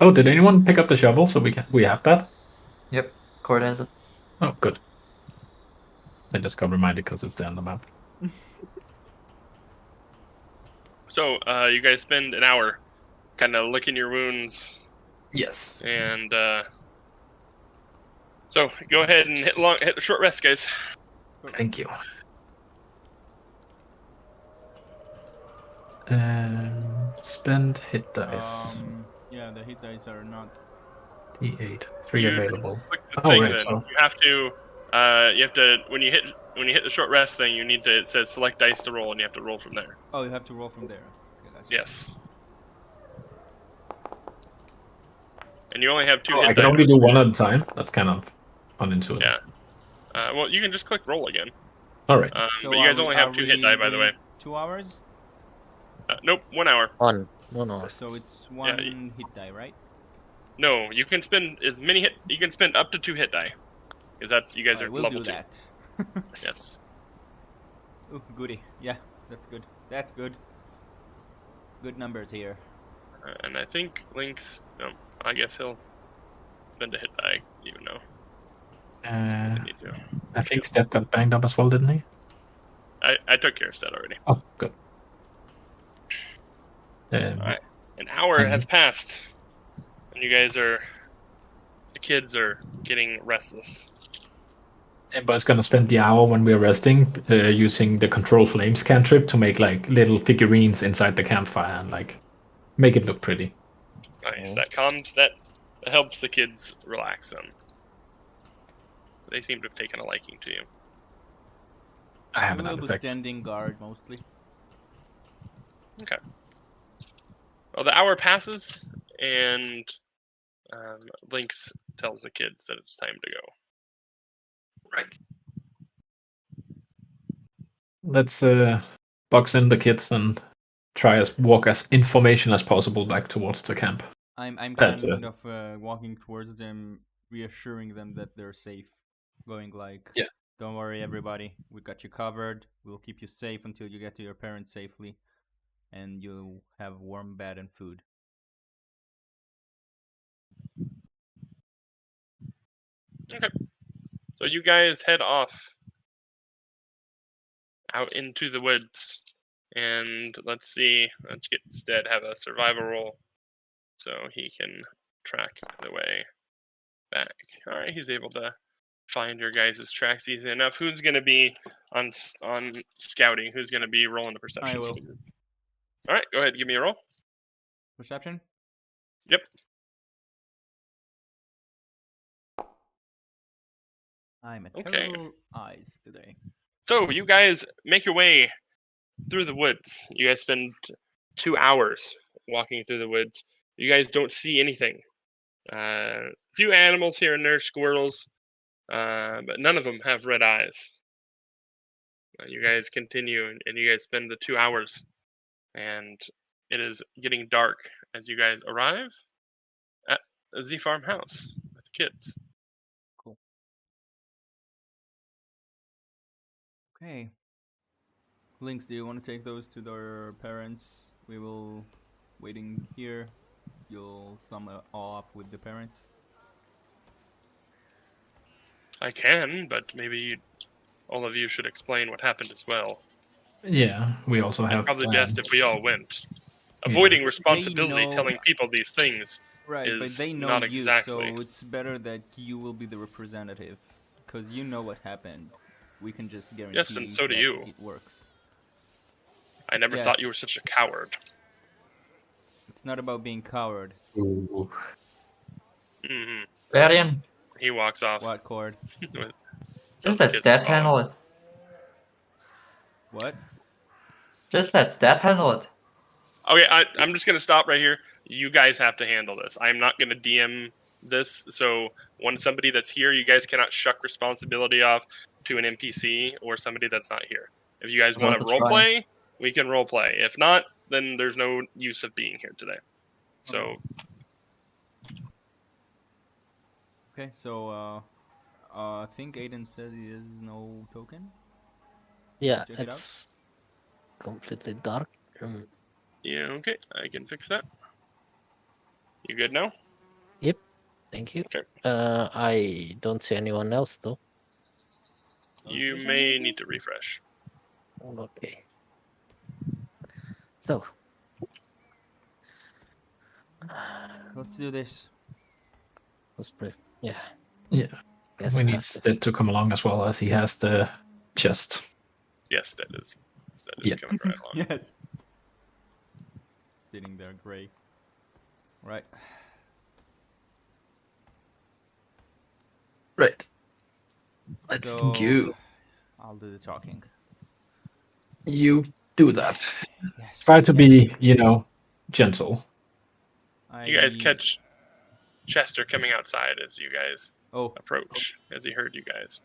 Oh, did anyone pick up the shovel so we have that? Yep, Cord has it. Oh, good. I just got reminded because it's there on the map. So, you guys spend an hour kind of licking your wounds, Yes. and so go ahead and hit a short rest, guys. Thank you. Spend hit dice. Yeah, the hit dice are not. D8. 3 You available. click the Oh, thing. right. Then So you have to when you hit the short rest thing, you need to it says select dice to roll, and you have to roll from there. Oh, you have to roll from there. Okay, gotcha. Yes. And you only have two I hit can dice. only do one at a time. That's kind of unintuitive. Yeah. Well, you can just click roll again. All right. So but you guys only have two hit die, by the way. 2 hours? Nope, 1 hour. One. No. So it's one hit die, right? No, you can spend as many hit. You can spend up to 2 hit die, because that's you guys I are will level do 2. that. Yes. Ooh, goody. Yeah, that's good. That's good. Good numbers here. And I think Link's. No, I guess he'll spend a hit die, even though. I think Steph got banged up as well, didn't he? I took care of that already. Oh, good. Alright. An hour has passed, and the kids are getting restless. Everybody's gonna spend the hour when we're resting using the control flames cantrip to make like little figurines inside the campfire and like make it look pretty. Nice. That helps the kids relax them. They seem to have taken a liking to you. I I haven't will had be effects. standing guard mostly. Okay. Well, the hour passes, and Lynx tells the kids that it's time to go. Right. Let's box in the kids and try as walk as information as possible back towards the camp. I'm That's kind of walking towards them, reassuring them that they're safe. Going like, Yeah. Don't worry, everybody. We got you covered. We'll keep you safe until you get to your parents safely, and you'll have warm bed and food. Okay. So you guys head off out into the woods, and let's get Stead have a survival roll, so he can track the way back. All right, he's able to find your guys' tracks easy enough. Who's gonna be on scouting? Who's gonna be rolling the perception? I will. All right, go ahead, give me a roll. Perception? Yep. I'm a Okay. terrible eyes today. So you guys make your way through the woods. You guys spend 2 hours walking through the woods. You guys don't see anything. A few animals here and there, squirrels, but none of them have red eyes. You guys continue, and you guys spend the 2 hours, and it is getting dark as you guys arrive at the farmhouse with the kids. Cool. Okay. Lynx, do you want to take those to their parents? We will waiting here. You'll sum it all up with the parents. I can, but maybe all of you should explain what happened as well. Yeah, we also have. Probably best if we all went. Avoiding responsibility, know- telling people these things. Right, but Is they know not you, exactly. so it's better that you will be the representative, because you know what happened. We can just guarantee Yes, and so do that you. it works. I never thought you were such a coward. It's not about being coward. Ooh. Mm-hmm. Eryn, He walks off. What, Cord? just let Stat handle it. What? Just let Stat handle it. Okay, I'm just gonna stop right here. You guys have to handle this. I'm not gonna DM this. So when somebody that's here, you guys cannot shuck responsibility off to an NPC or somebody that's not here. If you guys want to role play, we can role play. If not, then there's no use of being here today. So. Okay, so I think Aiden says he has no token. Yeah, Check it it's completely dark. Yeah, okay, I can fix that. You good now? Yep. Thank you. Okay. I don't see anyone else though. You may need to refresh. Okay. So, Let's do this. let's brief. Yeah. Yeah. Guess We we need have to. Stead to come along as well, as he has the chest. Yes, that is Yeah. coming right along. Yes. Sitting there, gray. Right. Right. Let's So you I'll do the talking. you do that. Yes. Try to be, gentle. You guys catch Chester coming outside as you guys Oh, approach, as he heard you guys.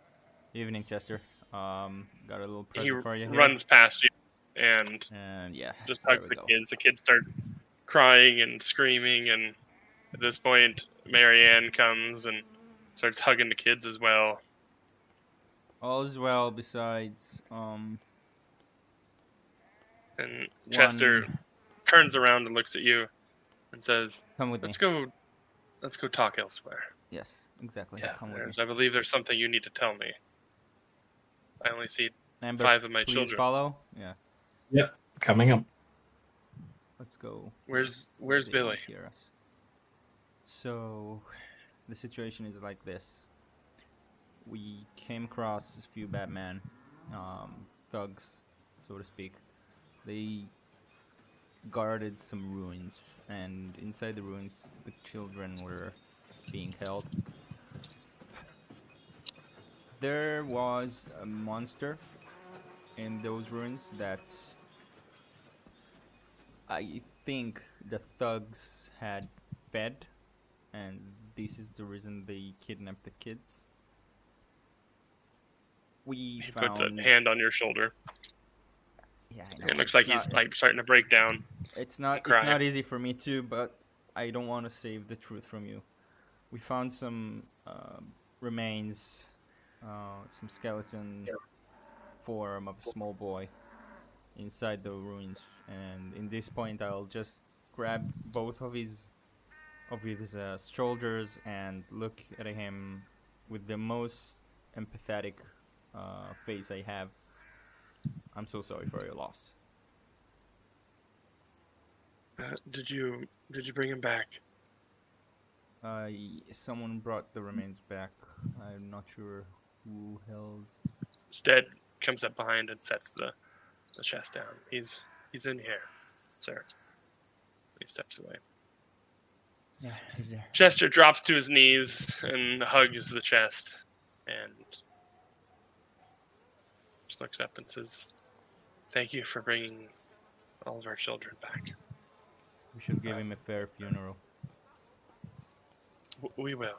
evening, Chester. Got a little He present for you here. runs past you and And yeah, just there hugs we the go. kids. The kids start crying and screaming, and at this point, Marianne comes and starts hugging the kids as well. All is well. Besides, And Chester turns around and looks at you and says, come with let's me. go talk elsewhere. Yes, exactly. Yeah, Come with me. I believe there's something you need to tell me. I only see Amber, 5 of my please children. follow. Yeah, Coming up. let's go. Where's They Billy? don't hear us. So, the situation is like this. We came across a few Batman thugs, so to speak. They guarded some ruins, and inside the ruins, the children were being held. There was a monster in those ruins that I think the thugs had fed, and this is the reason they kidnapped the kids. We He found. puts a hand on your shoulder. Yeah, I know. It looks it's like not- he's like starting to break down. It's not crying. easy for me too, but I don't want to save the truth from you. We found some remains, some skeleton form of a small boy inside the ruins, and in this point I'll just grab both of his shoulders and look at him with the most empathetic face I have. I'm so sorry for your loss. Did you bring him back? Someone brought the remains back. I'm not sure who held. Stead comes up behind and sets the chest down. He's in here, sir. He steps away. Yeah, he's there. Chester drops to his knees and hugs the chest and just looks up and says, "Thank you for bringing all of our children back. We should give him a fair funeral. We will.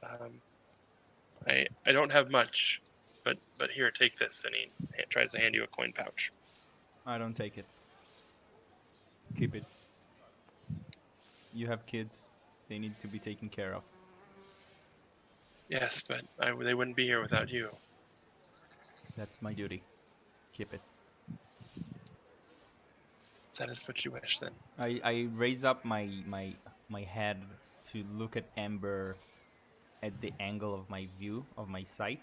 I don't have much, but here, take this." And he tries to hand you a coin pouch. I don't take it. Keep it. You have kids. They need to be taken care of. Yes, but they wouldn't be here without you. That's my duty. Keep it. That is what you wish, then. I raise up my head to look at Amber at the angle of my view of my sight,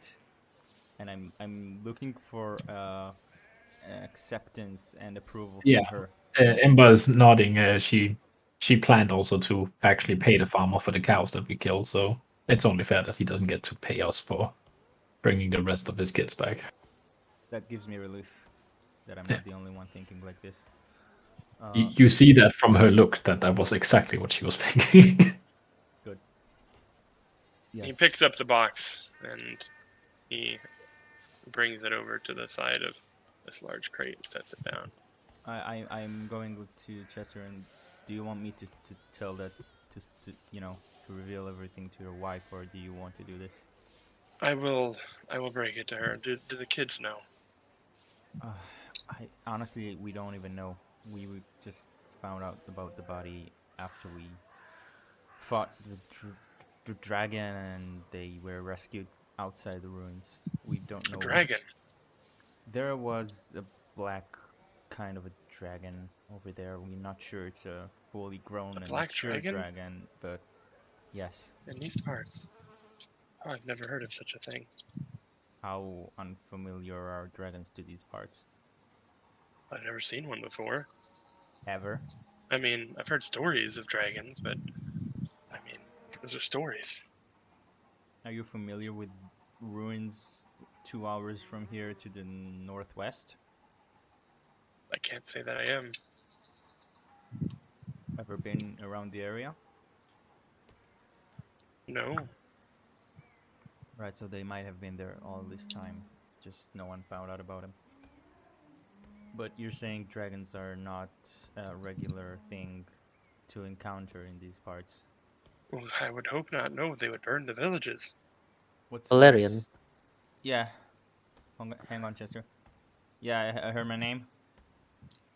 and I'm looking for acceptance and approval Yeah. from her. Ember is nodding. She planned also to actually pay the farmer for the cows that we killed, so it's only fair that he doesn't get to pay us for bringing the rest of his kids back. That gives me relief that I'm not the only one thinking like this. You see that from her look that was exactly what she was thinking. Good. Yes. He picks up the box and he brings it over to the side of this large crate and sets it down. I'm going to Chester, and do you want me to tell that, to reveal everything to your wife, or do you want to do this? I will bring it to her. Do the kids know? I honestly, we don't even know. We just found out about the body after we fought the dragon, and they were rescued outside the ruins. We don't know. A dragon? There was a black kind of a dragon over there. We're not sure it's a fully grown and black mature dragon? dragon, but Yes. In these parts. Oh, I've never heard of such a thing. How unfamiliar are dragons to these parts? I've never seen one before. Ever? I mean, I've heard stories of dragons, but I mean, those are stories. Are you familiar with ruins 2 hours from here to the northwest? I can't say that I am. Ever been around the area? No. Right, so they might have been there all this time. Just no one found out about them. But you're saying dragons are not a regular thing to encounter in these parts. Well, I would hope not. No, they would burn the villages. What's Valerian. Yeah. Hang on, Chester. Yeah, I heard my name.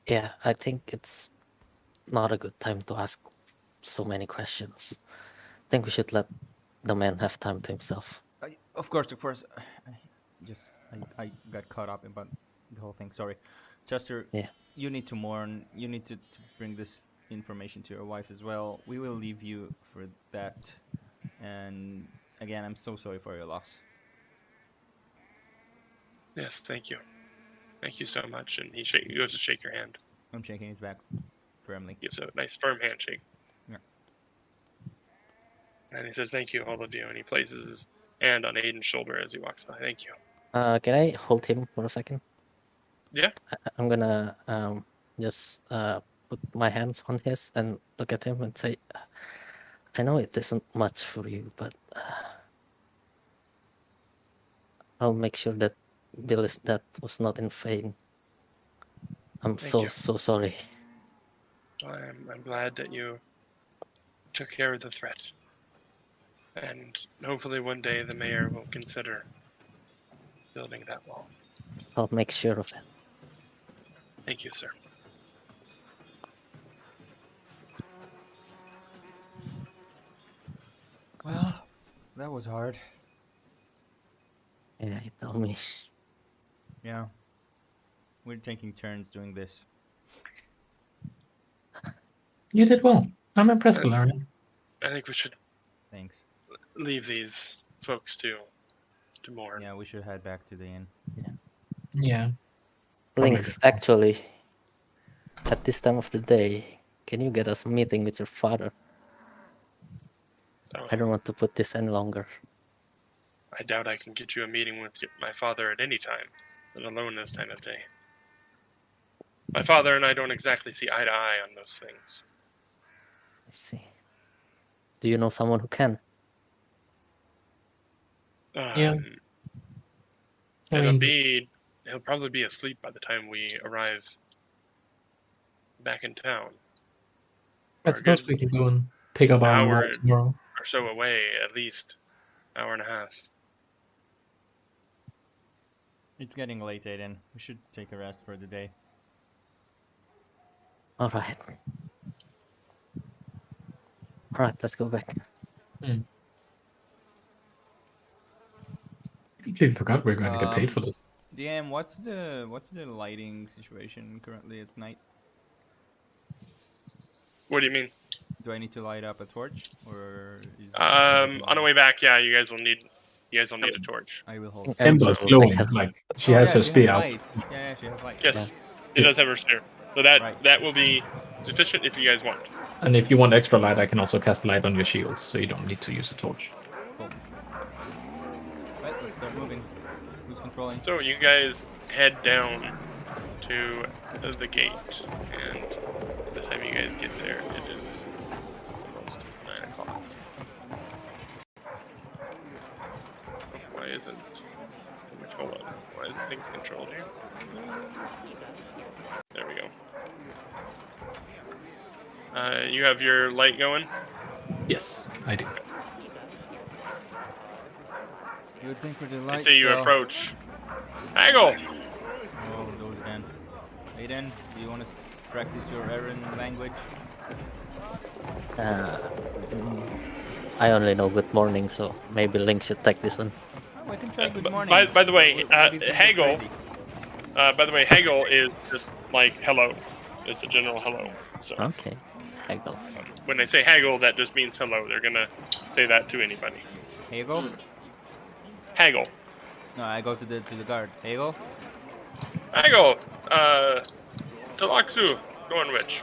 Yeah, I think it's not a good time to ask so many questions. I think we should let the man have time to himself. Of course. I got caught up about the whole thing. Sorry, Chester. Yeah. You need to mourn. You need to bring this information to your wife as well. We will leave you for that. And again, I'm so sorry for your loss. Yes, thank you. Thank you so much. And he goes to shake your hand. I'm shaking his back firmly. Gives a nice firm handshake. Yeah. And he says, "Thank you, all of you." And he places his hand on Aiden's shoulder as he walks by. Thank you. Can I hold him for a second? Yeah. I'm gonna just put my hands on his and look at him and say, I know it isn't much for you, but I'll make sure that Billy's death was not in vain. I'm Thank so you. so sorry. I'm glad that you took care of the threat. And hopefully one day the mayor will consider building that wall. I'll make sure of it. Thank you, sir. Well, that was hard. Yeah, he told me. Yeah. We're taking turns doing this. You did well. I'm impressed, Valerian. I think we should Thanks. leave these folks to mourn. Yeah, we should head back to the inn. Yeah. Probably Lynx, good call. actually, at this time of the day, can you get us a meeting with your father? Oh, I don't want to put this any longer. I doubt I can get you a meeting with my father at any time, let alone this time of day. My father and I don't exactly see eye to eye on those things. I see. Do you know someone who can? Yeah. I mean, He'll probably be asleep by the time we arrive back in town. I Or a suppose good we can go and pick up our hour reward tomorrow. or so away, at least. Hour and a half. It's getting late, Aiden. We should take a rest for the day. All right. All right, let's go back. I completely forgot we are going to get paid for this. DM, what's the lighting situation currently at night? What do you mean? Do I need to light up a torch, or is it On the way back, yeah, you guys will need a torch. I will hold. Ember's will glowing. take her. Like, she has her spear out. light. Yeah, she has light. Yes, it does have her spear. So that Right. that will be sufficient if you guys want. And if you want extra light, I can also cast light on your shields, so you don't need to use a torch. Cool. Right, let's start moving. Who's controlling? So you guys head down to the gate, and by the time you guys get there, it is almost 9 o'clock. Why isn't things, hold on? Why isn't things controlled here? There we go. You have your light going. Yes, I do. Good thing for the I light. see you spell. approach. Haggle! Oh, those again. Aiden, do you want to practice your Eryn language? I only know good morning, so maybe Link should take this one. Oh, I can try good morning. By the way, What if it's Haggle. crazy? By the way, Haggle is just like hello. It's a general hello. So Okay. I Haggle. When they say haggle, that just means hello. They're gonna say that to anybody. Here you go. Haggle. No, I go to the guard. Here you go. Haggle. Talaksu. Going which?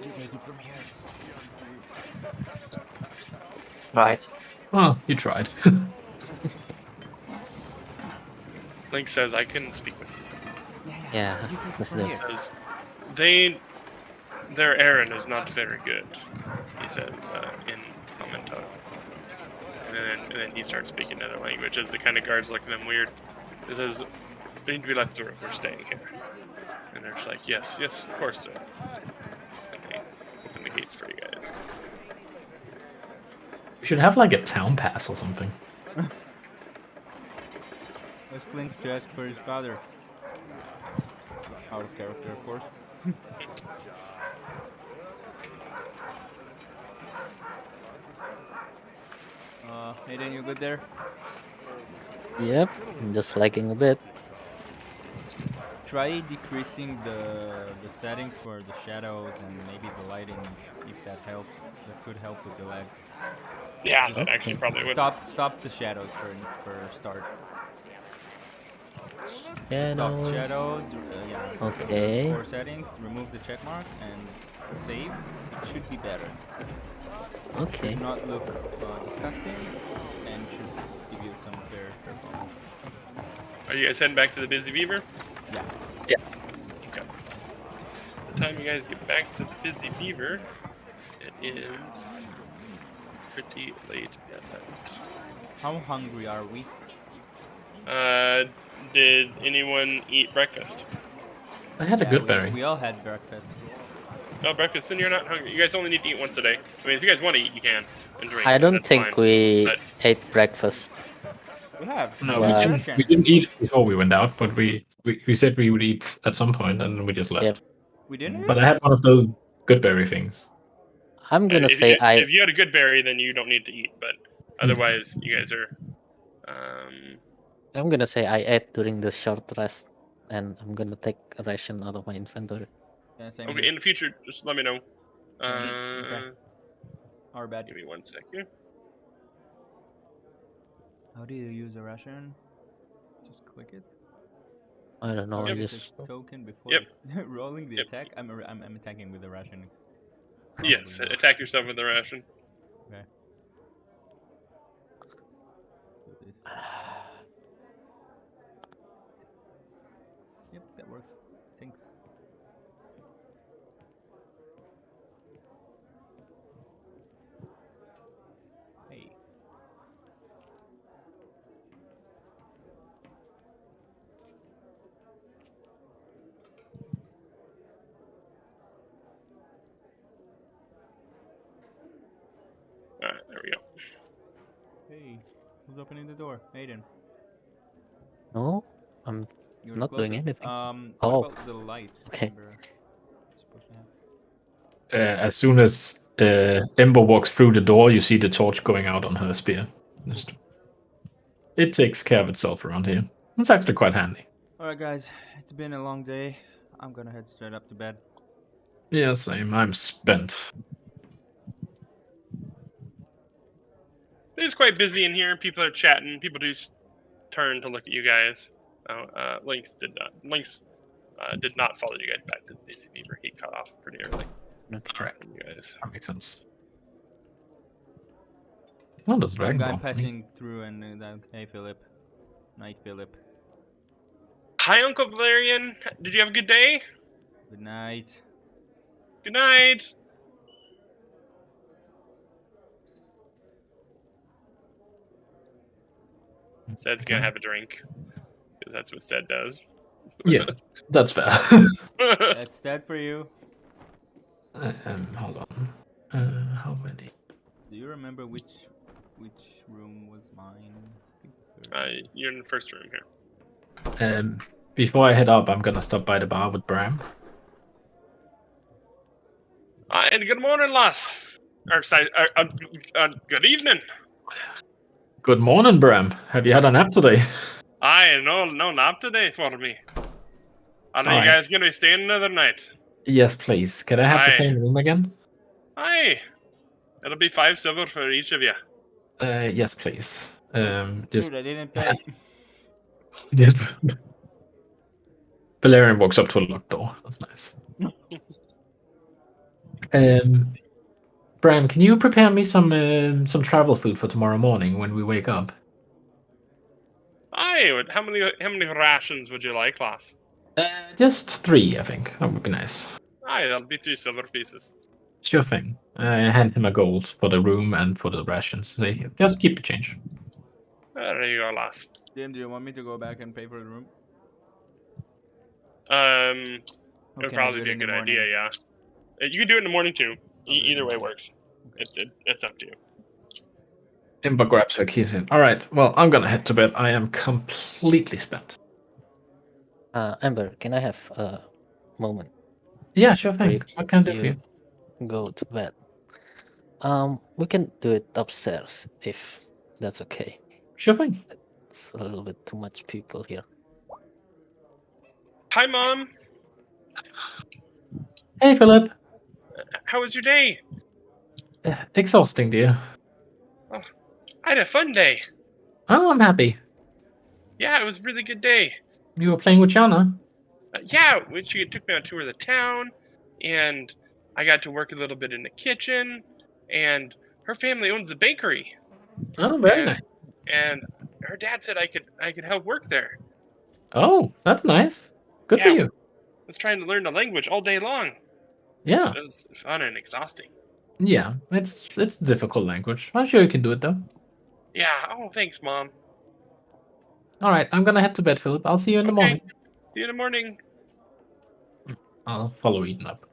Take it from here. Right. Well, you tried. Link says, I can speak with you. Yeah, You take it let's from do here. it. Says, their Eryn is not very good, he says, in commentary. And then he starts speaking another language as the kind of guards look at him weird. He says, we need to be let through, we're staying here. And they're just like, yes, of course, sir. And they open the gates for you guys. We should have like a town pass or something. Let's Clint to ask for his father. Out of character, of course. Aiden, you good there? Yep, I'm just lagging a bit. Try decreasing the settings for the shadows and maybe the lighting if that helps. That could help with the lag. Yeah, that actually probably would. Stop the shadows for start. Stop Shadows. shadows. Yeah. Okay. For settings, remove the check mark and save. It should be better. Okay. Should not look disgusting and should give you some fair performance. Are you guys heading back to the Busy Beaver? Yeah. Okay. By the time you guys get back to the Busy Beaver, it is pretty late at night. How hungry are we? Did anyone eat breakfast? I had a good berry. We all had breakfast. No breakfast, and you're not hungry. You guys only need to eat once a day. I mean, if you guys want to eat, you can. And drink. I don't that's think fine. we But- ate breakfast. We have. No, But- we didn't eat before we went out, but we said we would eat at some point, and we just left. Yep. We didn't. But I had one of those good berry things. I'm gonna if, say if you had a good berry, then you don't need to eat. But otherwise, you guys are. I'm gonna say I ate during the short rest, and I'm gonna take a ration out of my inventory. Yeah, same Okay, here. in the future, just let me know. Okay. Our bad. Give me 1 second. How do you use a ration? Just click it. I don't know. I Yep. just This token before Yep. rolling the Yep. attack. I'm attacking with the ration. Yes, Probably not. attack yourself with the ration. Okay. Do this. Yep, that works. Thanks. Hey. Alright, there we go. Hey. Who's opening the door? Aiden. no. I'm You Not close doing it? anything. What Oh. about the light? Okay. Remember, it's supposed to have- As soon as Ember walks through the door, you see the torch going out on her spear. It takes care of itself around here. It's actually quite handy. Alright, guys. It's been a long day. I'm gonna head straight up to bed. Yeah, same. I'm spent. It's quite busy in here. People are chatting. People do turn to look at you guys. Lynx did not follow you guys back to the Busy Beaver. He cut off pretty early. Correct. From you guys. That makes sense. Well, does One Dragon guy Ball. passing through and hey, Philip. Night, Philip. Hi, Uncle Valerian. Did you have a good day? Good night. Good night. Stead's gonna have a drink because that's what Stead does. Yeah, that's fair. That's that for you. Hold on. How many? Do you remember which room was mine? I think the third. You're in the first room here. Before I head up, I'm gonna stop by the bar with Bram. And good morning, lass. Or sorry, good evening. Good morning, Bram. Have you had a nap today? I no nap today for me. Are you Alright. guys gonna be staying another night? Yes, please. Can I have the Aye. same room again? Aye. It'll be 5 silver for each of you. Yes, please. Just Dude, I didn't pay. yes. Valerian walks up to a locked door. That's nice. Bram, can you prepare me some travel food for tomorrow morning when we wake up? Aye. How many rations would you like, lass? Just 3, I think. That would be nice. Aye, that'll be 3 silver pieces. Sure thing. I hand him a gold for the room and for the rations. Say, just keep the change. There you go, lass. DM, do you want me to go back and pay for the room? It Or would can I probably do it be a in the good morning? idea, yeah. You can do it in the morning too. I'll do it in Either the way morning. works. Okay. It's up to you. Imba grabs her keys in. Alright, well, I'm gonna head to bed. I am completely spent. Amber, can I have a moment? Yeah, sure Where thing. What can I do for you? go to bed? We can do it upstairs if that's okay. Sure thing. It's a little bit too much people here. Hi, Mom. Hey, Philip. How was your day? Exhausting, dear. I had a fun day. Oh, I'm happy. Yeah, it was a really good day. You were playing with Jana? Yeah, she took me on a tour of the town, and I got to work a little bit in the kitchen, and her family owns a bakery. Oh, very and, nice. And her dad said I could help work there. Oh, that's nice. Good for Yeah. you. I was trying to learn the language all day long. Yeah. It was fun and exhausting. Yeah, it's a difficult language. I'm sure you can do it, though. Yeah, oh, thanks, Mom. Alright, I'm gonna head to bed, Philip. I'll see you in the morning. See you in the morning. I'll follow Eden up.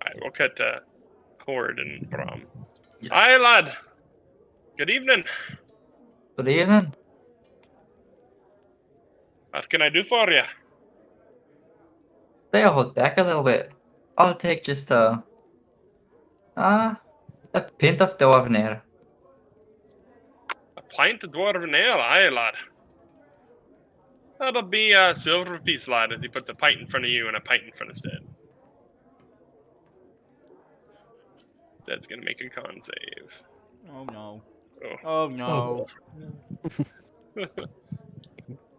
Alright, we'll cut to Horde and Brom. Yes. Hi, lad. Good evening. Good evening. What can I do for you? They hold back a little bit. I'll take just a pint of dwarven ale. A pint of dwarven ale, aye, lad. That'll be a silver piece, lad, as he puts a pint in front of you and a pint in front of Stead. Stead's gonna make a con save. Oh no. Oh. Oh no.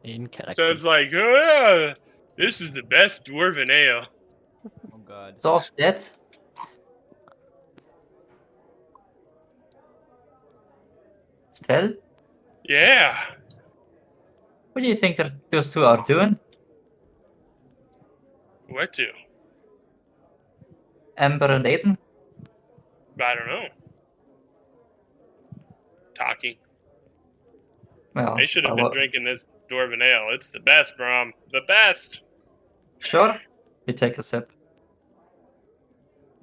In character. Stead's like, oh, yeah, this is the best dwarven ale. Oh god. Soft dead. Still? Yeah. What do you think that those two are doing? What to? Ember and Aiden? I don't know. Talking. Well, They should have been drinking this dwarven ale. It's the best, Brom. The best. Sure. You take a sip.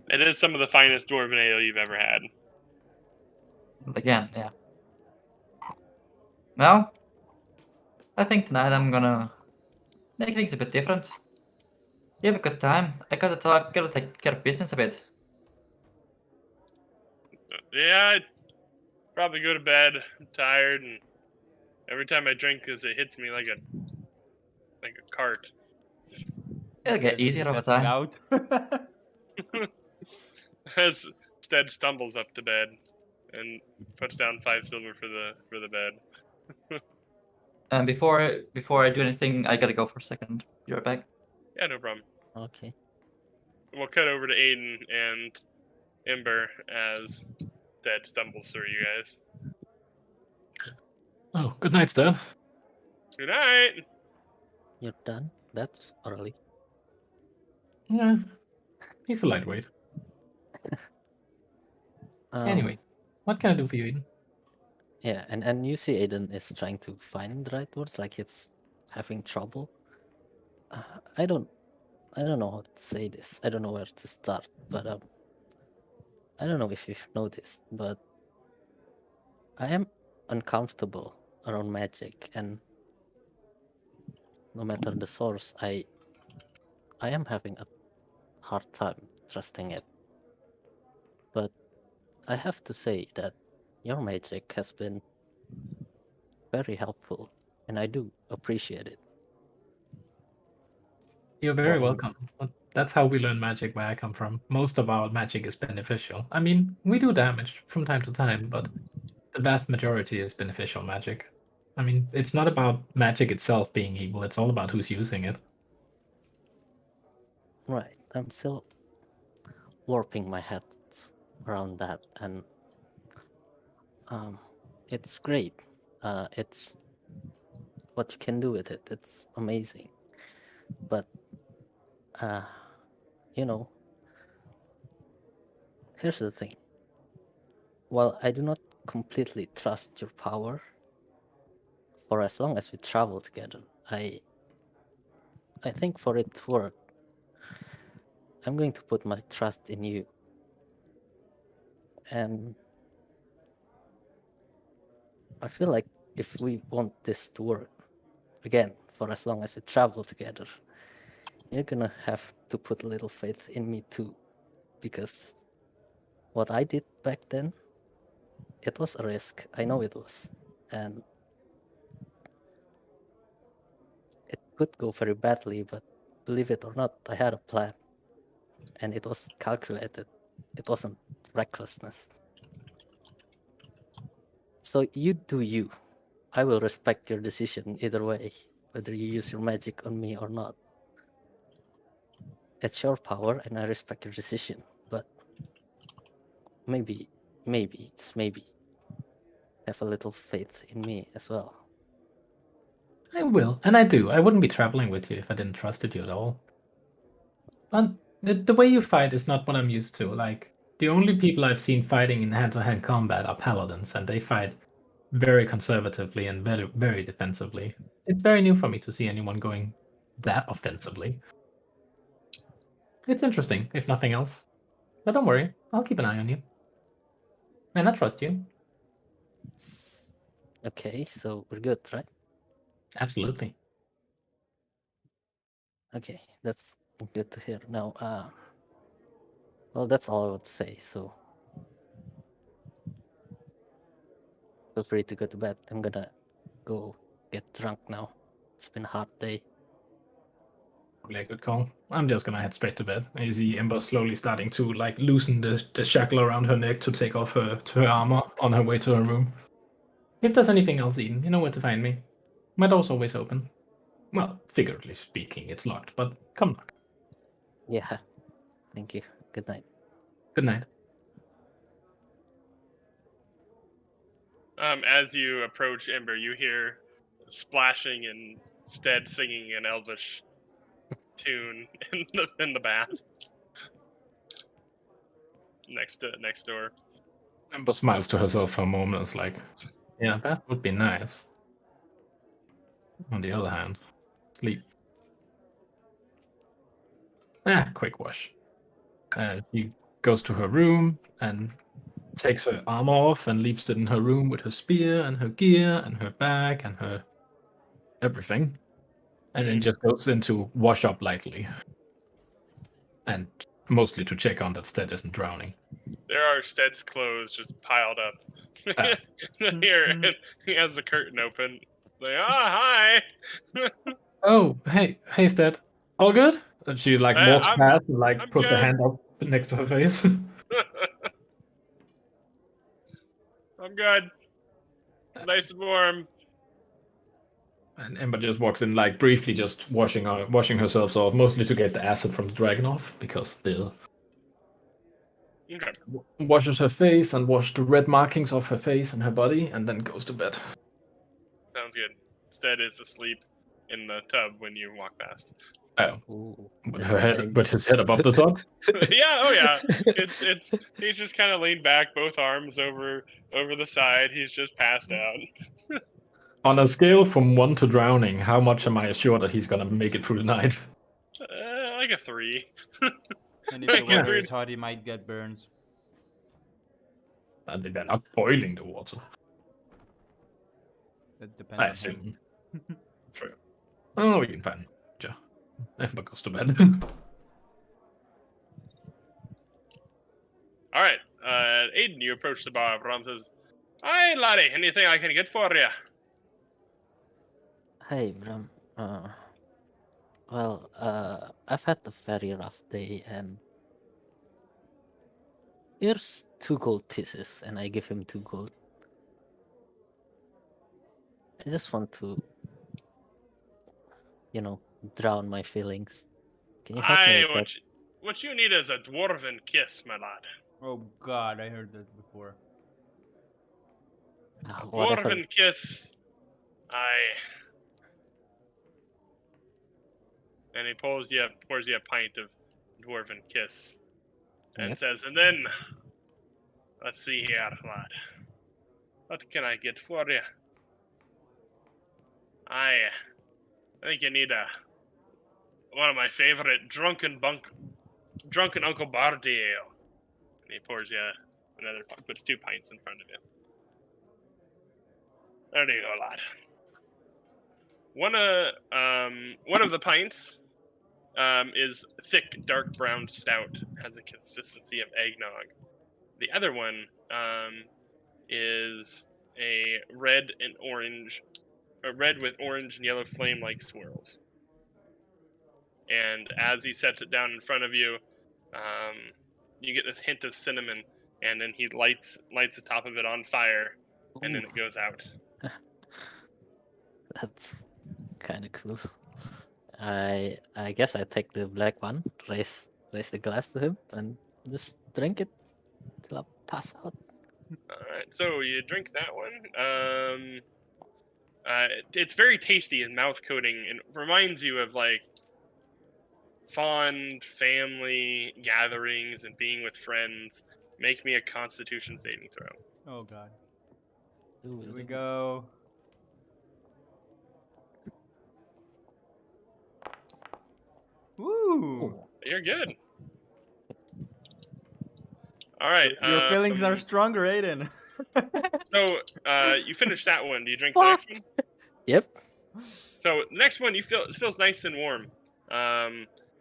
It is some of the finest dwarven ale you've ever had. Again, yeah. Well, I think tonight I'm gonna make things a bit different. You have a good time. I gotta take care of business a bit. Yeah, I'd probably go to bed. I'm tired, and every time I drink, it hits me like a cart. It'll get easier over time. Out. As Stead stumbles up to bed and puts down 5 silver for the bed. And before I do anything, I gotta go for a second. Be right back. Yeah, no problem. Okay. We'll cut over to Aiden and Ember as Stead stumbles through you guys. Oh, good night, Dad. Good night. You're done? That's early. Yeah, he's a lightweight. Anyway, what can I do for you, Eden? Yeah, and you see Aiden is trying to find the right words, like it's having trouble. I don't know how to say this. I don't know where to start, but I don't know if you've noticed, but I am uncomfortable around magic, and no matter the source, I am having a hard time trusting it. But I have to say that your magic has been very helpful, and I do appreciate it. You're very Well, welcome. But that's how we learn magic where I come from. Most of our magic is beneficial. I mean, we do damage from time to time, but the vast majority is beneficial magic. I mean, it's not about magic itself being evil, it's all about who's using it. right. I'm still warping my head around that, and it's great. It's what you can do with it. It's amazing. But you know, here's the thing. While I do not completely trust your power, for as long as we travel together, I think for it to work, I'm going to put my trust in you. And I feel like if we want this to work, again, for as long as we travel together, you're gonna have to put a little faith in me too. Because what I did back then, it was a risk. I know it was. And it could go very badly, but believe it or not, I had a plan. And it was calculated. It wasn't recklessness. So you do you. I will respect your decision either way, whether you use your magic on me or not. It's your power and I respect your decision, but maybe, just maybe, have a little faith in me as well. I will, and I do. I wouldn't be traveling with you if I didn't trusted you at all. But the way you fight is not what I'm used to. Like, the only people I've seen fighting in hand-to-hand combat are paladins, and they fight very conservatively and very, very defensively. It's very new for me to see anyone going that offensively. It's interesting, if nothing else. But don't worry, I'll keep an eye on you. And I trust you. Okay, so we're good, right? Absolutely. Okay, that's good to hear. Now, well, that's all I want to say, so feel free to go to bed. I'm gonna go get drunk now. It's been a hard day. Probably a good call. I'm just gonna head straight to bed. You see Ember slowly starting to like loosen the shackle around her neck to take off her armor on her way to her room. If there's anything else, Eden, you know where to find me. My door's always open. Well, figuratively speaking, it's locked, but come knock. Yeah, thank you. Good night. Good night. As you approach Ember, you hear splashing and Stead singing an Elvish tune in the bath next door. Ember smiles to herself for a moment and is like, yeah, that would be nice. On the other hand, sleep. Quick wash. She goes to her room and takes her armor off and leaves it in her room with her spear and her gear and her bag and her everything. And then just goes into wash up lightly. And mostly to check on that Stead isn't drowning. There are Stead's clothes just piled up. Ah. Here, and he has the curtain open. Like, hi. Oh, hey, Stead. All good? And she like walks I'm- past and like I'm puts her good. hand up next to her face. I'm good. It's nice and warm. And Ember just walks in, like briefly, just washing herself off, mostly to get the acid from the dragon off, because still Okay. washes her face and washes the red markings off her face and her body, and then goes to bed. Sounds good. Stead is asleep in the tub when you walk past. Oh, Ooh, with that's her head, with his head above the top. Yeah, oh yeah. It's he's just kind of leaned back, both arms over the side. He's just passed out. On a scale from 1 to drowning, how much am I sure that he's gonna make it through the night? Like a 3. And if the Yeah. water is hot, he might get burns. And they're not boiling the water. That depends I on him. assume. True. Oh, we can find Ninja. Ember goes to bed. All right, Aiden, you approach the bar. Rom says, "Hi, laddie. Anything I can get for you?" Hey, Bram. Well, I've had a very rough day, and here's 2 gold pieces, and I give him 2 gold. I just want to, drown my feelings. Can you help me Aye, with that? what you need is a dwarven kiss, my lad. Oh God, I heard that before. Whatever. Dwarven kiss. Aye. And he pours you a pint of dwarven kiss, and Yep. says, and then, let's see here, lad. What can I get for you? I think you need one of my favorite drunken Uncle Bardi ale. And he pours you puts 2 pints in front of you. There you go, lad. One of the pints is thick, dark brown stout, has a consistency of eggnog. The other one is a red with orange and yellow flame-like swirls. And as he sets it down in front of you, you get this hint of cinnamon, and then he lights the top of it on fire, and then it goes out. That's kind of cool. I guess I take the black one, raise the glass to him, and just drink it till I pass out. Alright, so you drink that one. It's very tasty and mouth coating, and reminds you of like fond family gatherings and being with friends. Make me a Constitution saving throw. Oh God. Ooh, Here we go. Woo! You're good. All right. Your feelings are stronger, Aiden. So you finish that one. Do you drink the next one? Yep. So the next one, it feels nice and warm.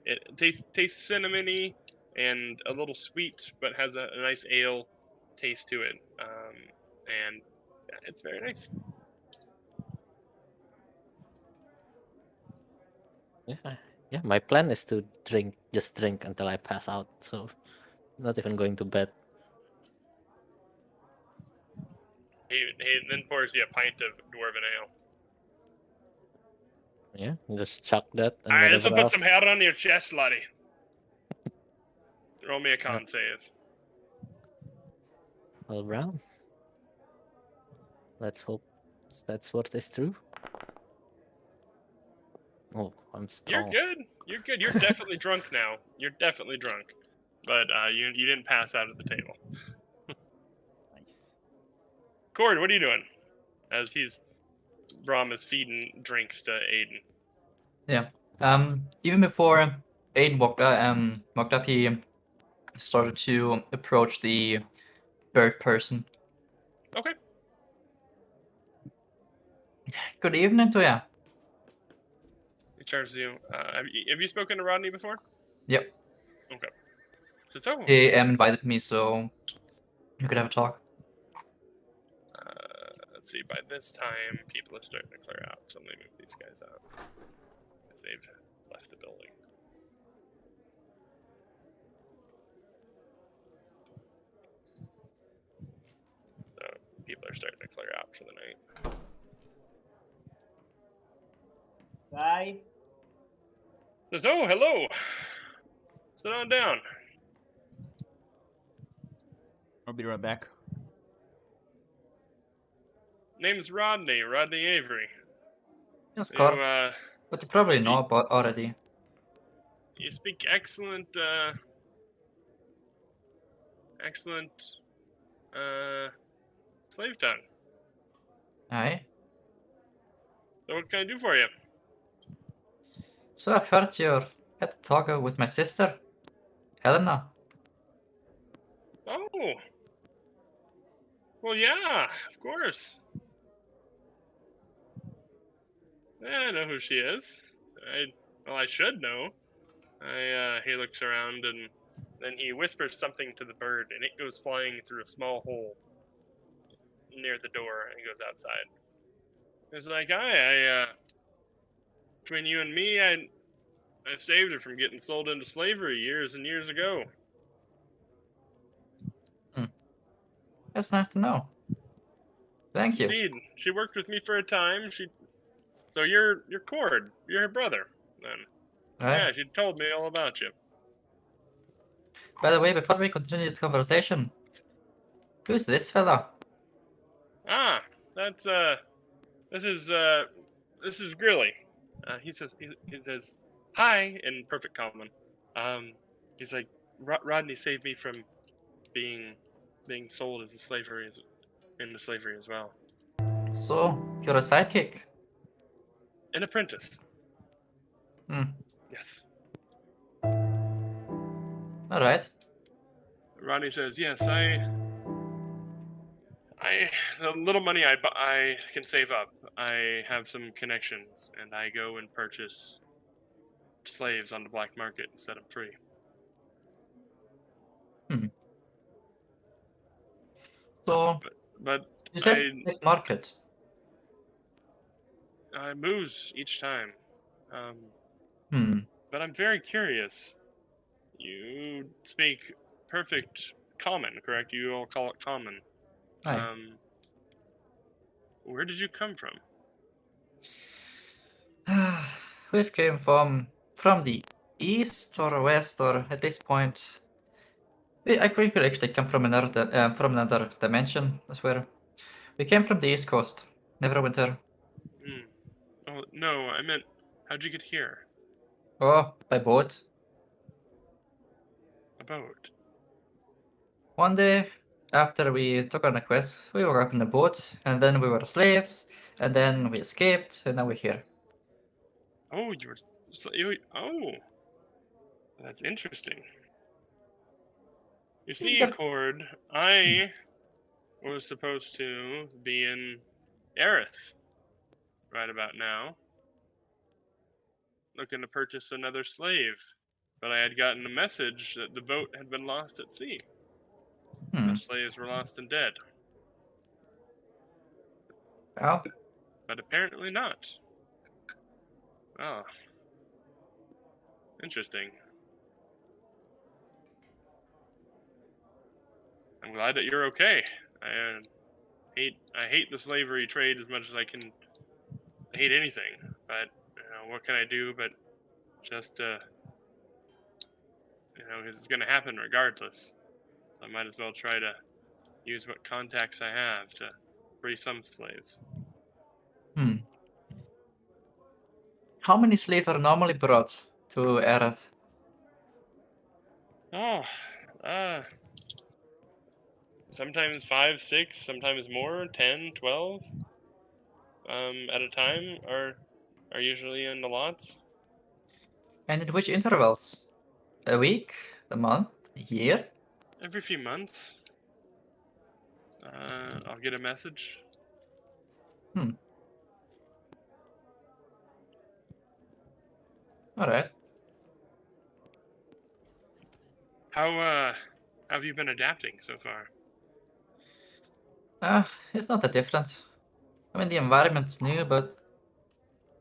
It tastes cinnamony and a little sweet, but has a nice ale taste to it. And it's very nice. Yeah. My plan is to just drink until I pass out. So, not even going to bed. He then pours you a pint of dwarven ale. Yeah, just chuck that. And All right, this will whatever put some hair on your chest, laddie. Roll me a con save. all around. Let's hope that sword is true. Oh, I'm strong. You're good. You're definitely drunk now. You're definitely drunk. But you didn't pass out at the table. Nice. Cord, what are you doing? As Brom is feeding drinks to Aiden. Yeah. Even before Aiden walked up, he started to approach the bird person. Okay. Good evening to you. He turns to you. Have you spoken to Rodney before? Yep. So He invited me so you could have a talk. let's see. By this time, people are starting to clear out. So let me move these guys out as they've left the building. So people are starting to clear out for the night. Bye. Says, oh, hello. Sit on down. I'll be right back. Name's Rodney Avery. Yes, You, Carl. But you probably know about already. you speak excellent slave tongue. Aye. So what can I do for you? So I've heard you had a talk with my sister, Helena. Oh. Well, yeah, of course. Yeah, I know who she is. I should know. He looks around and then he whispers something to the bird, and it goes flying through a small hole near the door, and he goes outside. It's like, between you and me, I saved her from getting sold into slavery years and years ago. That's nice to know. Thank you. Indeed, she worked with me for a time. So you're Cord. You're her brother, then. Right? Yeah, she told me all about you. By the way, before we continue this conversation, who's this fella? Ah, that's this is Grilly. He says hi in perfect common. He's like Rodney saved me from being sold as into slavery as well. So, you're a sidekick? An apprentice. Hmm. Yes. Alright. Rodney says, yes, the little money I can save up, I have some connections, and I go and purchase slaves on the black market and set them free. So, But you said I black market. moves each time. Hmm. But I'm very curious. You speak perfect common, correct? You all call it common. Aye. Where did you come from? We've came from the east or west, or at this point, we could actually come from another dimension. I swear. We came from the east coast. Neverwinter. Oh no, I meant how'd you get here? Oh, by boat. A boat. One day, after we took on a quest, we were up in a boat, and then we were slaves, and then we escaped, and now we're here. Oh, oh, that's interesting. You see, Yep. Cord, I was supposed to be in Aerith right about now, looking to purchase another slave, but I had gotten a message that the boat had been lost at sea. Hmm. The slaves were lost and dead, Well, but apparently not. Oh, interesting. I'm glad that you're okay. I hate the slavery trade as much as I can hate anything, but what can I do but just it's going to happen regardless. I might as well try to use what contacts I have to free some slaves. how many slaves are normally brought to Aerith? Oh, sometimes 5, 6, sometimes more, 10, 12 at a time are usually in the lots. And in which intervals? A week? A month? A year? Every few months, I'll get a message. Alright. How have you been adapting so far? It's not that different. I mean, the environment's new, but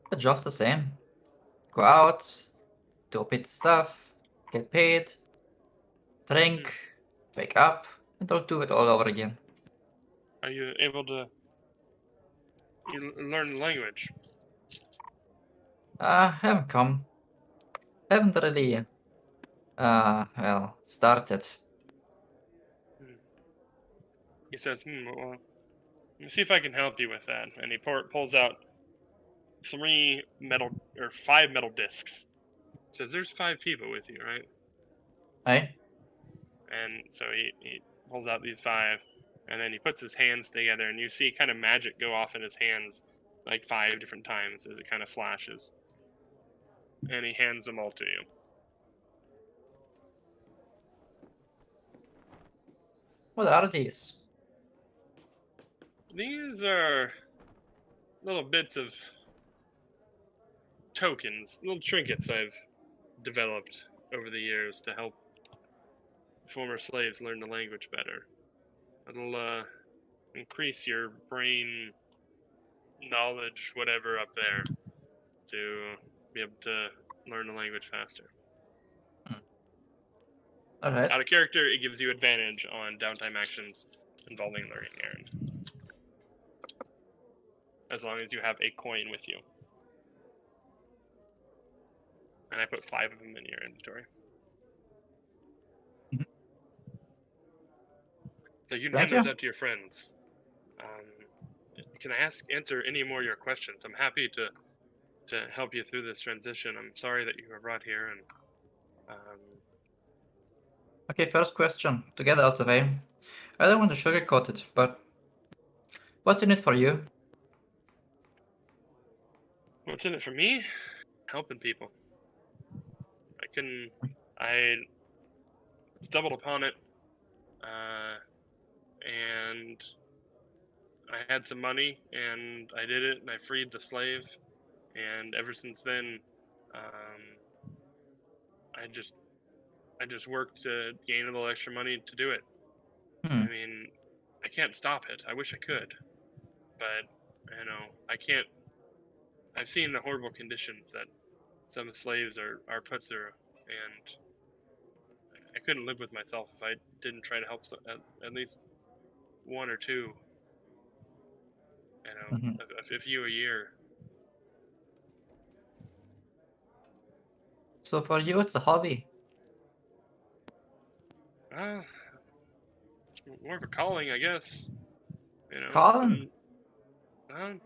the job's the same. Go out, do a bit of stuff, get paid, drink, wake up, and I'll do it all over again. Are you able to learn the language? Haven't really, started. He says, well, let me see if I can help you with that. And he pulls out 5 metal discs. Says, there's 5 people with you, right? Aye? And so he pulls out these 5, and then he puts his hands together, and you see kind of magic go off in his hands like 5 different times as it kind of flashes. And he hands them all to you. What are these? These are little bits of tokens, little trinkets I've developed over the years to help former slaves learn the language better. It'll increase your brain knowledge, whatever, up there, to be able to learn the language faster. Alright. Out of character, it gives you advantage on downtime actions involving learning, Eryn. As long as you have a coin with you. And I put 5 of them in your inventory. Mhm. So you can Thank hand those you. out to your friends. Can I answer any more of your questions? I'm happy to help you through this transition. I'm sorry that you were brought here, and Okay, first question, to get out of the way. I don't want to sugarcoat it, but what's in it for you? what's in it for me? Helping people. I stumbled upon it, and I had some money, and I did it, and I freed the slave, and ever since then, I just worked to gain a little extra money to do it. Hmm. I mean, I can't stop it. I wish I could, but I can't. I've seen the horrible conditions that some slaves are put through, and I couldn't live with myself if I didn't try to help at least one or two. Mhm. A few a year. So for you, it's a hobby. Uh, more of a calling, I guess. Colin? I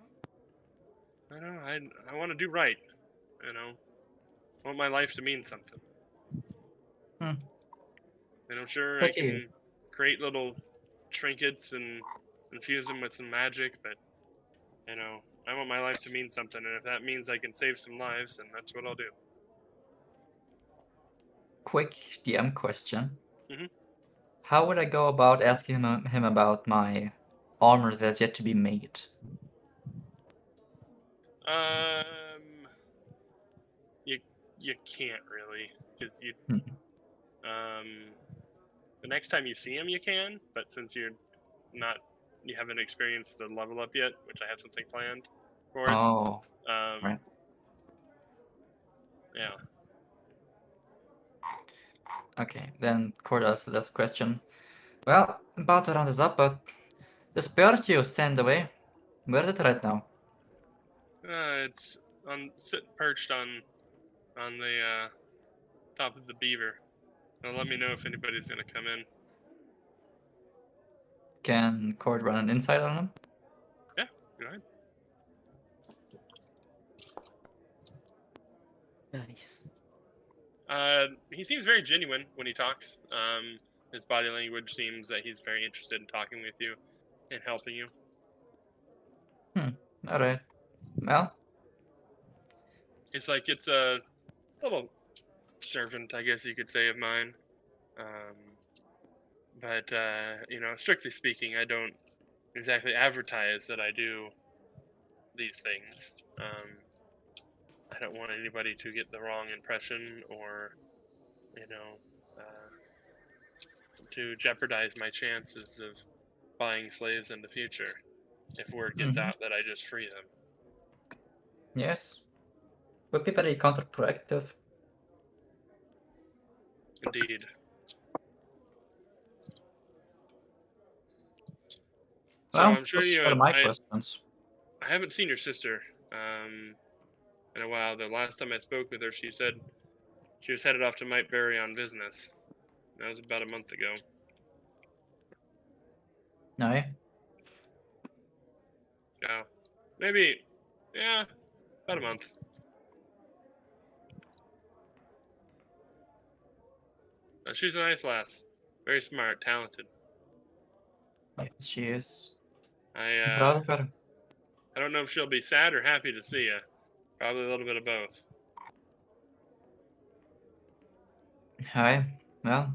don't know. I want to do right. I want my life to mean something. Hmm. Sure, I Pretty. can create little trinkets and infuse them with some magic, but I want my life to mean something, and if that means I can save some lives, then that's what I'll do. Quick DM question. Mhm. How would I go about asking him about my armor that's yet to be made? You can't really, because Hmm. the next time you see him, you can, but since you haven't experienced the level up yet, which I have something planned for it. Oh, right. Yeah. Okay, then Corda's last question. Well, I'm about to round this up, but the spirit you sent away, where is it right now? It's perched on the top of the beaver. Now let me know if anybody's gonna come in. Can Cord run an insight on him? Yeah, go ahead. Nice. He seems very genuine when he talks. His body language seems that he's very interested in talking with you and helping you. Alright. Well, It's like it's a little servant, I guess you could say, of mine. But strictly speaking, I don't exactly advertise that I do these things. I don't want anybody to get the wrong impression or, to jeopardize my chances of buying slaves in the future if word gets out that I just free them. yes. Would be very counterproductive. Indeed. So Well, I'm sure those are my questions. I haven't seen your sister in a while. The last time I spoke with her, she said she was headed off to Mightberry on business. That was about a month ago. No? Yeah. Maybe, yeah, about a month. She's a nice lass. Very smart, talented. Yes, she is. I Proud of her. I don't know if she'll be sad or happy to see you. Probably a little bit of both. Hi. Well,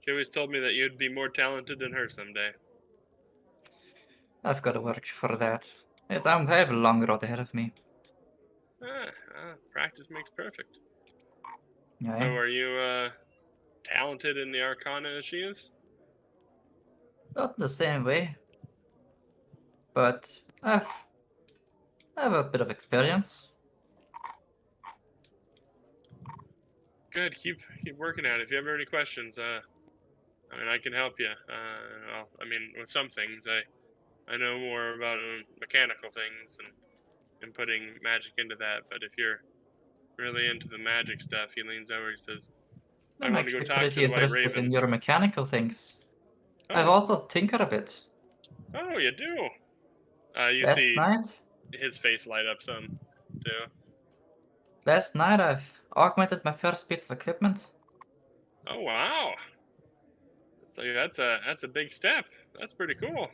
She always told me that you'd be more talented than her someday. I've got to work for that. I have a long road ahead of me. Practice makes perfect. So Yeah. are you talented in the Arcana as she is? Not the same way. But I have a bit of experience. good. Keep working at it. If you ever have any questions, I mean, I can help you. I mean, with some things, I know more about mechanical things and putting magic into that. But if you're really into the magic stuff, he leans over and says, I I'm want to go actually talk pretty to the White interested in Raven. your mechanical things. I've Oh, also tinkered a bit. oh, you do. You Last see night, his face light up some, too. I've augmented my first bit of equipment. Oh, wow. So that's a big step. That's pretty cool.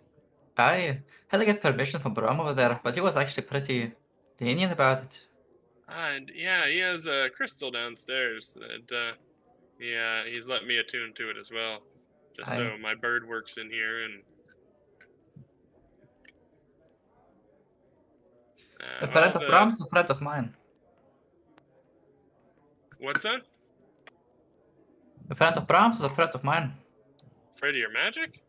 I had to get permission from Brom over there, but he was actually pretty lenient about it. And yeah, he has a crystal downstairs that he's let me attune to it as well, just so my bird works in here and. A friend All of the Brom's a friend of mine. what's that? A friend of Brahms is a friend of mine. Afraid of your magic?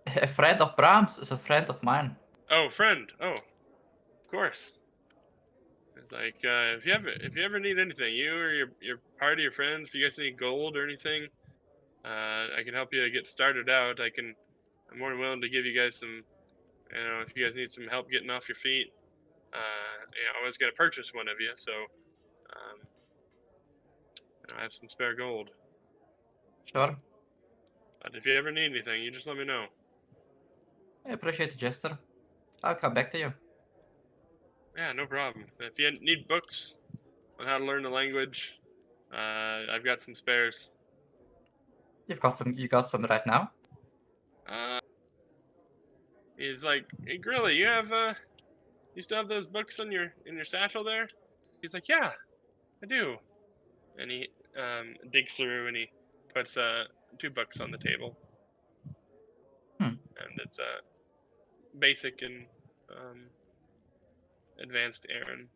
A friend of Brahms is a friend of mine. Oh, friend. Oh, of course. It's like if you ever need anything, you or your party, your friends, if you guys need gold or anything, I can help you get started out. I'm more than willing to give you guys some. You know, if you guys need some help getting off your feet, I was gonna purchase one of you, so I have some spare gold. Sure. But if you ever need anything, you just let me know. I appreciate the gesture. I'll come back to you. Yeah, no problem. If you need books on how to learn the language, I've got some spares. You got some right now? Uh, he's like, hey, Grilly, you still have those books in your satchel there? He's like, yeah, I do. And he digs through and he puts 2 books on the table. And it's basic and advanced Eryn.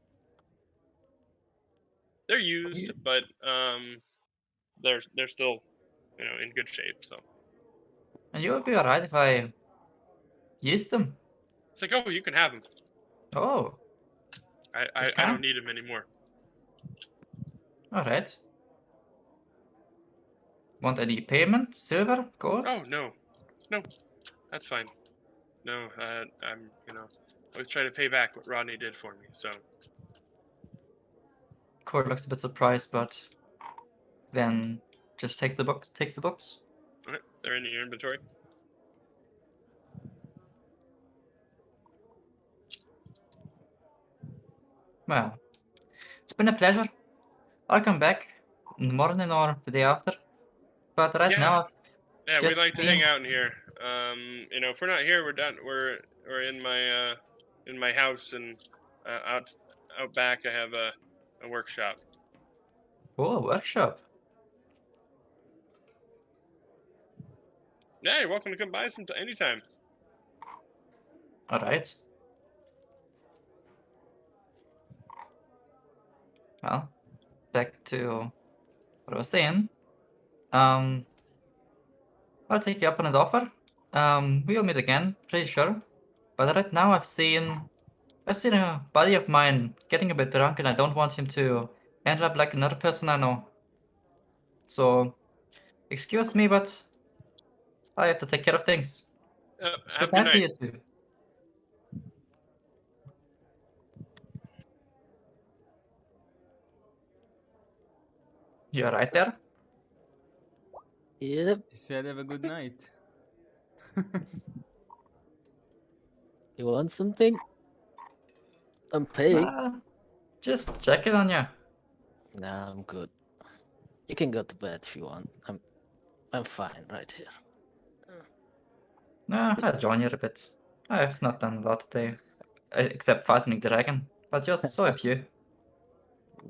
They're used, but they're still, in good shape. So And you would be alright if I used them. it's like, oh, you can have them. Oh, I don't need them anymore. Alright. Want any payment? Silver? Gold? Oh no, that's fine. No, I'm always try to pay back what Rodney did for me. So Cord looks a bit surprised, but then just takes the books. okay, they're in your inventory. Well, it's been a pleasure. I'll come back in the morning or the day after. But right now, Yeah, we just like to being- hang out in here. If we're not here, we're done. We're in my house and out back. I have a workshop. Oh, a workshop. Yeah, you're welcome to come by anytime. Alright. Well, back to what I was saying. I'll take you up on an offer. We'll meet again, pretty sure. But right now I've seen a buddy of mine getting a bit drunk and I don't want him to end up like another person I know. So, excuse me, but I have to take care of things. Have a Good good night to night. you two. You alright there? Yep. You said have a good night. You want something? I'm paying. Just checking on you. Nah, I'm good. You can go to bed if you want. I'm fine right here. I'll join you a bit. I've not done a lot today, except fighting a dragon. But just so have you.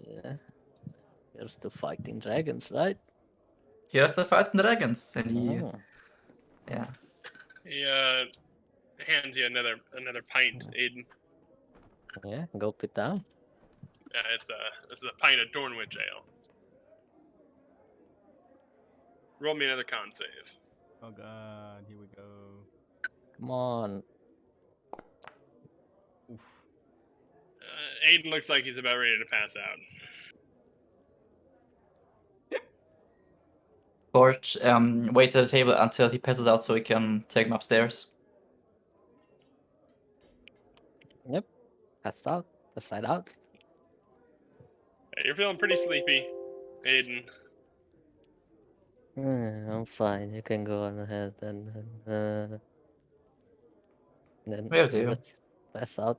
Yeah. You're still fighting dragons, right? Here's the fighting dragons, and he, Oh. yeah. He hands you another pint, Aiden. Yeah, gulp it down. This is a pint of Dornwich ale. Roll me another con save. Oh god, here we go. Come on. Oof. Aiden looks like he's about ready to pass out. Court, wait at the table until he passes out so we can take him upstairs. Yep. Passed out. Let's find out. Yeah, you're feeling pretty sleepy, Aiden. I'm fine. You can go on ahead and then Where do? let's pass out.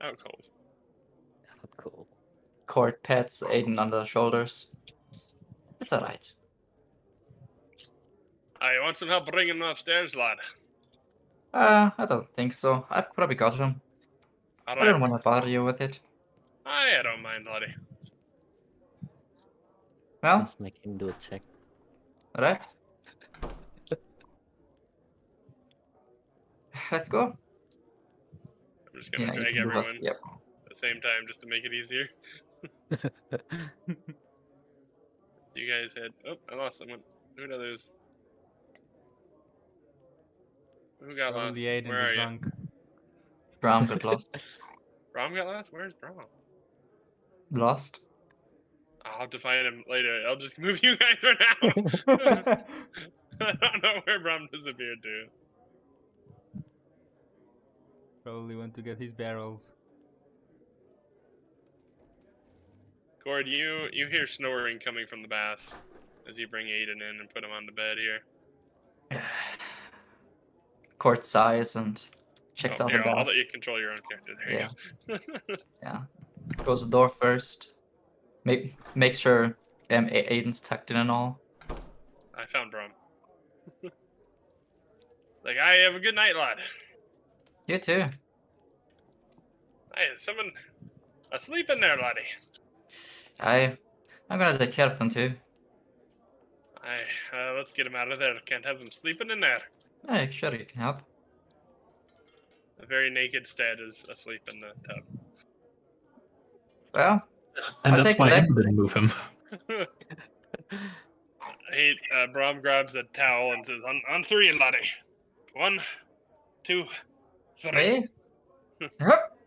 Out cold. Out cool. Court pats Aiden on the shoulders. It's alright. I want some help bringing him upstairs, lad. I don't think so. I've probably got him. All I don't right. want to bother you with it. I don't mind, laddie. Well, Let's make him do a check. alright. Let's go. I'm just gonna Yeah, you drag can move us. everyone Yep. at the same time just to make it easier. So you guys had. Oh, I lost someone. Who did I lose? Who got lost? Probably Aiden Where the are you? drunk. Bram got lost. Brom got lost? Where's Brom? Lost? I'll have to find him later. I'll just move you guys for now. I don't know where Brom disappeared to. Probably went to get his barrels. Gord, you hear snoring coming from the baths as you bring Aiden in and put him on the bed here. Court sighs and checks Oh, out here, the I'll bath. let you control your own character. There you go. Yeah. Close the door first. Make sure Aiden's tucked in and all. I found Brom. Like, I have a good night, lad. You too. Hey, is someone asleep in there, laddie? I'm gonna take care of them too. Let's get him out of there. Can't have him sleeping in there. Hey, sure you can help. A very naked Stead is asleep in the tub. Well, And I'll that's take a why I leg. didn't move him. Brom grabs a towel and says, on three, laddie. 1, 2, 3. Hey. Hup.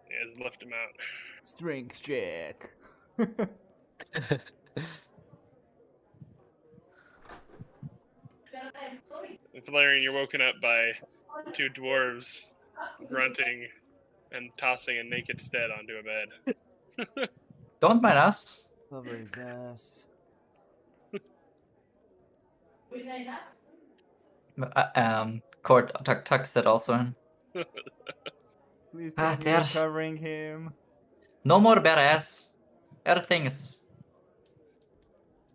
He has left him out. Strength check. And Valerian, you're woken up by 2 dwarves grunting and tossing a naked Stead onto a bed. Don't mind us. Cover his ass. Court tucks it also in. Please Ah, tell me you're there's- covering him. No more bare ass. Everything is.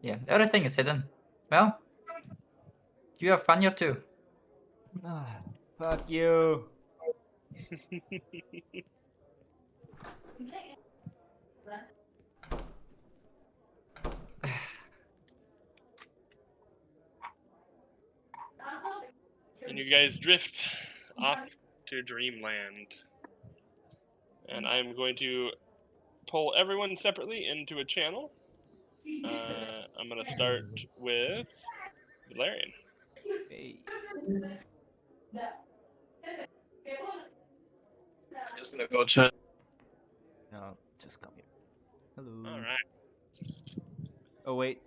Yeah, everything is hidden. Well, you have fun here too. Ah, fuck you. And you guys drift off to Dreamland. And I'm going to pull everyone separately into a channel. I'm going to start with Valerian. Hey. I'm just gonna go check. No, just come here. Hello. All right. Oh wait,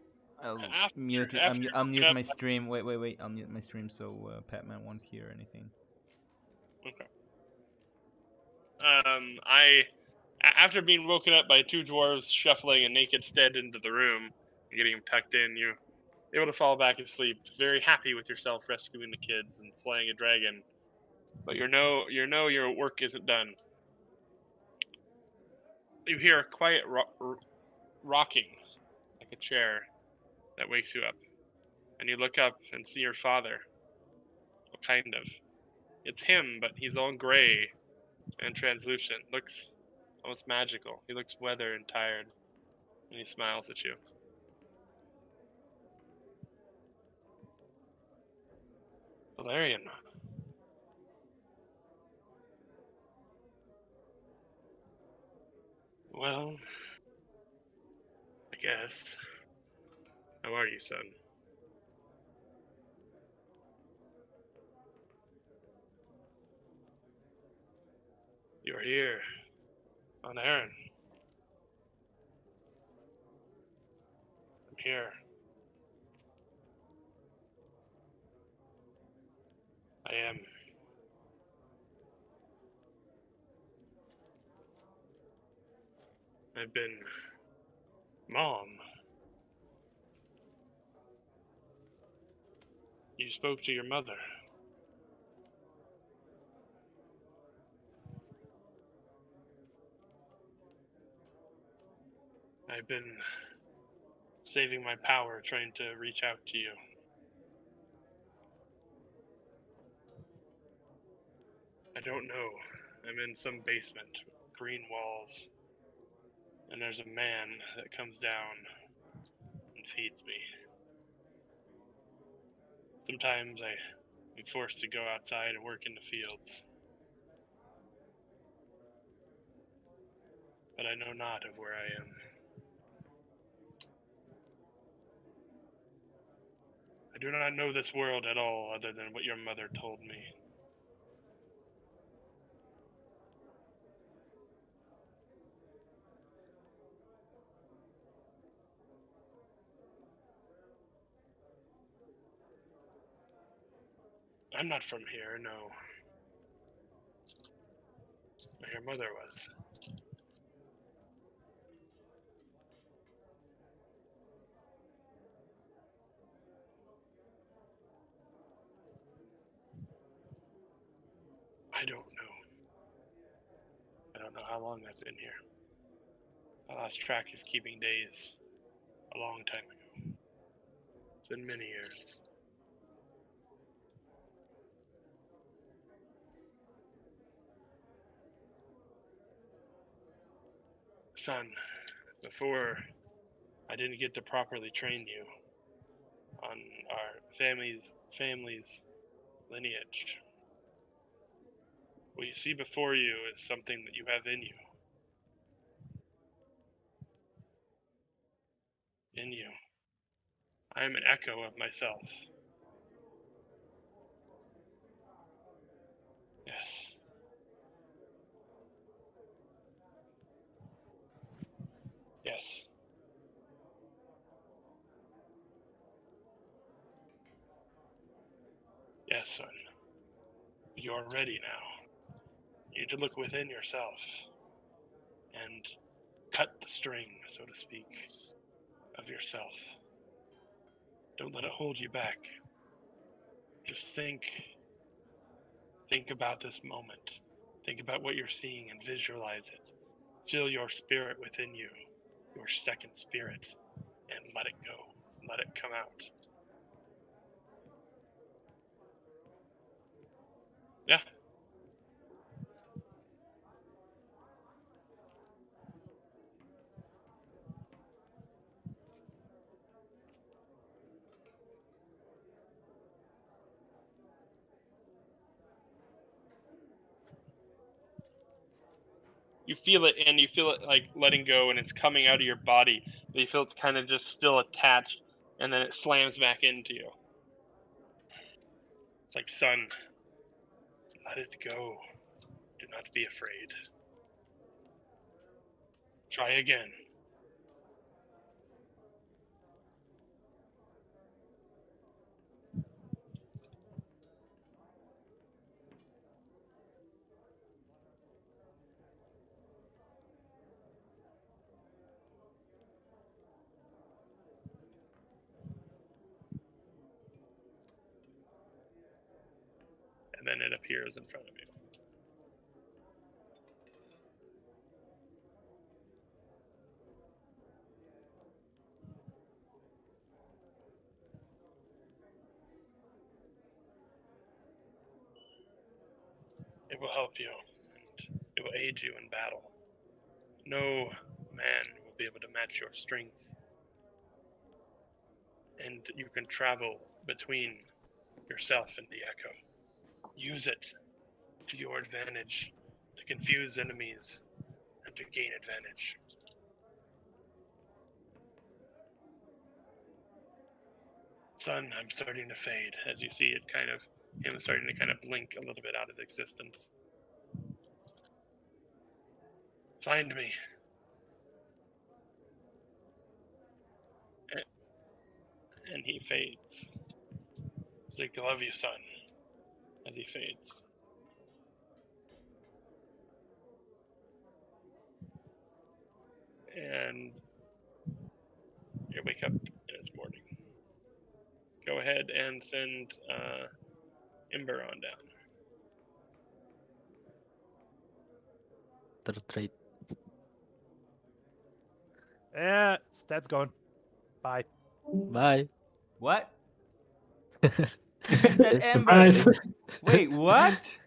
I'll After- mute. after I'll you mute get my up- stream. Wait. I'll mute my stream so Patman won't hear anything. Okay. After being woken up by 2 dwarves shuffling a naked Stead into the room and getting him tucked in, you're able to fall back asleep, very happy with yourself rescuing the kids and slaying a dragon. But you know your work isn't done. You hear a quiet rocking, like a chair, that wakes you up. And you look up and see your father. Well, kind of. It's him, but he's all gray and translucent. Looks almost magical. He looks weathered and tired. And he smiles at you. Valerian. Well, I guess. How are you, son? You're here on Eryn. I'm here I've been... Mom. You spoke to your mother. I've been saving my power trying to reach out to you. I don't know. I'm in some basement, green walls, and there's a man that comes down and feeds me. Sometimes I'm forced to go outside and work in the fields. But I know not of where I am. I do not know this world at all other than what your mother told me. I'm not from here, no. But your mother was. I don't know. I don't know how long I've been here. I lost track of keeping days a long time ago. It's been many years. Son, before I didn't get to properly train you on our family's lineage. What you see before you is something that you have in you. In you. I am an echo of myself. Yes. Yes. Yes, son. You are ready now. You need to look within yourself and cut the string, so to speak, of yourself. Don't let it hold you back. Just think about this moment. Think about what you're seeing and visualize it. Feel your spirit within you, your second spirit, and let it go. Let it come out. Yeah. You feel it, and you feel it like letting go, and it's coming out of your body. But you feel it's kind of just still attached, and then it slams back into you. It's like, son, let it go. Do not be afraid. Try again. And then it appears in front of you. It will help you, and it will aid you in battle. No man will be able to match your strength. And you can travel between yourself and the echo. Use it to your advantage, to confuse enemies, and to gain advantage. Son, I'm starting to fade, as you see it him starting to kind of blink a little bit out of existence. Find me. And he fades. He's like, I love you, son, as he fades. and you wake up and it's morning. Go ahead and send Ember on down. The trade. Stead's gone. Bye. Bye. What? He said Ember. Surprise! Wait, what?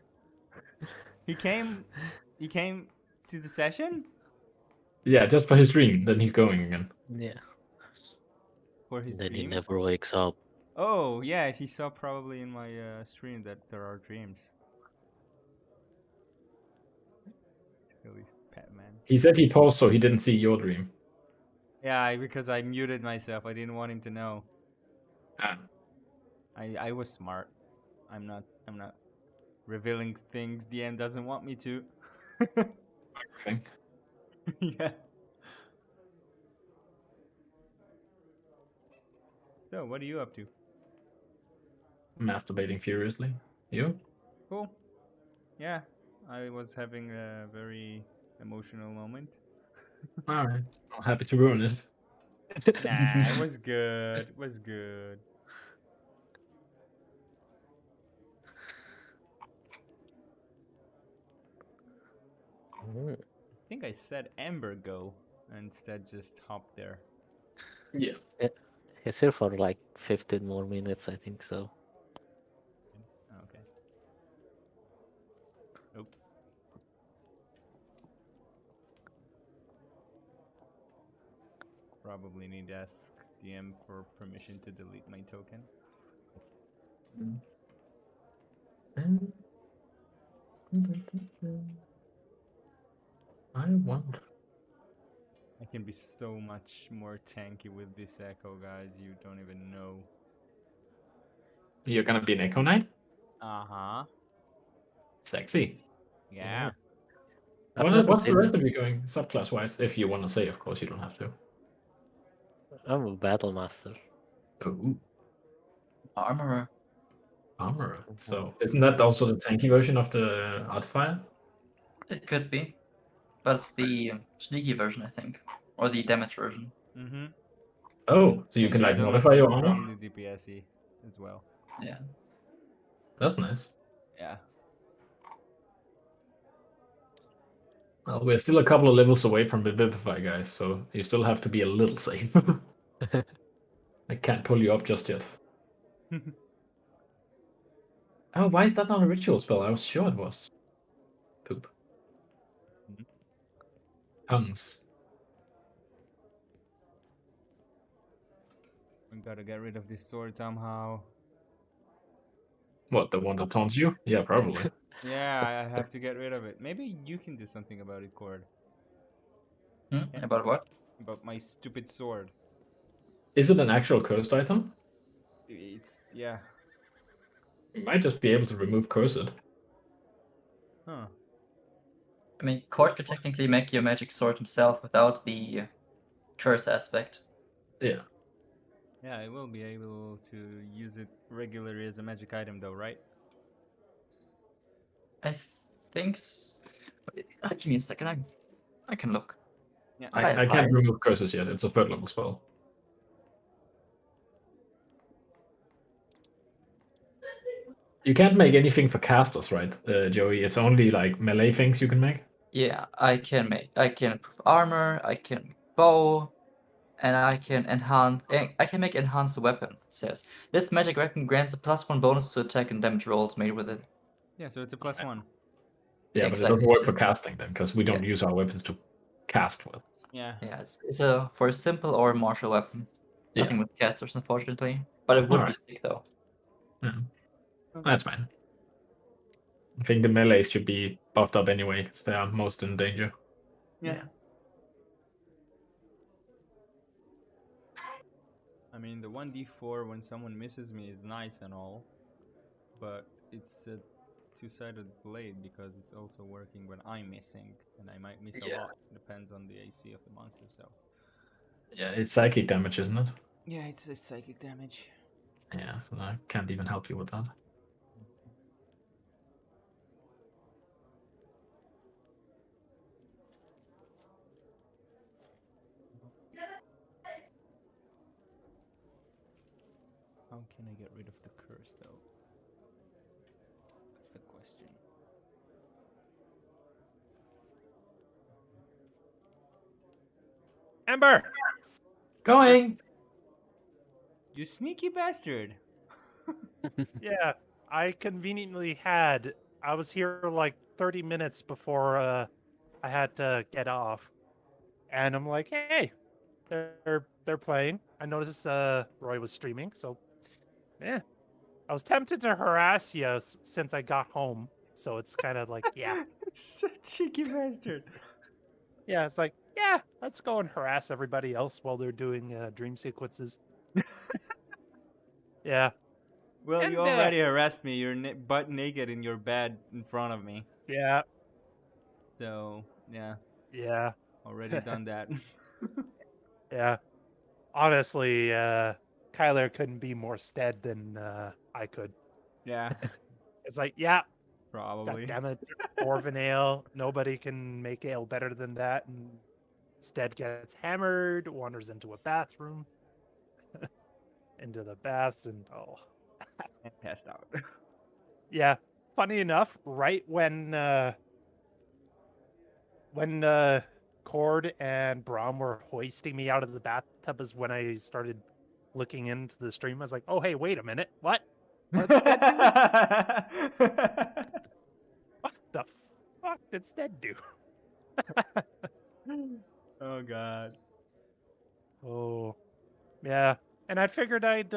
He came to the session Yeah, just for his dream. Then he's going again. Yeah. for his Then he dream. never wakes up. Oh yeah, he saw probably in my stream that there are dreams. Really, Batman. He said he paused so he didn't see your dream. Yeah, because I muted myself. I didn't want him to know. Ah, I was smart. I'm not revealing things DM doesn't want me to. everything. Yeah. So, what are you up to? Masturbating furiously. You? Cool. Yeah, I was having a very emotional moment. Alright. I'm happy to ruin it. Nah, it was good. It was good. Mm. I think I said Ember go and instead just hop there. Yeah. He's here for like 15 more minutes, I think so. Oh, okay. Nope. Probably need to ask DM for permission to delete my token. I wonder. I can be so much more tanky with this echo, guys. You don't even know. You're gonna be an Echo Knight? Uh-huh. Sexy. Yeah. I've never What's the seen rest of you going subclass wise? If you want to say, of course, you don't have to. I'm a battle master. Oh, Armorer. armorer. So isn't that also the tanky version of the Artifier? It could be. But it's the sneaky version, I think. Or the damage version. Mm-hmm. Oh, so you And can like Battle modify Master is your armor? probably DPS-y as well. Yeah. That's nice. Yeah. Well, we're still a couple of levels away from the Vivify, guys, so you still have to be a little safe. I can't pull you up just yet. Oh, why is that not a ritual spell? I was sure it was. Poop. Mhm. Tongues. We gotta get rid of this sword somehow. What, the one that taunts you? Yeah, probably. Yeah, I have to get rid of it. Maybe you can do something about it, Cord. Hmm? Yeah. About what? About my stupid sword. Is it an actual cursed item? It's yeah. You might just be able to remove cursed. Huh. I mean, Cord could technically make your magic sword himself without the curse aspect. Yeah. Yeah, I will be able to use it regularly as a magic item, though, right? I think. Give me a second. I can look. Yeah. I have can't eyes. remove curses yet. It's a third level spell. You can't make anything for casters, right, Joey? It's only like melee things you can make. Yeah, I can improve armor. I can bow, and I can enhance. I can make enhance weapon. It says this magic weapon grants a +1 bonus to attack and damage rolls made with it. Yeah, so it's a +1. Yeah, but it Exactly. doesn't work for casting then, because we don't Yeah. use our weapons to cast with. Yeah. Yeah, it's a for a simple or martial weapon. Yeah. Nothing with casters, unfortunately. But it would Alright. be sick though. Yeah. That's fine. I think the melees should be buffed up anyway, because they are most in danger. Yeah. Yeah. I mean, the 1d4 when someone misses me is nice and all, but it's a two-sided blade because it's also working when I'm missing, and I might miss a Yeah. lot. Depends on the AC of the monster, so. Yeah, it's psychic damage, isn't it? Yeah, it's a psychic damage. Yeah, so I can't even help you with that. Amber! Going. You sneaky bastard. Yeah, I conveniently had. I was here like 30 minutes before I had to get off, and I'm like, hey, they're playing. I noticed Roy was streaming, so yeah, I was tempted to harass you since I got home. So it's kind of like, yeah, Such a cheeky bastard. yeah, it's like, yeah, let's go and harass everybody else while they're doing dream sequences. Yeah, Well, you and already harassed me. You're butt naked in your bed in front of me. yeah, So, yeah, yeah, already done that. yeah. Honestly, Kyler couldn't be more stead than I could. Yeah, It's like, yeah, God probably. damn it, Dwarven Ale. Nobody can make ale better than that. And Stead gets hammered, wanders into a bathroom, into the baths, and oh, And passed out. yeah. Funny enough, right when Cord and Brom were hoisting me out of the bathtub is when I started looking into the stream. I was like, oh hey, wait a minute, what? What's Stead doing? What the fuck did Stead do? Oh god. Oh, yeah. And I figured I'd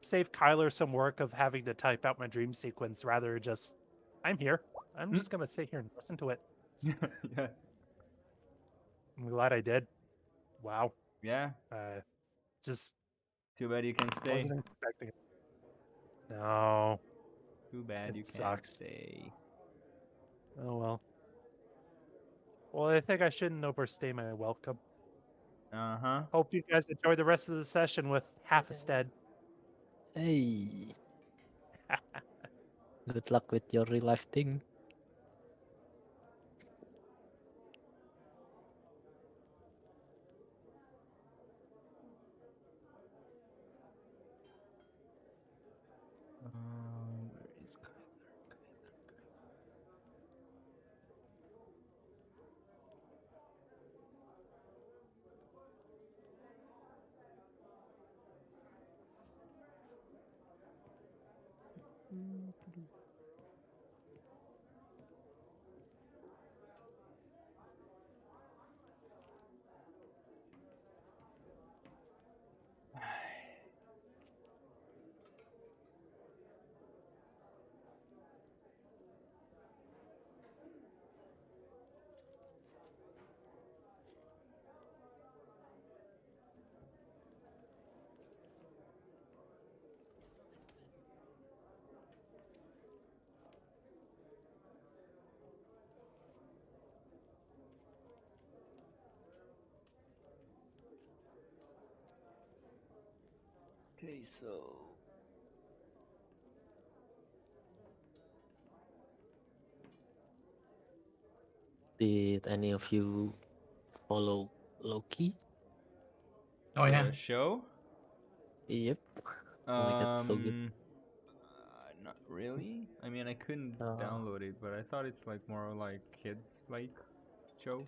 save Kyler some work of having to type out my dream sequence rather just, I'm here. I'm just going to sit here and listen to it. Yeah. I'm glad I did. Wow. Yeah. Just Too bad you can't stay. wasn't expecting it. No. Too bad It you can't sucks. stay. Oh, well. Well, I think I shouldn't overstay my welcome. Uh-huh. Hope you guys enjoy the rest of the session with half a stead. Hey, good luck with your real life thing. Where is Kyler? Okay, so Did any of you follow Loki? Oh yeah. the show? Yep. Oh my god, so good. Not really. I mean, I couldn't Uh, download it, but I thought it's like more like kids like show,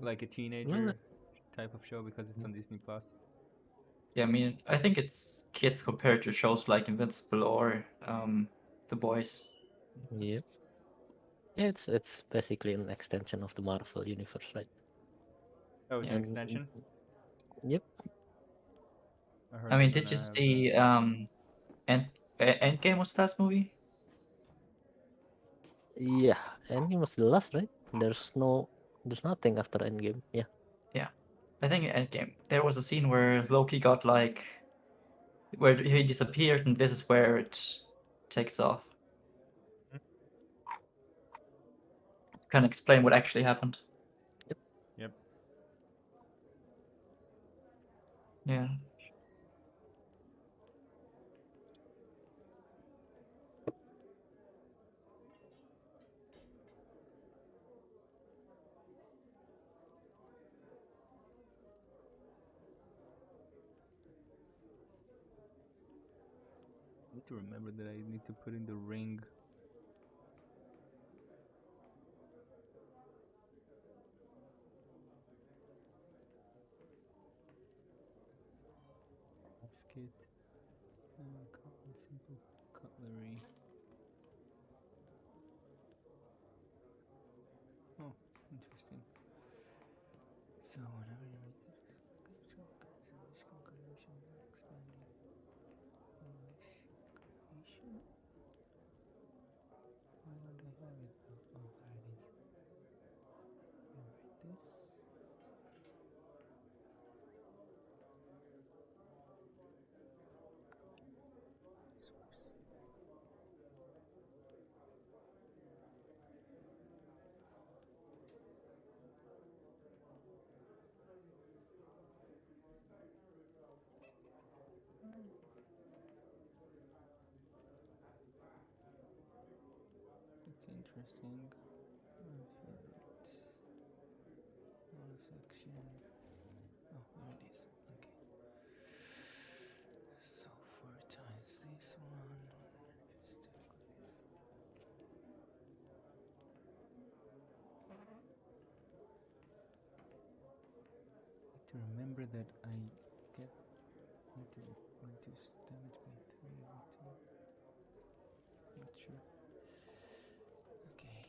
like a well, teenager type of show because it's on Disney Plus. Yeah, I mean, I think it's kids compared to shows like Invincible or The Boys. yep. Yeah, it's basically an extension of the Marvel universe, right? Oh, it's Yeah. an And extension. yep. I heard I they're mean, did gonna you have. see Endgame was the last movie? Yeah, Endgame was the last, right? There's nothing after Endgame. Yeah. Yeah. I think in Endgame there was a scene where Loki got like where he disappeared and this is where it takes off. Can explain what actually happened. Yep. Yeah. I need to remember that I need to put in the ring. interesting. Favorite. Section. Oh, there it is. Okay. So 4 times this one. Still got this. Need to remember that I get need to reduce damage by 3 every turn. Not sure. Okay.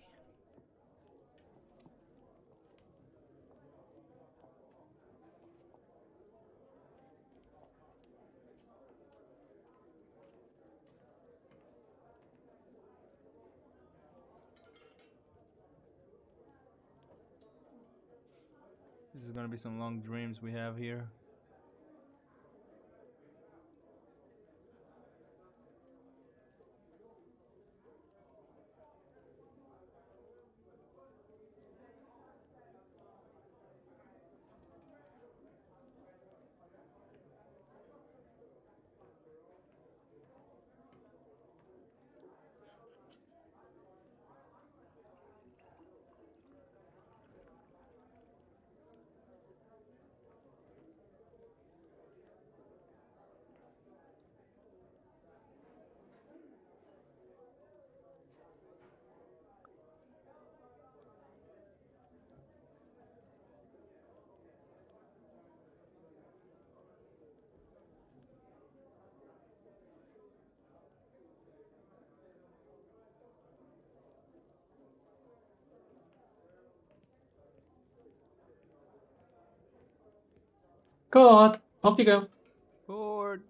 This is gonna be some long dreams we have here. God, off you go. Bored.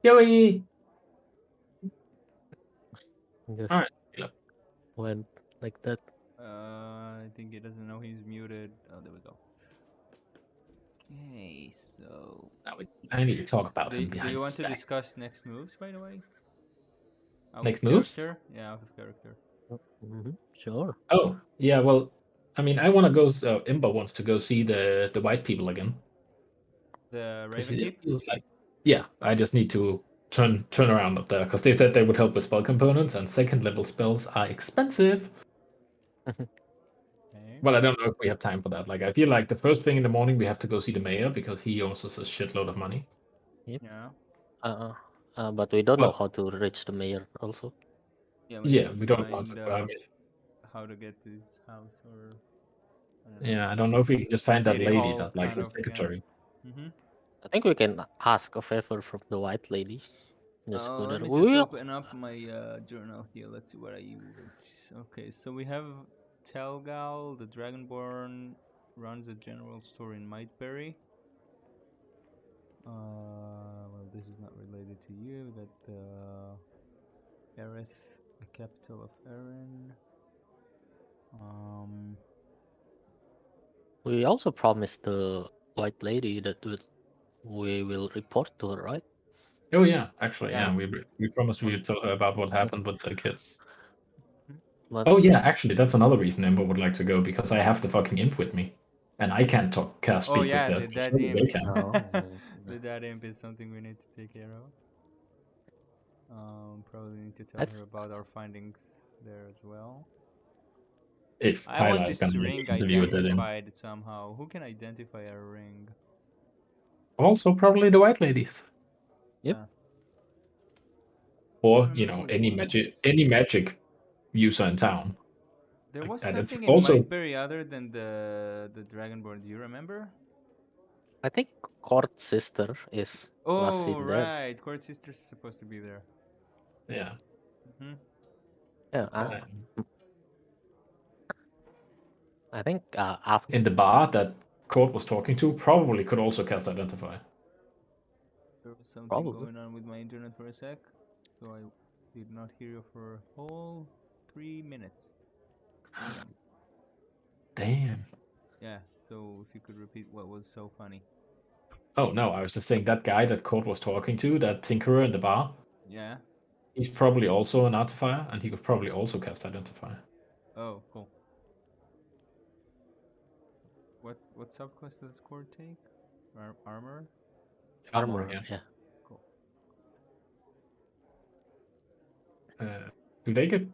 Joey! Just Alright, yeah. went like that. I think he doesn't know he's muted. Oh, there we go. Okay, so I need to talk about do, him do behind you the want to stack. discuss next moves, by the way? Out Next of moves? character? Yeah, out of character. Sure. Oh, yeah, well, I mean, I want to go, Imba wants to go see the white people again. The 'Cause Raven it Keep? feels like, yeah, I just need to turn around up there, because they said they would help with spell components, and second level spells are expensive. Okay. Well, I don't know if we have time for that. Like, I feel like the first thing in the morning we have to go see the mayor, because he owes us a shitload of money. Yeah. But we don't know But how to reach the mayor also. Yeah, we need yeah, to we don't know. find I mean, how to get to his house or I don't know. yeah, I don't know if we can just find that City lady, hall, that like kind his of, yeah. secretary. Mm-hmm. I think we can ask a favor from the white lady. Just go Let there. me just Will open up my journal here. Let's see what I wrote. Okay, so we have Telgal, the Dragonborn, runs a general store in Mightberry. Well, this is not related to you. We got Erith, the capital of Eryn. we also promised the white lady that we will report to her, right? Oh yeah, actually, Yeah. yeah, we promised we would tell her about what It's not- happened with the kids. But Oh yeah, actually, that's another reason Ember would like to go, because I have the fucking imp with me, and I can't cast Oh speak with yeah, that. that Surely imp. they can. no, The that imp is something we need to take care of. Probably need to tell I her about our findings there as well. If I want Hyla is this gonna ring interview with that imp. identified somehow. Who can identify a ring? Also, probably the white ladies, Yep. Yeah. or Remember any magic user in town. There Like was that. It's something in also Mightberry other than the Dragonborn. Do you remember? I think Court Sister is last Oh seen there. right, Court Sisters is supposed to be there. yeah. Hmm. Yeah, I think after In the bar that Court was talking to probably could also cast Identify. There was something Probably. going on with my internet for a sec, so I did not hear you for a whole 3 minutes. Damn. Damn. Yeah. So if you could repeat what was so funny. Oh no, I was just saying that guy that Court was talking to, that tinkerer in the bar, Yeah. he's probably also an artifier, and he could probably also cast Identify. Oh, cool. What subclass does Core take? Armor. armor. Yeah. Yeah. Cool. Do they get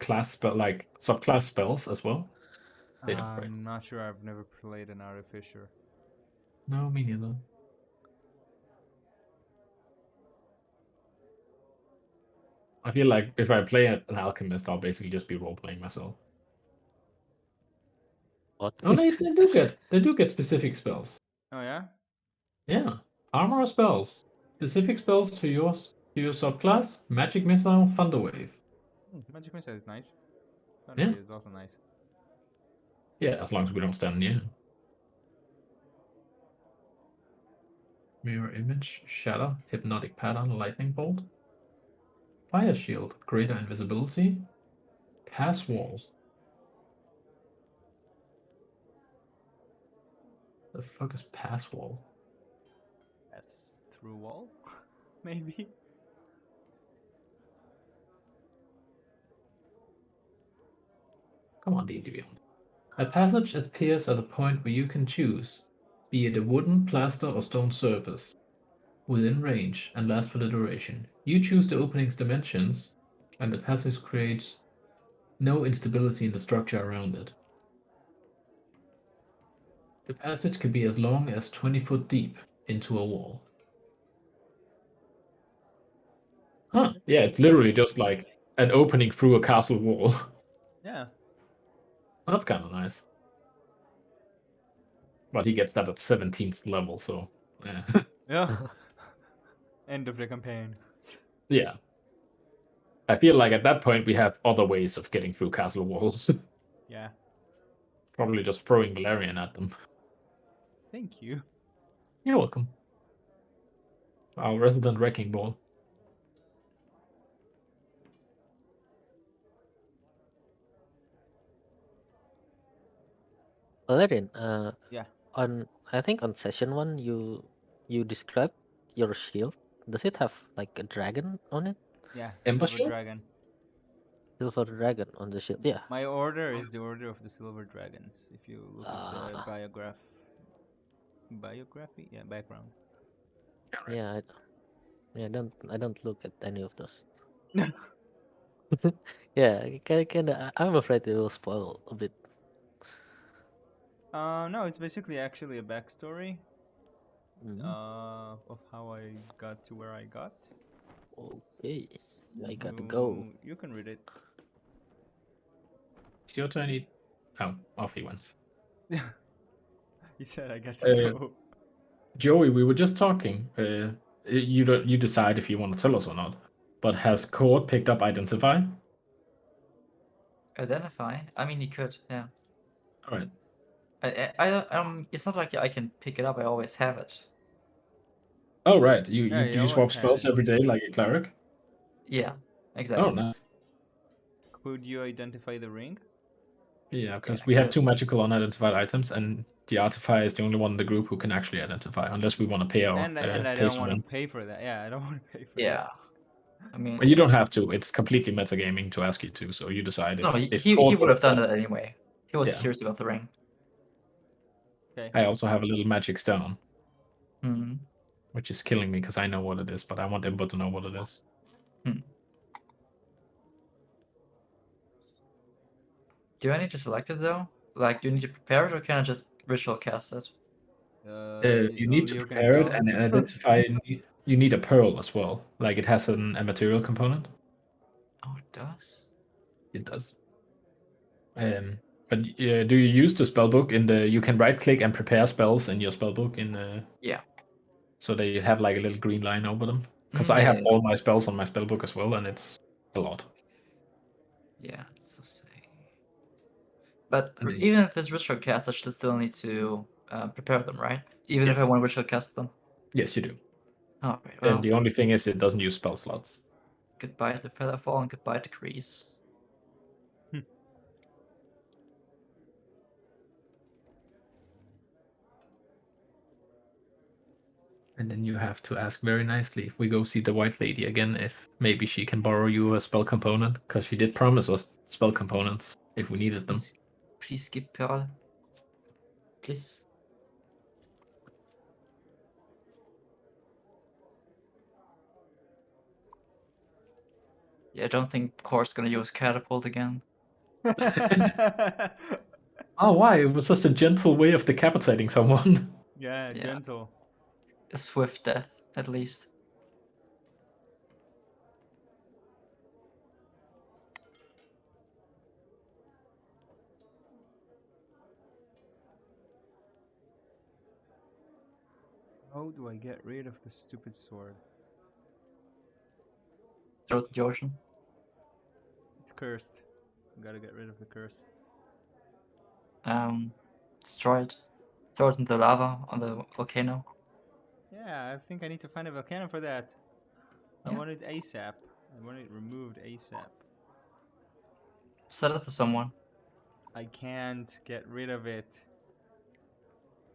subclass spells as well. They don't break. I'm not sure. I've never played an artificer. No, me neither. I feel like if I play an alchemist, I'll basically just be role playing myself. What? Oh, they do get specific spells. Oh yeah. Yeah, armor spells, specific spells to your subclass: magic missile, thunder wave. Magic missile is nice. Yeah. Thunder is also nice. Yeah, as long as we don't stand near. Mirror image, shatter, hypnotic pattern, lightning bolt, fire shield, greater invisibility, pass wall. The fuck is pass wall? That's through wall, maybe. Come on, D&D. A passage appears at a point where you can choose, be it a wooden, plaster, or stone surface, within range, and lasts for the duration. You choose the opening's dimensions, and the passage creates no instability in the structure around it. The passage can be as long as 20 foot deep into a wall. Huh, yeah, it's literally just like an opening through a castle wall. Yeah. That's kind of nice. But he gets that at 17th level, so yeah. Yeah. End of the campaign. Yeah. I feel like at that point we have other ways of getting through castle walls. Yeah. Probably just throwing Valerian at them. Thank you. You're welcome. Our resident wrecking ball. Valerian, Yeah. I think on session 1 you described your shield. Does it have like a dragon on it? Yeah. Ember Silver shield? dragon. Silver dragon on the shield. Yeah. My order is the Order of the Silver Dragons. If you look at the Ah. biography, yeah, background. Yeah, I don't look at any of those. Yeah, I'm afraid it will spoil a bit. No, it's basically actually a backstory Mhm. of how I got to where I got. Okay, I gotta go. You can read it. It's your turn. Oh, off he went. He said I got to go. Joey, we were just talking. You decide if you want to tell us or not. But has Cord picked up Identify? Identify? I mean, he could, yeah. All right. It's not like I can pick it up. I always have it. Oh, right. Yeah, Do you you swap always had spells it. every day like a cleric? Yeah, Oh, exactly. nice. Could you identify the ring? Yeah, because Yeah, we have good. 2 magical unidentified items, and the Artifier is the only one in the group who can actually identify, unless we want to pay our And I pay don't want to someone. pay for that. Yeah, I don't want to pay for Yeah. I mean, But you don't have to. It's completely metagaming to ask you to, so you decide no, if he Cord would have done wants that anyway. He was Yeah. curious about the ring. that. Okay. I also have a little magic stone, Hmm. which is killing me because I know what it is, but I want everyone to know what it is. Do I need to select it though? Like, do you need to prepare it, or can I just ritual cast it? You need Only to you can prepare it tell. and identify. You need a pearl as well. Like it has a material component. Oh, it does. It does. But do you use the spellbook in the? You can right click and prepare spells in your spellbook in the. Yeah. So they have like a little green line over them. Because I Yeah, have yeah, all my spells on my spellbook as well, and it's a lot. yeah. So say. But And then, even if it's ritual cast, I should still need to prepare them, right? Even if I yes, want to ritual cast them. yes, you do. All right. Then Well, the only thing is it doesn't use spell slots. goodbye to Featherfall and goodbye to Grease. And then you have to ask very nicely if we go see the White Lady again, if maybe she can borrow you a spell component, because she did promise us spell components if we needed them. Please skip Pearl. Please. Yeah, I don't think Core's gonna use catapult again. Oh, why? It was just a gentle way of decapitating someone. Yeah, Yeah. gentle. A swift death, at least. How do I get rid of the stupid sword? Throw it to the ocean. It's cursed. Gotta get rid of the curse. Destroy it. Throw it into the lava on the volcano. Yeah, I think I need to find a volcano for that. I Yeah. want it ASAP. I want it removed ASAP. Sell it to someone. I can't get rid of it.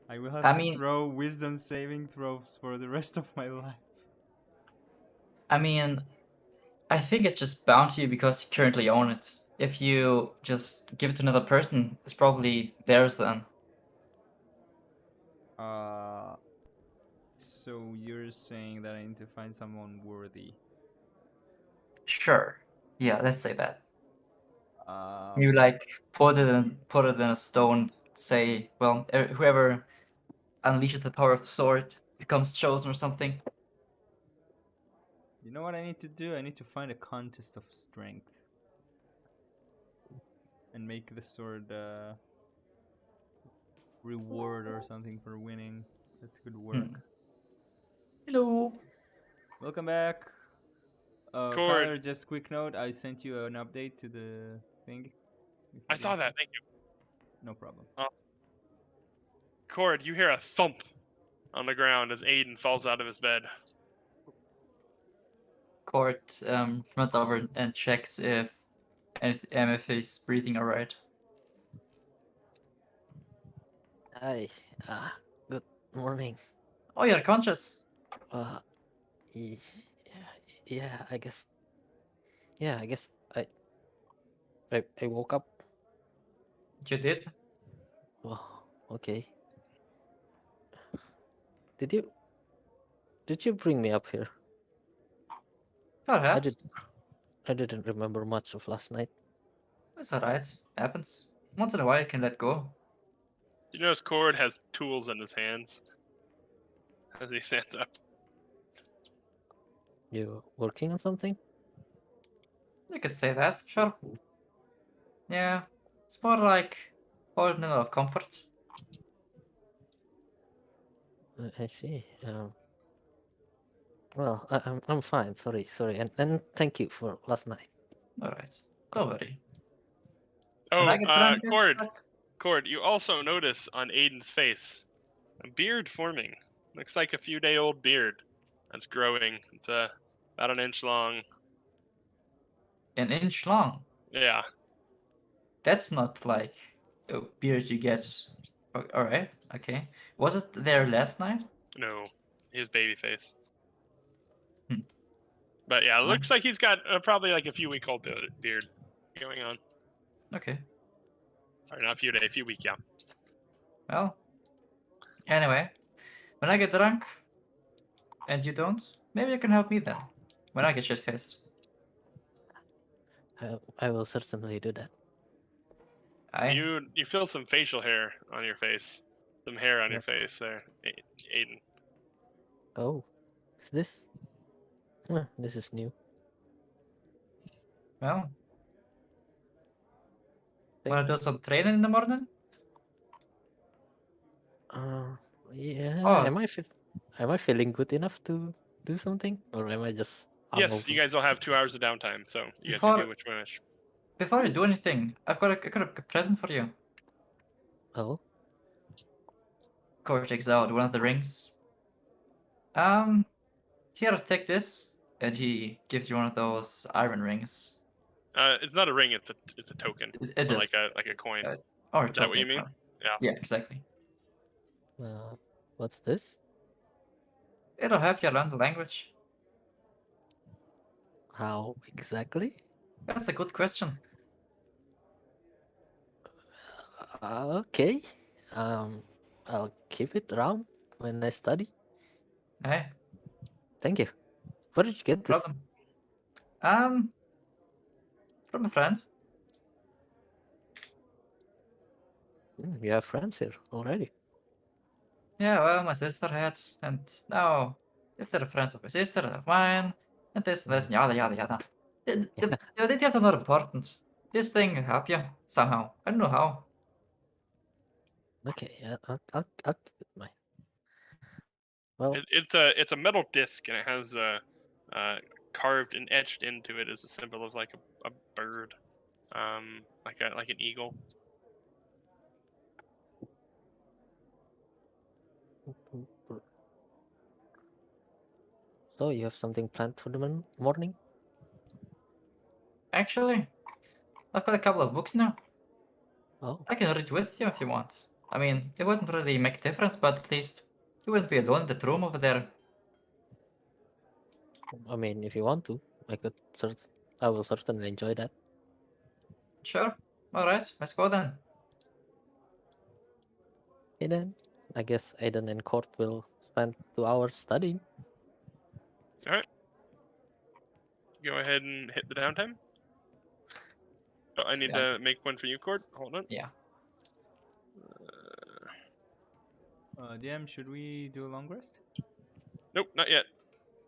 I will have I to mean- throw wisdom saving throws for the rest of my life. I mean, I think it's just bound to you because you currently own it. If you just give it to another person, it's probably theirs then. So you're saying that I need to find someone worthy. Sure. Yeah, let's say that. Um, You like put it in a stone. Say, well, whoever unleashes the power of the sword becomes chosen or something. You know what I need to do? I need to find a contest of strength. And make the sword reward or something for winning. That could work. Hello. Welcome back. Cord. Kyler, just quick note, I sent you an update to the thing. If I you saw didn't that. see. Thank you. No problem. Cord, you hear a thump on the ground as Aiden falls out of his bed. Court runs over and checks if he's breathing alright. Hi. Good morning. Oh, you're conscious. Uh, y- yeah, I guess. Yeah, I guess I woke up. You did? Wow. Okay. Did you bring me up here? Perhaps. I didn't remember much of last night. It's alright. Happens. Once in a while, you can let go. You notice Cord has tools in his hands as he stands up. You working on something? You could say that, sure. Yeah. It's more like holding a lot of comfort. I see. Well, I'm fine. Sorry, and thank you for last night. Alright. Don't worry. Oh, When I get drunk, it's Cord. like- Cord, you also notice on Aiden's face a beard forming. Looks like a few-day-old beard that's growing. It's about an inch long. an inch long. Yeah. That's not like a beard you get. Alright, okay. Was it there last night? No, his baby face. Hmm. But yeah, it Fine. looks like he's got probably like a few-week-old beard going on. Okay. Sorry, not a few day, a few week, yeah. Well. Anyway, when I get drunk and you don't, maybe you can help me then. When I get shit faced. I will certainly do that. You feel some facial hair on your face, some hair on your Yep. face there, Aiden. Oh, is this? This is new. Well, Thank wanna do some training in the morning? Yeah. Oh. Am I feeling good enough to do something, or am I just Yes, hungover? you guys will have 2 hours of downtime, so you guys Before- can do which wish. Before you do anything, I got a present for you. Oh, Core takes out one of the rings. Here, take this, and he gives you one of those iron rings. It's not a ring; it's a token, It is. like a coin. Or Is that what you token, mean? Yeah. Yeah, exactly. what's this? It'll help you learn the language. How exactly? That's a good question. Okay. I'll keep it around when I study. Hey, Thank you. Where did you get this? problem. From a friend. You have friends here already. Yeah, well, my sister had, and now if they're friends of my sister and of mine, and this, and yada yada yada. The details are not important. This thing will help you somehow. I don't know how. Okay, yeah, I'll keep it in mind. Well, It's a metal disc, and it has carved and etched into it as a symbol of like a bird, like an eagle. so you have something planned for the morning? Actually, I've got a couple of books now. Oh, I can read with you if you want. I mean, it wouldn't really make a difference, but at least you wouldn't be alone in that room over there. I mean, if you want to, I will certainly enjoy that. Sure. Alright, let's go then. Okay then, I guess Aiden and Court will spend 2 hours studying. All right. Go ahead and hit the downtime. Oh, I need Yeah. to make one for you, Cord. Hold on. Yeah. DM, should we do a long rest? Nope, not yet.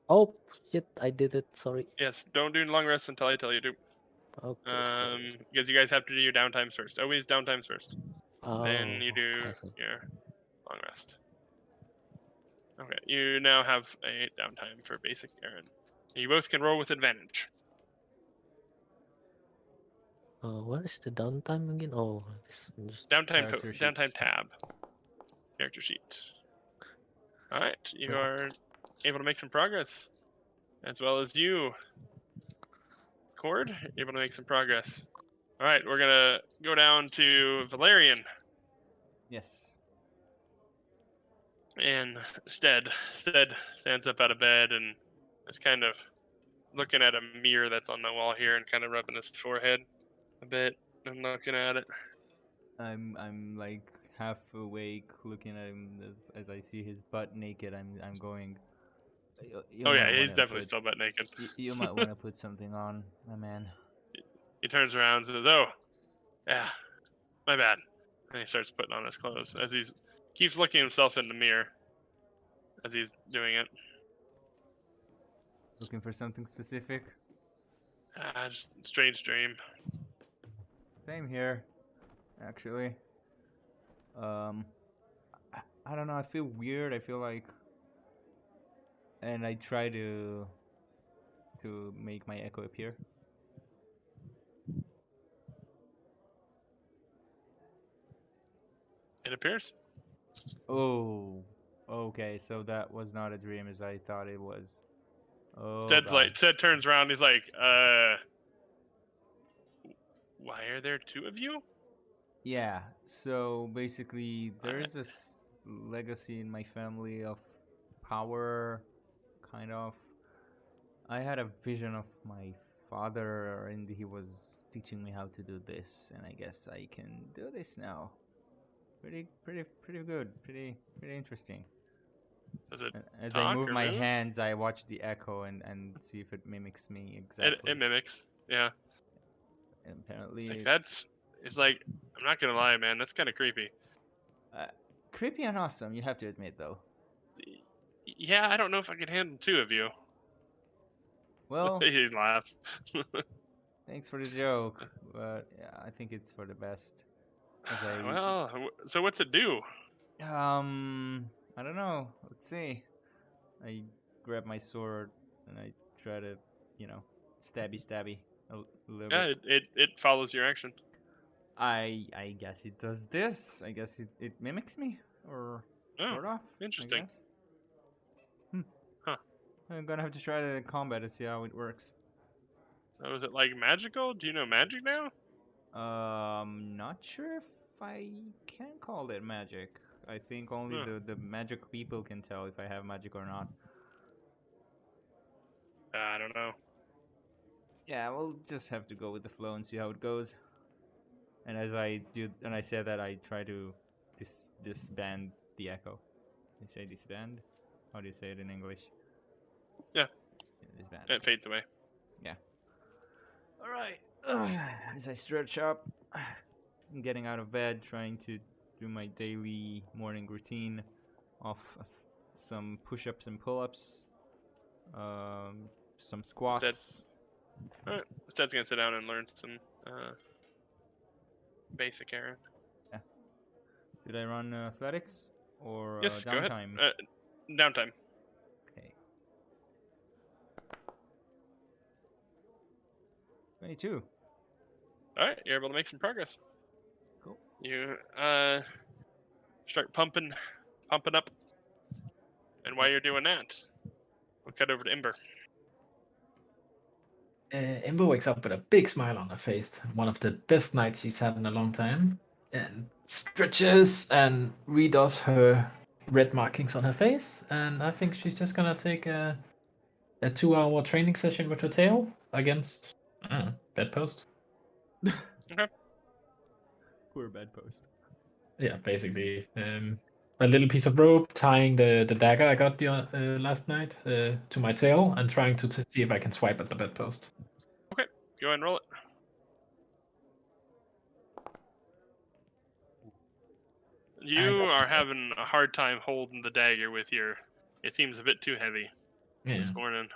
Oh shit, I did it. Sorry. Yes, don't do long rests until I tell you to. Okay, sorry. Because you guys have to do your downtimes first. Always downtimes first. Then Oh, you do I see. your long rest. Okay, you now have a downtime for basic Eryn. You both can roll with advantage. Where is the downtime again? Oh, Downtime Character sheet. downtime tab. Character sheet. Alright, you are able to make some progress. As well as you, Cord, able to make some progress. Alright, we're gonna go down to Valerian. Yes. And Stead stands up out of bed and is kind of looking at a mirror that's on the wall here and kind of rubbing his forehead a bit and looking at it. I'm like half awake, looking at him as I see his butt naked. I'm going. You Oh yeah, might he's wanna definitely put, still butt naked. You might want to put something on, my man. He turns around and says, "Oh, yeah, my bad." And he starts putting on his clothes as he keeps looking himself in the mirror as he's doing it. Looking for something specific? Just strange dream. Same here, actually. Um, I don't know. I feel weird. I feel like, and I try to make my echo appear. It appears. Oh, okay. So that was not a dream as I thought it was. Oh, Stead's God. like Stead turns around. He's like, why are there two of you?" Yeah, so basically, there's a legacy in my family of power, kind of. I had a vision of my father, and he was teaching me how to do this, and I guess I can do this now. Pretty good. Pretty interesting. Does it As I talk move or my move? hands, I watch the echo and see if it mimics me exactly. It mimics. Yeah. And apparently, It's like that's. It's like, I'm not gonna lie, man. That's kind of creepy. creepy and awesome. You have to admit, though. Yeah, I don't know if I could handle two of you. Well, He laughs. thanks for the joke, but yeah, I think it's for the best. As I Well, so what's it do? I don't know. Let's see. I grab my sword and I try to, stabby a little Yeah, bit. it follows your action. I guess it does this. I guess it mimics me, or Oh, sort of. interesting. I guess. Huh. I'm gonna have to try the combat to see how it works. So is it like magical? Do you know magic now? Not sure if I can call it magic. I think only Huh. the magic people can tell if I have magic or not. I don't know. Yeah, we'll just have to go with the flow and see how it goes. And as I do, and I said that, I try to disband the echo. You say disband? How do you say it in English? Yeah. Disband. It fades away. Yeah. All right. As I stretch up, I'm getting out of bed, trying to do my daily morning routine of some push-ups and pull-ups, some squats. Alright, Stead's gonna sit down and learn some basic Eryn. Did I run athletics or Yes, go ahead. downtime? Downtime. Okay. 22. Alright, you're able to make some progress. Cool. You start pumping up. And while you're doing that, we'll cut over to Ember. Ember wakes up with a big smile on her face. One of the best nights she's had in a long time. And stretches and redoes her red markings on her face. And I think she's just gonna take a 2-hour training session with her tail against bedpost. Poor bedpost. Yeah, basically. A little piece of rope tying the dagger I got the last night to my tail and trying to see if I can swipe at the bedpost. Okay, go ahead and roll it. You are having a hard time holding the dagger with your. It seems a bit too heavy this morning.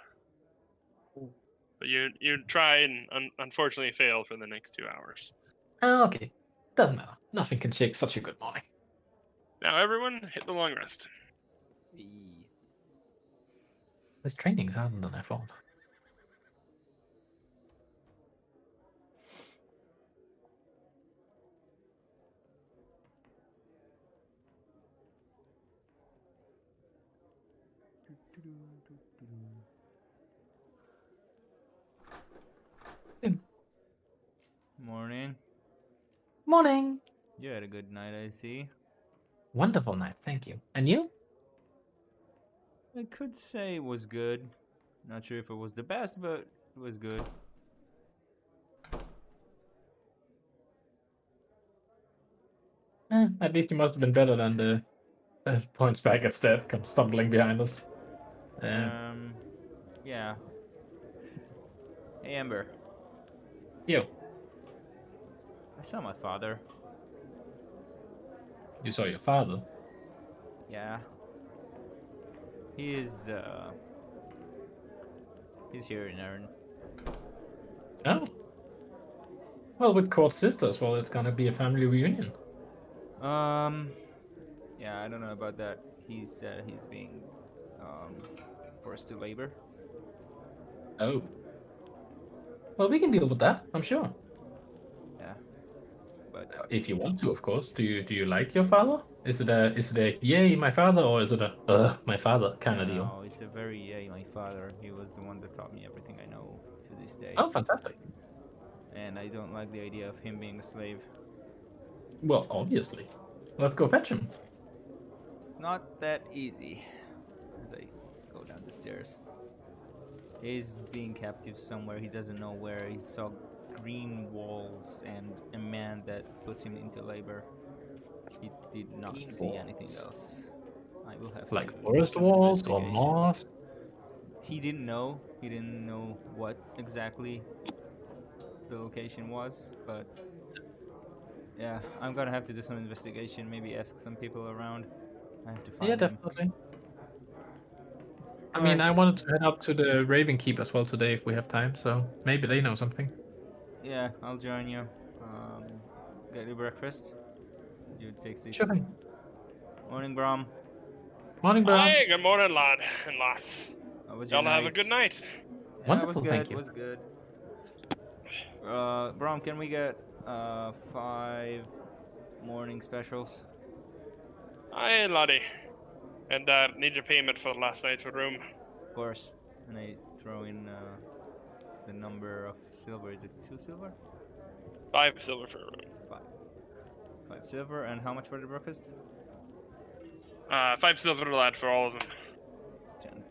But you try and unfortunately fail for the next 2 hours. Okay. Doesn't matter. Nothing can shake such a good morning. Now everyone, hit the long rest. This training's harder than I thought. Morning. Morning. You had a good night, I see. Wonderful night, thank you. And you? I could say it was good. Not sure if it was the best, but it was good. At least you must have been better than the points back at Stead comes stumbling behind us. Yeah. Hey, Ember. Yo, I saw my father. you saw your father. Yeah. He's here in Eryn. Oh. Well, with Court Sisters, well, it's gonna be a family reunion. Yeah, I don't know about that. He said he's being forced to labor. Oh. Well, we can deal with that, I'm sure. Yeah. But If you want to, of course. Do you like your father? Is it a yay my father, or is it a my father kind of deal? no, it's a very yay my father. He was the one that taught me everything I know to this day. Oh, fantastic. And I don't like the idea of him being a slave. Well, obviously. Let's go fetch him. It's not that easy. As I go down the stairs. He's being captive somewhere. He doesn't know where. He saw green walls and a man that puts him into labor. He did not Green see anything walls. else. I will have Like to do forest some walls or investigation. moss? He didn't know. He didn't know what exactly the location was, but yeah, I'm gonna have to do some investigation. Maybe ask some people around. I have to find Yeah, them. definitely. I mean, I Alright. wanted to head up to the Raven Keep as well today if we have time, so maybe they know something. Yeah, I'll join you. Get your breakfast. You take seats. Sure thing. Morning, Brom. Morning, bro. Hey, good morning, lad and lass. How was your Y'all night? have a good night. Yeah, it was Wonderful, good. thank you. It was good. Brom, can we get 5 morning specials? Aye, laddie. And need your payment for last night's room. Of course. And I throw in the number of silver. Is it 2 silver? 5 silver for a room. 5 silver. And how much for the breakfast? 5 silver, lad, for all of them. 10.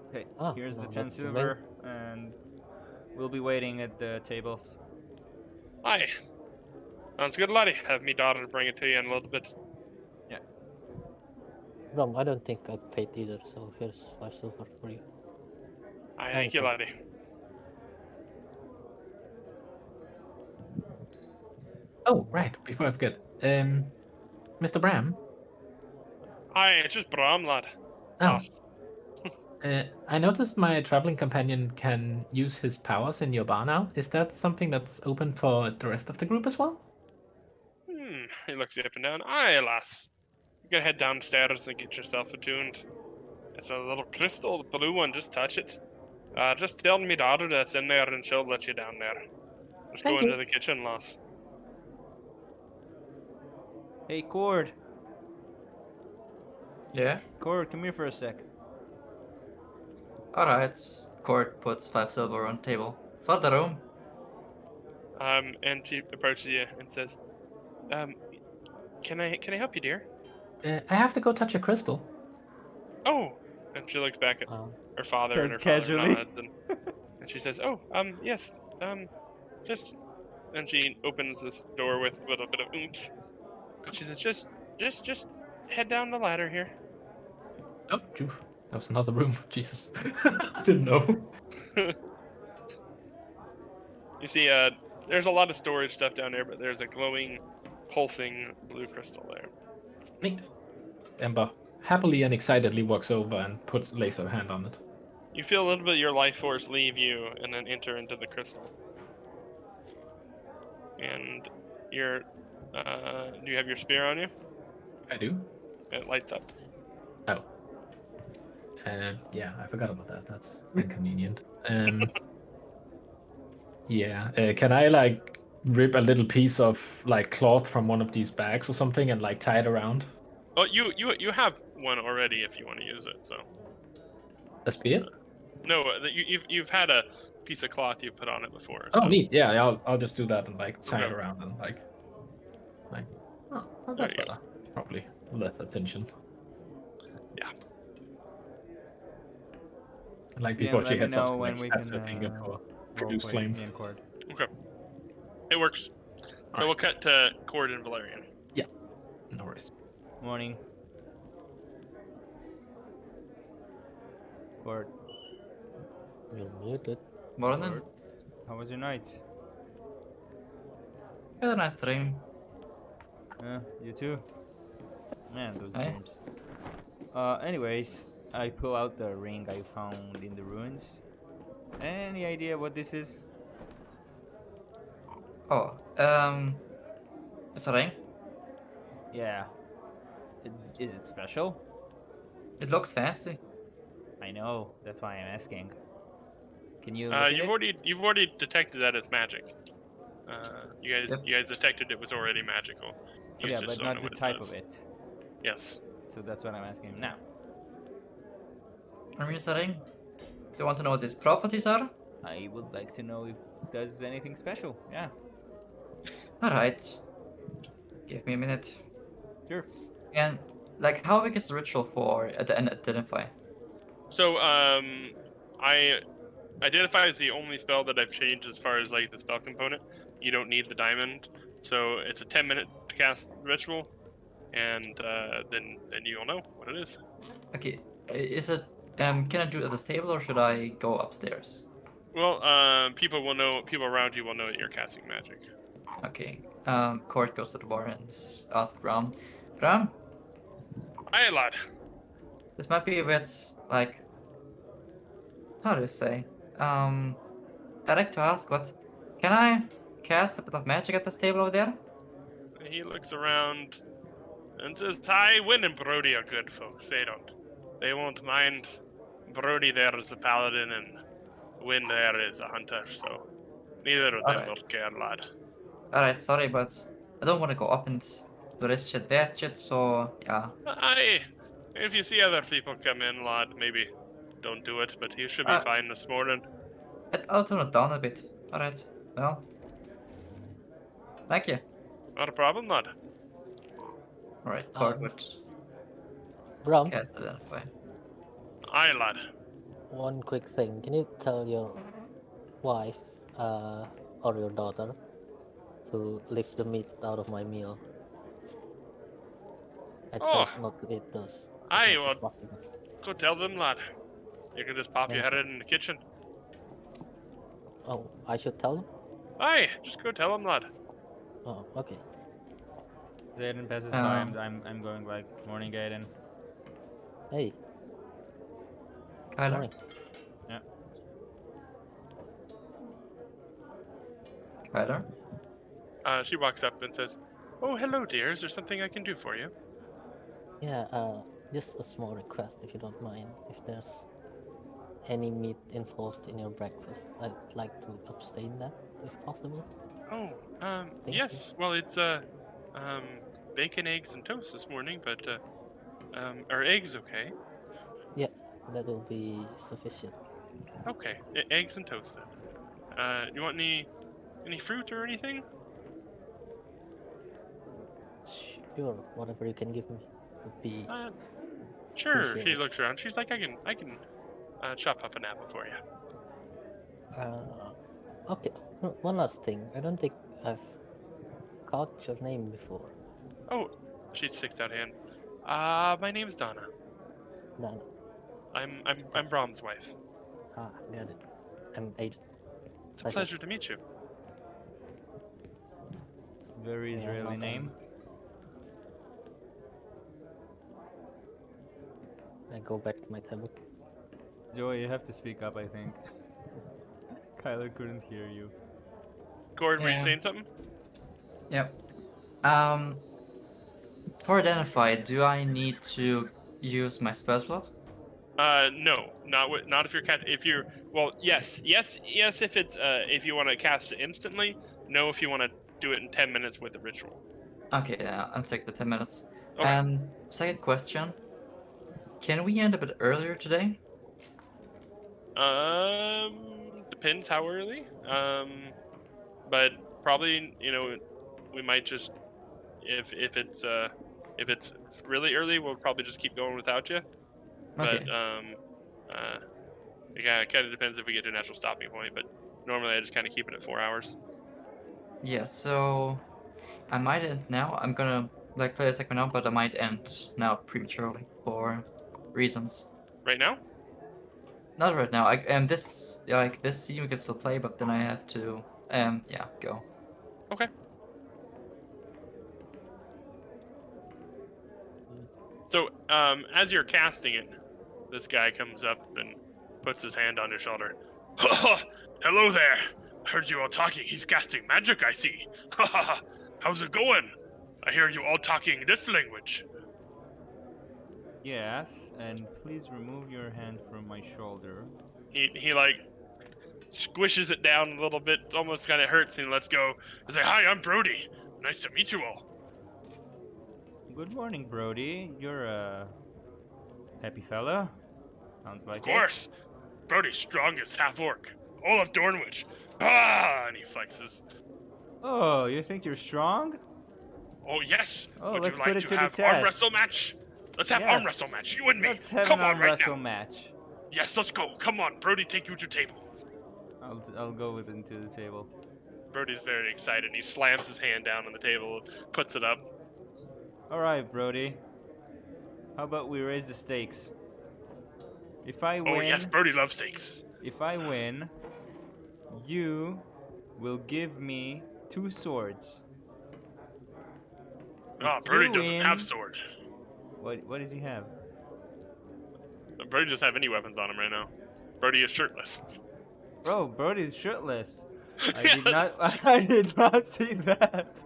Okay, Ah, here's the no, 10 that's silver, and we'll be waiting at the tables. Aye. Sounds good, laddie. Have me daughter bring it to you in a little bit. Rom, I don't think I paid either, so here's 5 silver for you. I thank you, laddie. Oh, right. Before I forget, Mr. Bram, Aye, it's just Bram, lad. Oh. Lass. I noticed my traveling companion can use his powers in your bar now. Is that something that's open for the rest of the group as well? He looks you up and down. Aye, lass. You can head downstairs and get yourself attuned. It's a little crystal, the blue one. Just touch it. Just tell me daughter that's in there and she'll let you down there. Just Thank go into you. the kitchen, lass. Hey, Cord. Yeah. Cord, come here for a sec. Alright. Court puts 5 silver on table. For the room. And she approaches you and says, can I help you, dear? I have to go touch a crystal. Oh, and she looks back at her father, and Says her father casually. nods, and she says, "Oh, yes, just," and she opens this door with a little bit of oomph, and she says, just head down the ladder here." Oh, phew. That was another room. Jesus. Didn't know. You see, there's a lot of storage stuff down there, but there's a glowing, pulsing blue crystal there. Neat. Ember happily and excitedly walks over and lays her hand on it. You feel a little bit of your life force leave you, and then enter into the crystal. And your, do you have your spear on you? I do. It lights up. Oh. Yeah, I forgot about that. That's inconvenient. Yeah. Can I like rip a little piece of like cloth from one of these bags or something and like tie it around? Oh, you have one already if you want to use it. So A spear? no, you've had a piece of cloth you put on it before. Oh, So. neat. Yeah, I'll just do that and like tie it Okay. around and like. Oh, well, There that's you go. better. Probably less attention. Yeah. And like Yeah, before let she me heads off, know she when like we snaps can her finger for produce roleplay, flame. me and Cord. Okay. It works. So we'll cut to Cord and Valerian. No worries. Morning. Cord, You're muted. Morning. Cord, how was your night? Had a nice dream. You too? Man, those Eh? dreams. Anyways, I pull out the ring I found in the ruins. Any idea what this is? Oh, it's a ring. Yeah. Is it special? It looks fancy. I know, that's why I'm asking. Can you look at You've it? already detected that it's magic. You Yep. guys detected it was already magical. You Yeah, just but don't not know the what it type does. of it. Yes. So that's what I'm asking now. I mean, it's a ring. Do you want to know what its properties are? I would like to know if it does anything special. Yeah, Alright. Give me a minute. sure. And, like, how big is the ritual for identify? So I identify is the only spell that I've changed as far as like the spell component. You don't need the diamond, so it's a 10-minute cast ritual, and then you'll know what it is. Okay, is it, can I do it at the stable or should I go upstairs? Well, people around you will know that you're casting magic. Okay, Court goes to the bar and asks Bram. Bram, Aye, lad. this might be a bit, like, how do you say? I'd like to ask, but can I cast a bit of magic at this table over there? He looks around and says, "Aye, Win and Brody are good folks. They won't mind. Brody there is a paladin, and Win there is a hunter. So neither of them Alright. will care, lad." Alright, sorry, but I don't want to go up and do this shit, that shit, so yeah. Aye, if you see other people come in, lad, maybe don't do it. But you should be fine this morning. I'll tone it down a bit. Alright, well. Thank you. Not a problem, lad. Alright, Court would Bram, cast identify. Aye, lad. one quick thing. Can you tell your wife or your daughter to leave the meat out of my meal? I tried Oh. not to eat those. Aye, As much as well, possible. go tell them, lad. You can just pop your Thank head in the kitchen. Oh, I should tell him? Aye, just go tell him, lad. Oh, okay. As Aiden passes by, I'm going like, morning, Aiden. Hey, Kyler? morning. Yeah. Kyler? She walks up and says, "Oh, hello, dear. Is there something I can do for you?" Yeah, just a small request if you don't mind. If there's any meat involved in your breakfast, I'd like to abstain that if possible. Oh, Thank yes. Well, it's bacon, eggs, and toast this morning, but are eggs okay? Yeah, that will be sufficient. Okay, eggs and toast then. You want any fruit or anything? Sure, whatever you can give me would be Sure. She appreciated. looks around. She's like, I can chop up an apple for you. Okay, one last thing. I don't think I've caught your name before. Oh, she sticks out a hand. My name's Donna. Dana. I'm Brahm's wife. Ah, got it. I'm Aiden. It's a pleasure to meet you. Very Yeah, Israeli not name. I go back to my table. Joey, you have to speak up, I think. Kyler couldn't hear you. Gord, were you Yeah. saying something? Yep. For identify, do I need to use my spell slot? No, not if you're yes, if it's if you want to cast it instantly. No, if you want to do it in 10 minutes with the ritual. Okay, I'll take the 10 minutes. Okay. And second question. Can we end a bit earlier today? Depends how early. But probably, we might just if it's really early, we'll probably just keep going without you. Okay. But yeah, it kind of depends if we get to a natural stopping point. But normally, I just kind of keep it at 4 hours. Yeah, so I might end now. I'm gonna play a segment now, but I might end now prematurely for reasons. Right now? Not right now. This scene we can still play, but then I have to go. Okay. So, as you're casting it, this guy comes up and puts his hand on your shoulder. Hello there. I heard you all talking. He's casting magic, I see. How's it going? I hear you all talking this language. Yes, and please remove your hand from my shoulder. He like squishes it down a little bit, almost kind of hurts, and lets go. He's like, "Hi, I'm Brody. Nice to meet you all." Good morning, Brody. You're a happy fella. Sounds like Of course. Brody's strong as half orc. All of Dornwich. Ah, and he flexes. Oh, you think you're strong? Oh yes. Oh, Would let's you put like it to to the have arm test. wrestle match? Let's have Yes. arm wrestle match. You and me. Let's have Come an on arm right wrestle now. match. Yes, let's go. Come on, Brody, take you to table. I'll go with him to the table. Brody's very excited. He slams his hand down on the table, puts it up. All right, Brody. How about we raise the stakes? If I win, Oh yes, Brody loves steaks. if I win, you will give me 2 swords. Oh, If Brody you doesn't win- have sword. What does he have? Brody doesn't have any weapons on him right now. Brody is shirtless. Bro, Brody's shirtless. I Yes. did not. I did not see that.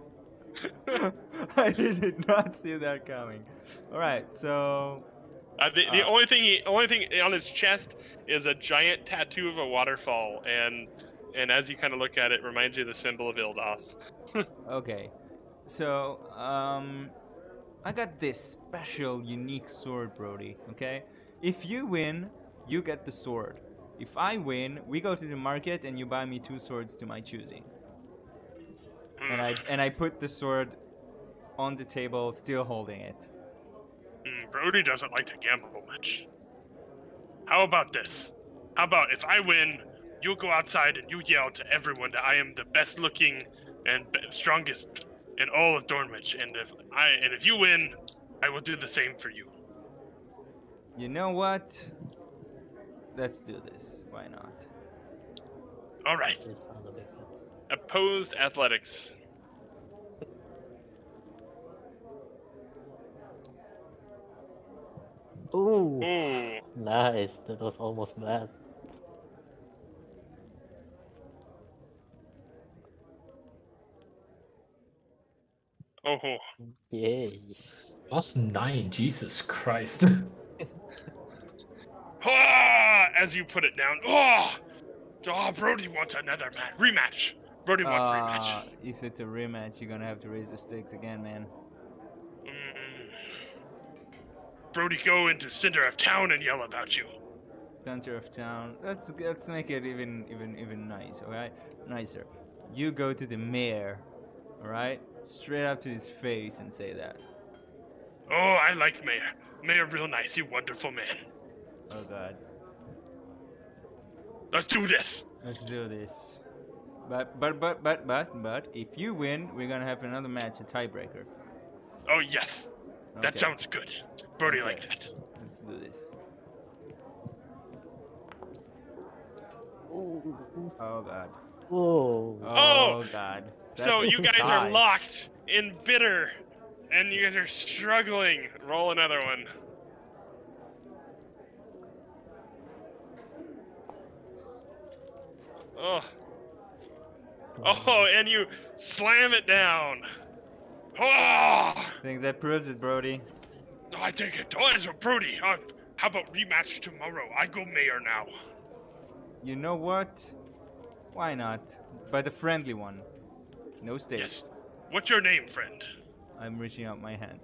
I did not see that coming. All right, so The only thing on his chest is a giant tattoo of a waterfall, and as you kind of look at it, reminds you of the symbol of Ildoth. okay, so I got this special, unique sword, Brody. Okay, if you win, you get the sword. If I win, we go to the market and you buy me 2 swords to my choosing. And I put the sword on the table, still holding it. Brody doesn't like to gamble much. How about this? How about if I win, you go outside and you yell to everyone that I am the best looking and strongest in all of Dornwich, and if you win, I will do the same for you. You know what? let's do this. Why not? All right. This sounds a bit good. Opposed athletics. Ooh, Ooh. nice. That was almost bad. Oh. Yay. +9. Jesus Christ. Ah, as you put it down. Oh, Brody wants another rematch. Brody wants rematch. If it's a rematch, you're gonna have to raise the stakes again, man. Mm. Brody, go into center of town and yell about you. Center of town. Let's make it even nice, alright? Nicer. You go to the mayor, alright? Straight up to his face and say that. Oh, I like Mayor. Mayor real nice. He wonderful man. Oh god. Let's do this. Let's do this. But if you win, we're gonna have another match, a tiebreaker. Oh, yes. That Okay. sounds good. Brody Okay. like that. Let's do this. Ooh. Oh god. Whoa. Oh god. So That's you a guys tie. are locked in bitter, and you guys are struggling. Roll another one. Oh. Oh, and you slam it down. Oh! I think that proves it, Brody. I take it. Oh, so Brody, how about rematch tomorrow? I go mayor now. You know what? Why not? But a friendly one. No stakes. Yes. What's your name, friend? I'm reaching out my hand.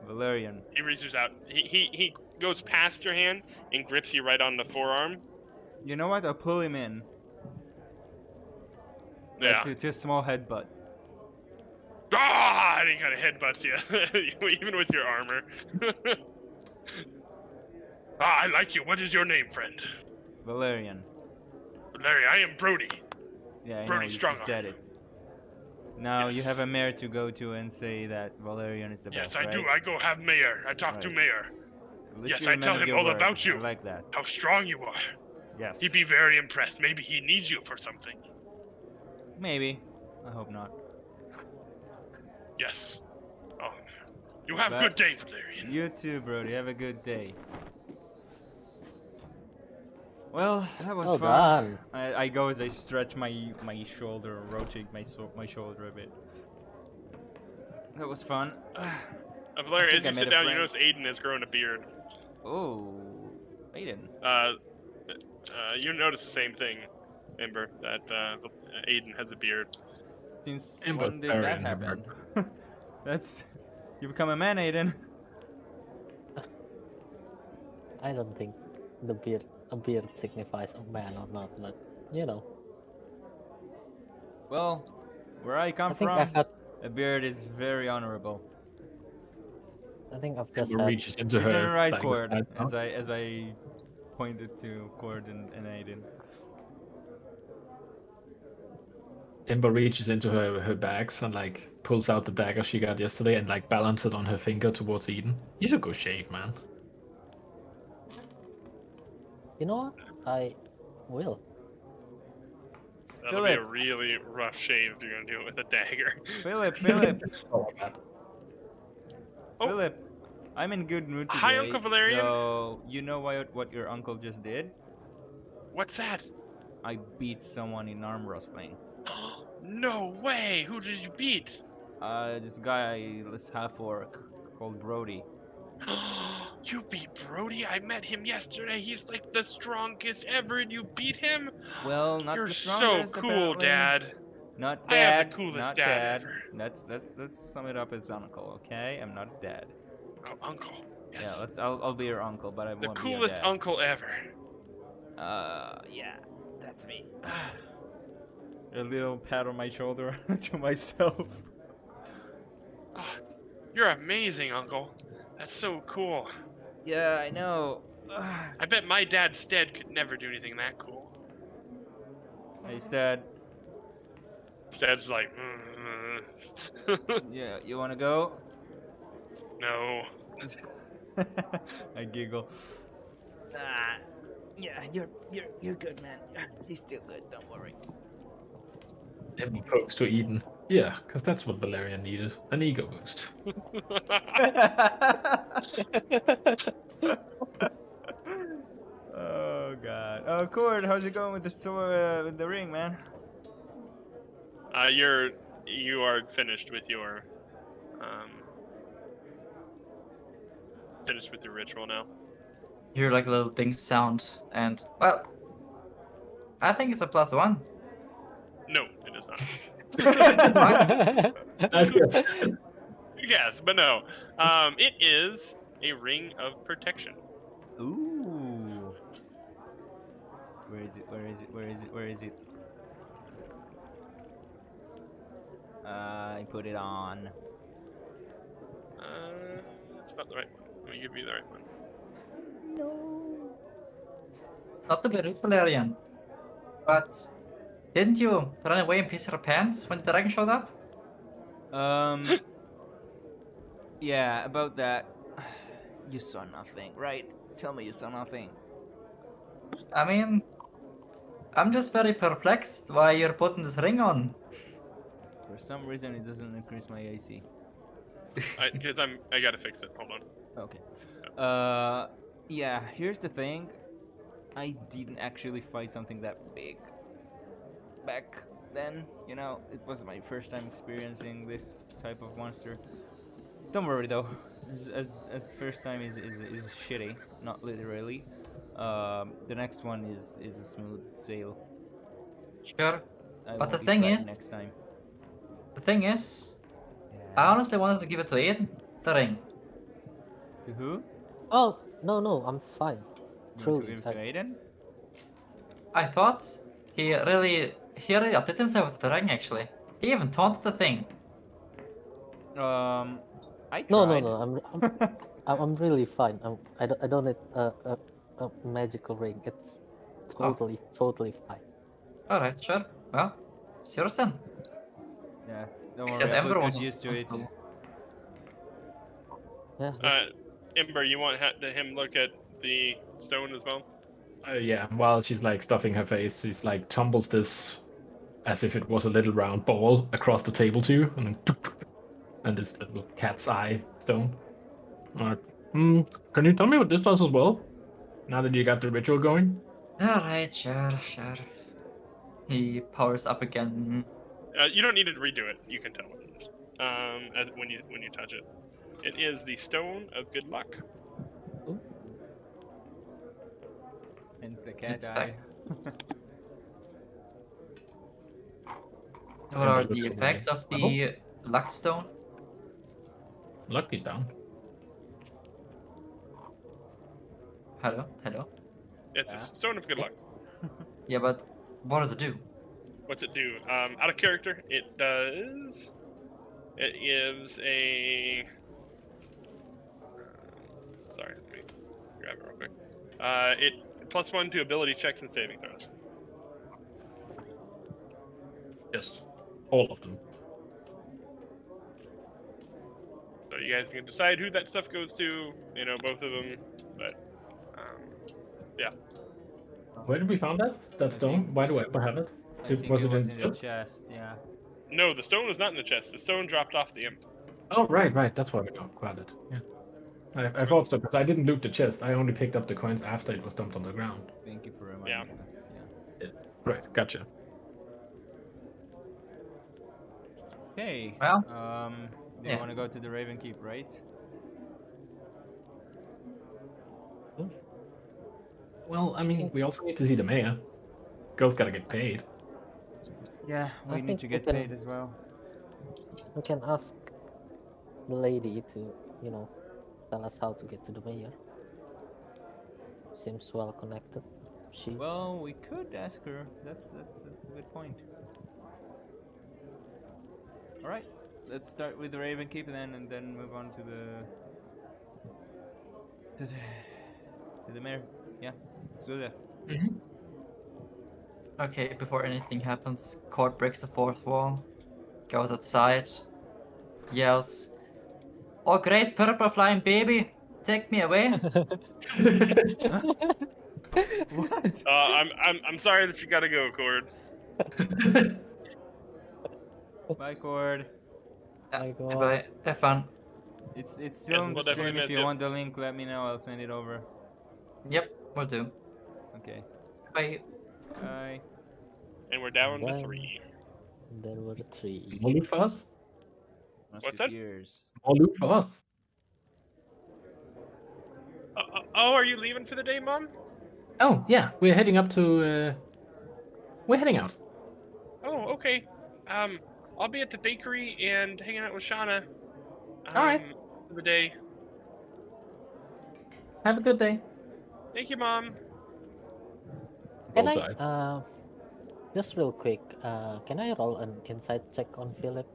Valerian. He reaches out. He goes past your hand and grips you right on the forearm. You know what? I'll pull him in. Yeah. To a small headbutt. Ah! And he kind of headbutts you, even with your armor. I like you. What is your name, friend? Valerian. Larry, I am Brody. Yeah, I Brody know, you Strongarm. said it. Now you Yes. have a mayor to go to and say that Valerian is the Yes, best, I right? do. I go have mayor. I talk to Right. mayor. At least Yes, you're I a man tell of him your all word. about you. I like that. How strong you are. Yes. He'd be very impressed. Maybe he needs you for something. Maybe. I hope not. Yes. Oh. You have But- good day, Valerian. You too, Brody. Have a good day. Well, that was Well fun. done. I go as I stretch my shoulder, rotate my shoulder a bit. That was fun. Valerian, think as I you made sit a down, you friend. notice Aiden has grown a beard. Oh, Aiden. You notice the same thing, Ember, that Aiden has a beard. Since Amber's when did very that enamored. happen? That's you become a man, Aiden. I don't think a beard signifies a man or not, but you know. Well, where I come I think from, I've had a beard is very honorable. I think I've just Amber had reaches into He's in the her right bag of chord, side as pouch. I pointed to Cord and Aiden. Amber reaches into her bags and like pulls out the dagger she got yesterday and like balances it on her finger towards Eden. You should go shave, man. You know what? I will. That'll be a Philip. really rough shave if you're gonna do it with a dagger. Philip, Oh my god. Oh. Philip, I'm in good mood today. Hi, Uncle Valerian. So you know what your uncle just did? What's that? I beat someone in arm wrestling. No way! Who did you beat? This guy, this half orc called Brody. You beat Brody? I met him yesterday. He's like the strongest ever, and you beat him? Well, not You're the so strongest, cool, apparently. Dad. Not I have dad. the coolest not dad dad. ever. Let's sum it up as uncle, okay? I'm not dad. Oh, uncle. Yeah, Yes. I'll be your uncle, but I The won't be your coolest dad. uncle ever. Yeah, that's me. A little pat on my shoulder to myself. Oh, you're amazing, Uncle. That's so cool. Yeah, I know. I bet my dad Stead could never do anything that cool. Hey, Dad. Stead's like, Yeah, you wanna go? no. I giggle. Yeah, you're good, man. He's still good. Don't worry. Ember pokes to Eden. Yeah, because that's what Valerian needed. An ego boost. Oh god. Oh, Cord, how's it going with the with the ring, man? You are finished with your ritual now. You hear like a little ding sound, and well, I think it's a +1. No, it is not. Nice guess. Yes, but no. It is a ring of protection. Ooh. Where is it? Where is it? Where is it? Where is it? I put it on. It's not the right one. Let me give you the right one. Not to be rude, Valerian, but didn't you run away and piss your pants when the dragon showed up? Yeah, about that. You saw nothing, right? Tell me you saw nothing. I mean, I'm just very perplexed why you're putting this ring on. For some reason, it doesn't increase my AC. Because I gotta fix it. Hold on. Okay. Yeah, here's the thing. I didn't actually fight something that big back then. You know, it was my first time experiencing this type of monster. Don't worry though, as first time is shitty, not literally. The next one is a smooth sail. Sure. I But won't the be thing frightened is- next time. The thing is, I honestly wanted to give it to Aiden, the ring. To who? Oh, no, I'm fine. You want to Truly. give it to Aiden? I thought he really outdid himself with the ring, actually. He even taunted the thing. I No, tried. I'm really fine. I don't need a magical ring. It's Oh. totally fine. Alright, sure. Well, it's yours then. Yeah, don't Except worry. I Ember will wants get used to wants it. to- Yeah. Ember, you want him look at the stone as well? Yeah, while she's like stuffing her face, she's like tumbles this as if it was a little round ball across the table too, and then and this little cat's eye stone. Can you tell me what this does as well? Now that you got the ritual going? Alright, sure. He powers up again. You don't need to redo it. You can tell what it is. As when you touch it, it is the stone of good luck. Hence the cat It's eye. What are Ember the looks effects of level. the luck stone? Luck is down. Hello? It's Yeah. a stone of good luck. Yeah, but what does it do? What's it do? Out of character, it does. It gives a. Sorry, let me grab it real quick. It +1 to ability checks and saving throws. Yes, all of them. So you guys can decide who that stuff goes to. You know, both of them. But yeah. Where did we find that? That stone? Why do I have it? I think Was it it was in in the chest? chest. Yeah. No, the stone was not in the chest. The stone dropped off the imp. Oh, right. That's why we got it. Yeah. I thought so, because I didn't loot the chest. I only picked up the coins after it was dumped on the ground. Thank you for reminding us. Yeah. Right, gotcha. Okay. Well, Do you yeah. want to go to the Raven Keep, right? Well, I mean, we also need to see the mayor. Girl's gotta get paid. Yeah, I we need think to we get can- paid as well. We can ask the lady to, tell us how to get to the mayor. Seems well connected. She. Well, we could ask her. That's a good point. All right, let's start with the Raven Keep and then move on to the mayor. Yeah, let's do that. Okay, before anything happens, Cord breaks the fourth wall, goes outside, yells, "Oh great purple flying baby, take me away!" What? I'm sorry that you gotta go, Cord. Bye, Cord. My God. Bye. Have fun. It's still on the we'll definitely stream. If miss you you. want the link, let me know. I'll send it over. Yep, will do. Okay. Bye. Bye. And we're down to Then 3. there were 3. More loot for us. What's that? Musketeers. More loot for us. Oh, are you leaving for the day, Mom? Oh yeah, we're heading up to. We're heading out. Oh, okay. I'll be at the bakery and hanging out with Shauna. All right. For the day. Have a good day. Thank you, Mom. Can Roll I die. just real quick, can I roll an insight check on Philip?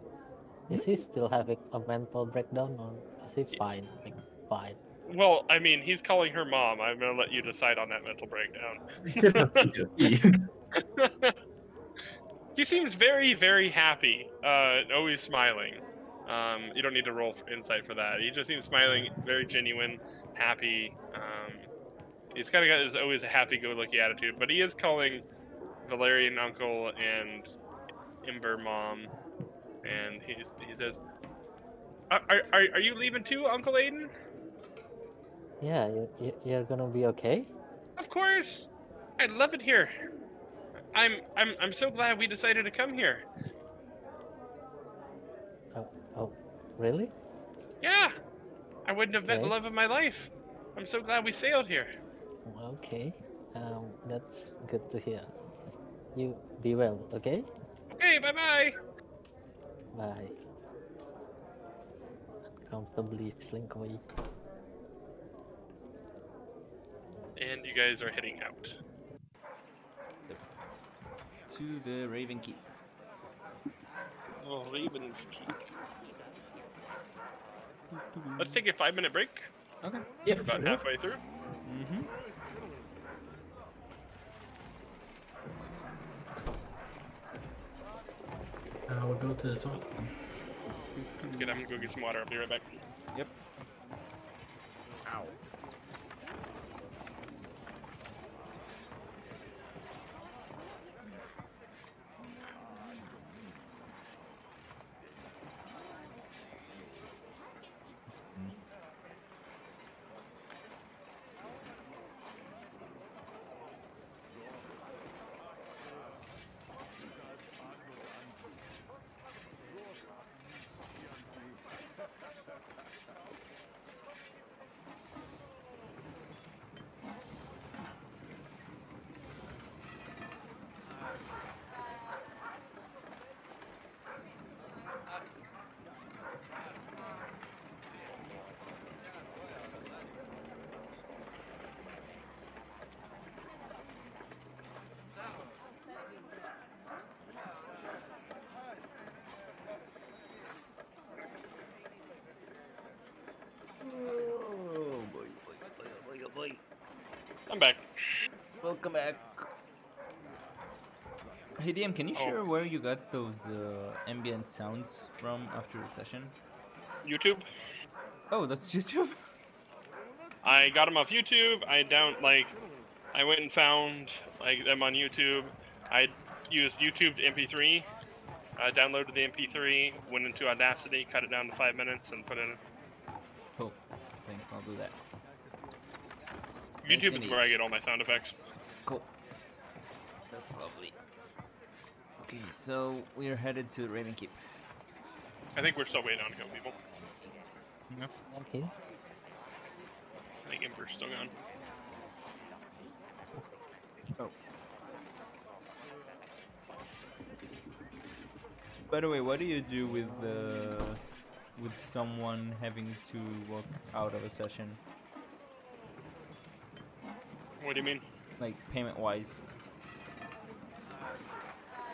Is he still having a mental breakdown or is he fine? Like fine. Well, I mean, he's calling her mom. I'm gonna let you decide on that mental breakdown. Could have been just me. He seems very, very happy. Always smiling. You don't need to roll for insight for that. He just seems smiling, very genuine, happy. He's kind of got his always a happy-go-lucky attitude, but he is calling Valerian uncle and Ember mom, and he says, "Are you leaving too, Uncle Aiden?" Yeah, you're gonna be okay? Of course. I love it here. I'm so glad we decided to come here. Oh, really? Yeah. I wouldn't have met the Okay. love of my life. I'm so glad we sailed here. Okay. That's good to hear. You be well, okay? Okay, bye-bye. Bye. Comfortably slink away. And you guys are heading out. To the Raven Keep. Oh, Raven's Keep. Let's take a 5-minute break. Okay. Yeah, We're about sure. halfway through. Mm-hmm. We'll go to the toilet. That's good. I'm gonna go get some water. I'll be right back. Yep. Ow. Oh boy. I'm back. Welcome back. Hey DM, can you Oh. share where you got those ambient sounds from after the session? YouTube. Oh, that's YouTube? I got them off YouTube. I went and found them on YouTube. I used YouTube to MP3. I downloaded the MP3, went into Audacity, cut it down to 5 minutes, and put it in. Cool. Thanks, I'll do that. YouTube is indeed. where I get all my sound effects. Cool. That's lovely. Okay, so we are headed to Raven Keep. I think we're still waiting on a couple people. Okay. I think Ember's still gone. Oh. By the way, what do you do with someone having to walk out of a session? What do you mean? Like payment wise?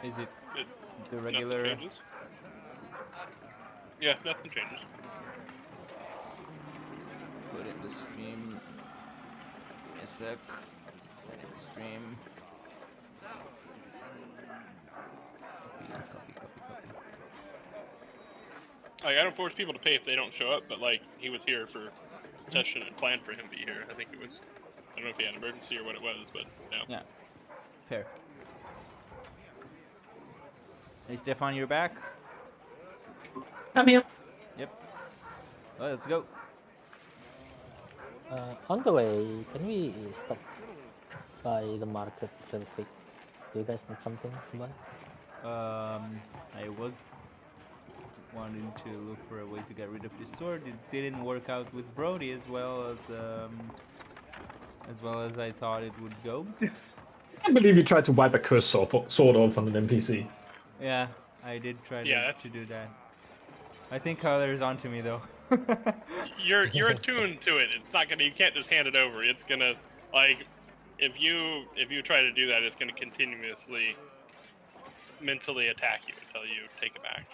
Is it It, the nothing regular? changes. Yeah, nothing changes. Put in the stream. Give me a sec. Send in the stream. Copy. I don't force people to pay if they don't show up, but he was here for session and planned for him to be here. I think it was. I don't know if he had an emergency or what it was, but no. Yeah. Fair. Hey, Stefan, you're back? I'm here. Yep. Well, let's go. On the way, can we stop by the market real quick? Do you guys need something to buy? I was wanting to look for a way to get rid of this sword. It didn't work out with Brody as well as I thought it would go. I believe you tried to wipe a cursed sword off on an NPC. Yeah, I did try Yeah, to do that. I think Kyler's onto me though. You're attuned to it. It's not gonna. You can't just hand it over. It's gonna like if you try to do that, it's gonna continuously mentally attack you until you take it back.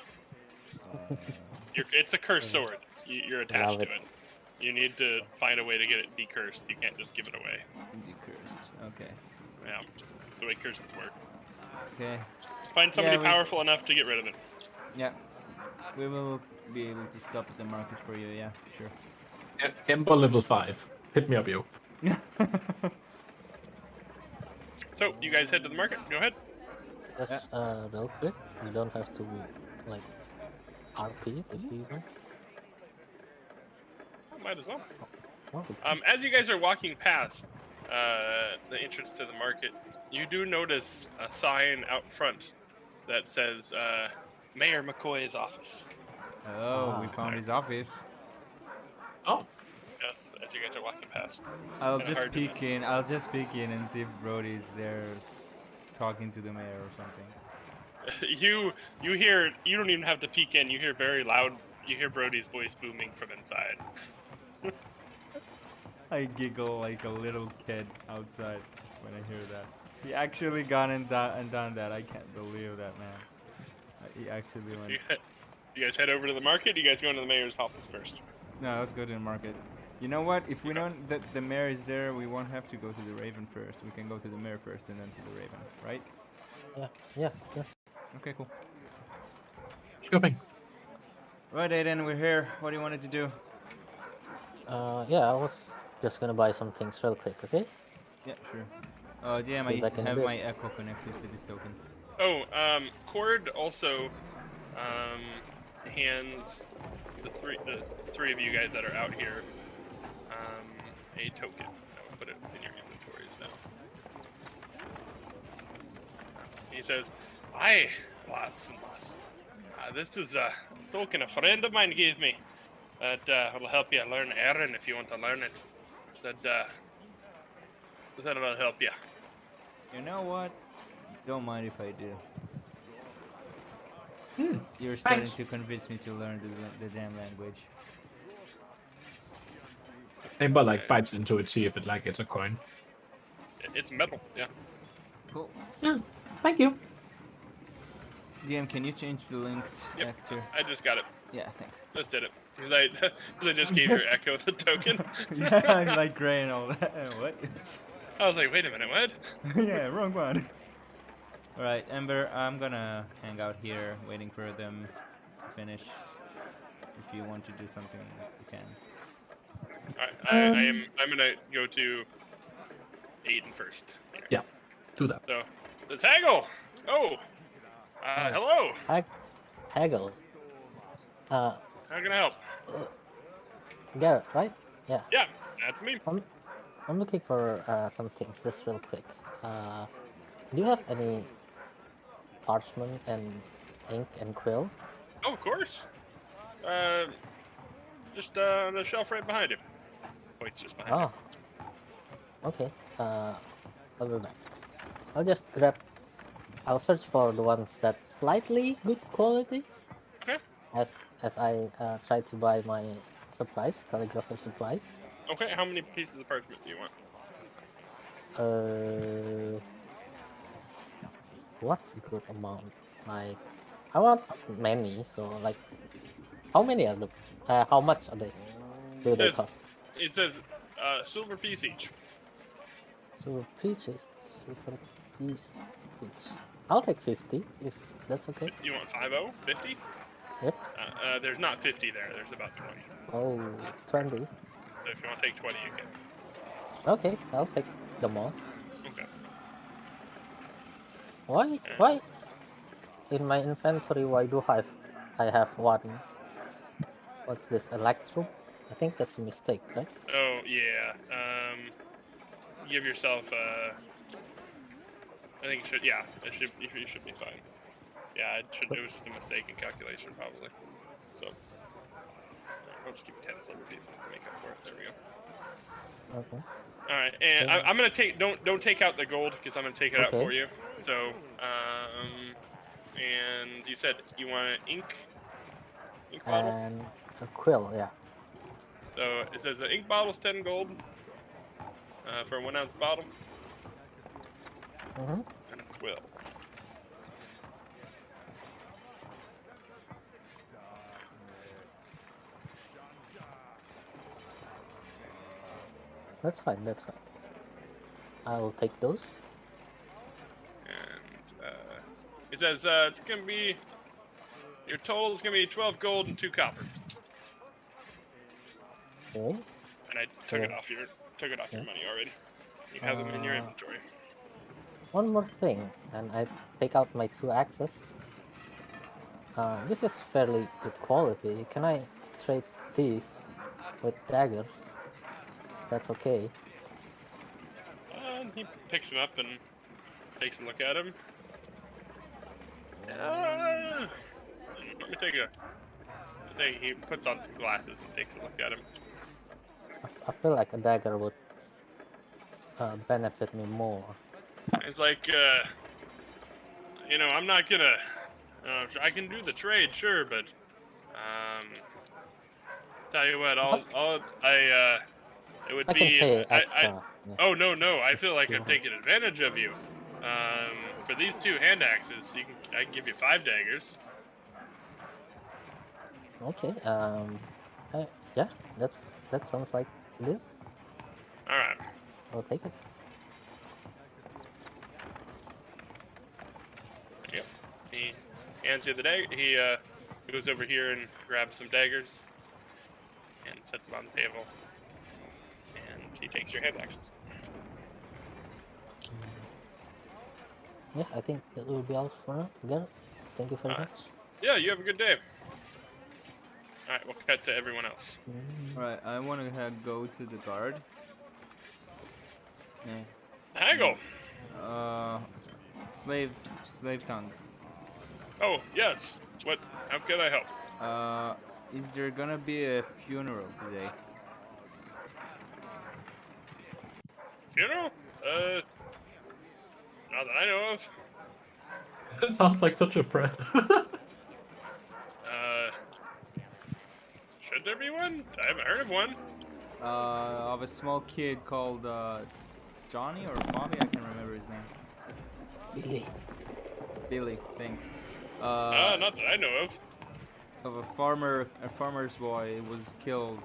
It's a cursed sword. You're attached Love to it. You need to find a way to get it decursed. You can't just give it away. Cursed. Okay. Yeah, that's the way curses work. Okay. Find somebody we- powerful enough to get rid of it. Yeah. We will be able to stop at the market for you. Yeah, sure. Ember level 5. Hit me up, yo. So you guys head to the market. Go ahead. Just real quick. You don't have to like RP if you want. Might as well. Oh, okay. As you guys are walking past the entrance to the market, you do notice a sign out front that says Mayor McCoy's office. Oh, we found his office. Oh, Yes, as you guys are walking past. I'll Kinda just hard to peek miss. in. I'll just peek in and see if Brody's there, talking to the mayor or something. You hear. You don't even have to peek in. You hear very loud. You hear Brody's voice booming from inside. I giggle like a little kid outside when I hear that. He actually gone and done that. I can't believe that, man. He actually went. You guys head over to the market. You guys go into the mayor's office first. No, let's go to the market. You know what? If we know that the mayor is there, we won't have to go to the Raven first. We can go to the mayor first and then to the Raven, right? Yeah. Okay, cool. shopping. Right, Aiden, we're here. What do you wanted to do? Yeah, I was just gonna buy some things real quick, okay? Yeah, sure. Damn, Be I back in a have bit. my echo connected to this token. Oh, Cord also hands the three of you guys that are out here a token. I'll put it in your inventories now. He says, "Aye, lads and lass. This is a token a friend of mine gave me that will help you learn Eryn if you want to learn it. Said it'll help you." You know what? Don't mind if I do. You're Thanks. starting to convince me to learn the damn language. Ember like bites into it, see if it like it's a coin. It's metal, yeah. Cool. Yeah, thank you. DM, can you change the linked Yep. actor? I just got it. Yeah, thanks. Just did it. Because I just gave your Echo the token. Yeah, I'm like gray and all that. What? I was like, wait a minute, what? Yeah, wrong one. Alright, Ember, I'm gonna hang out here waiting for them to finish. If you want to do something, you can. Alright, I'm gonna go to Aiden first. Here. Yeah, do that. So, this Haggle! Oh! Hello! Haggle. How can I help? Garrett, right? Yeah. Yeah, that's me. I'm looking for some things just real quick. Do you have any parchment and ink and quill? Oh, of course. Just on the shelf right behind you. Points just behind you. Oh. Okay. I'll do that. I'll just grab. I'll search for the ones that slightly good quality. Okay. As I try to buy my supplies, calligrapher supplies. Okay, how many pieces of parchment do you want? What's a good amount? Like, I want many. So like, how many are the? How much are they? Do they Says- cost? It says silver piece each. Silver pieces. Silver piece each. I'll take 50 if that's okay. You want 50? 50? Yep. There's not 50 there. There's about 20. Oh, 20. So if you want to take 20, you can. Okay, I'll take them all. Okay. Why? Why? In my inventory, why do I have one? What's this? Electrum? I think that's a mistake, right? Oh yeah. Give yourself. I think it should. Yeah, it should. You should be fine. Yeah, it should. It was just a mistake in calculation, probably. So I'll just give you 10 silver pieces to make up for it. There we go. Okay. All right, and I'm gonna take. Don't take out the gold because I'm gonna take it out Okay. for you. So and you said you want an ink bottle. And a quill, yeah. So it says the ink bottle's 10 gold for a 1 ounce bottle, Mm-hmm. and a quill. That's fine, that's fine. I'll take those. And it says it's gonna be your total is gonna be 12 gold and 2 copper. Okay. And I took it Yeah. off your money already. You have them in your inventory. One more thing, and I take out my 2 axes. This is fairly good quality. Can I trade these with daggers? That's okay. He picks them up and takes a look at them. Let me take a. I think he puts on some glasses and takes a look at him. I feel like a dagger would benefit me more. It's like, I'm not gonna. I can do the trade, sure, but tell you what, it would I be. can pay extra. Yeah. Oh no! I feel like I'm taking advantage of you. For these 2 hand axes, I can give you 5 daggers. Okay. Yeah. That sounds like a deal. All right. I'll take it. Yep. He hands you the dagger. He goes over here and grabs some daggers and sets them on the table. And he takes your hand axes. Yeah, I think that will be all for now. Again, thank you very Alright. much. Yeah, you have a good day. All right, we'll cut to everyone else. Right, I want to go to the guard. Yeah. Haggle. Slave count. Oh yes. What? How can I help? Is there gonna be a funeral today? Funeral? Not that I know of. It sounds like such a threat. Should there be one? I haven't heard of one. Of a small kid called Johnny or Bobby, I can't remember his name. Billy, thanks. Not that I know of. Of a farmer's boy was killed.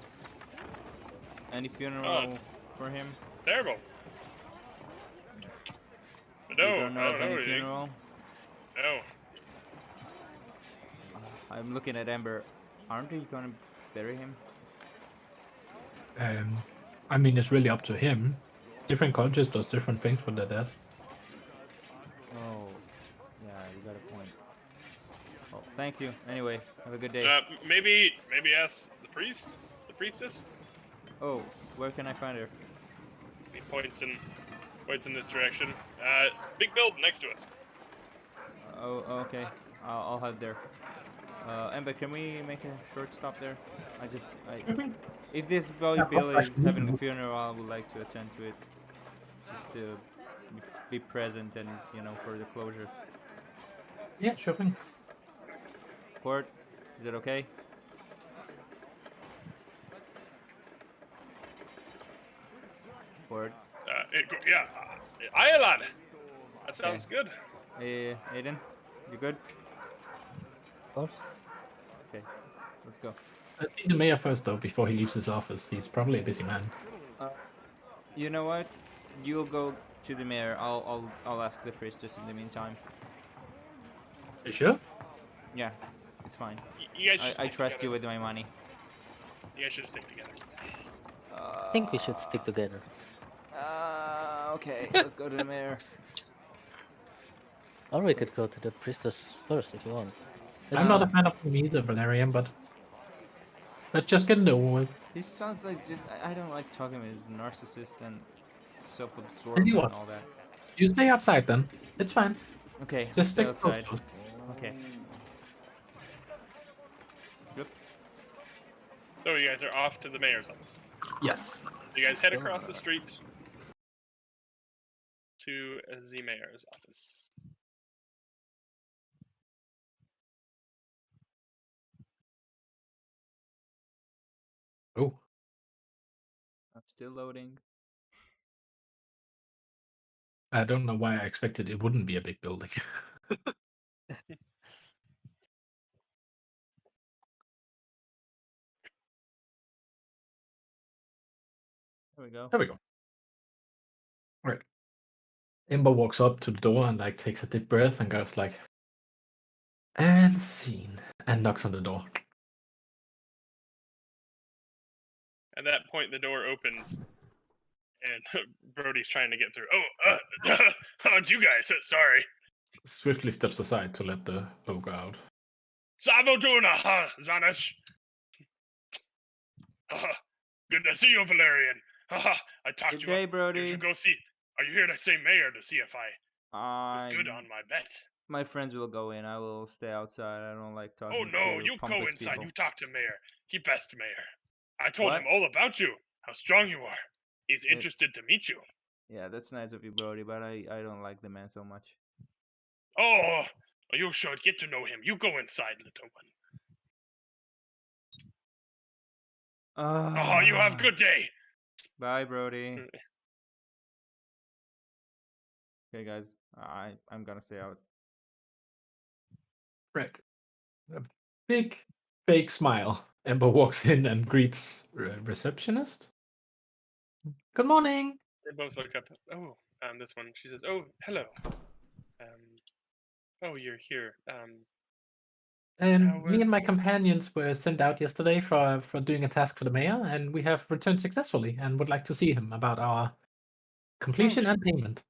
Any funeral for him? Terrible. But You no, don't know I of don't know any anything. funeral? No. I'm looking at Ember. Aren't we gonna bury him? I mean, it's really up to him. Different cultures does different things when they're dead. Oh, yeah, you got a point. Oh, thank you. Anyway, have a good day. Maybe ask the priestess. Oh, where can I find her? He points in this direction. Big building next to us. Oh, okay. I'll head there. Ember, can we make a short stop there? If this boy Bill is having a funeral, I would like to attend to it, just to be present and for the closure. Yeah, sure thing. Court, is it okay? Court. Yeah. Aye, lad. That sounds good. Aiden, you good? Of course. Okay, let's go. Let's see the mayor first, though, before he leaves his office. He's probably a busy man. You know what? You'll go to the mayor. I'll ask the priestess in the meantime. You sure? Yeah, it's fine. You guys should I stick trust you together. with my money. You guys should stick together. I think we should stick together. Okay, let's go to the mayor. Or we could go to the priestess first if you want. I'm not a fan of him either, Valerian, but let's just get it over with. He sounds like just. I don't like talking with his narcissist and self-absorbed Tell you and what. all that. You stay outside then. It's fine. Okay, Just stay stick close outside. to us. Okay. Yep. So you guys are off to the mayor's office. Yes. You guys head across the street to the mayor's office. Oh. I'm still loading. I don't know why I expected it wouldn't be a big building. There we go. There we go. Right. Ember walks up to the door and like takes a deep breath and goes like, and scene, and knocks on the door. At that point, the door opens, and Brody's trying to get through. Oh, it's you guys. Sorry. Swiftly steps aside to let the ogre out. Sabotuna, Zanish. Good to see you, Valerian. I talked Good you day, up. You Brody. should go see. Are you here to say mayor to see if I was good I on my bet? My friends will go in. I will stay outside. I don't like talking Oh no, to you go pompous inside. people. You talk to mayor. He best mayor. I told What? him all about you. How strong you are. He's It- interested to meet you. Yeah, that's nice of you, Brody, but I don't like the man so much. Oh, you should get to know him. You go inside, little one. Oh, you have good day. Bye, Brody. Okay, guys, I'm gonna stay out. Right. A big fake smile. Ember walks in and greets receptionist. Good morning. They both look up. Oh, this one. She says, "Oh, hello. Oh, you're here. Me and my companions were sent out yesterday for doing a task for the mayor, and we have returned successfully and would like to see him about our completion sure. and payment.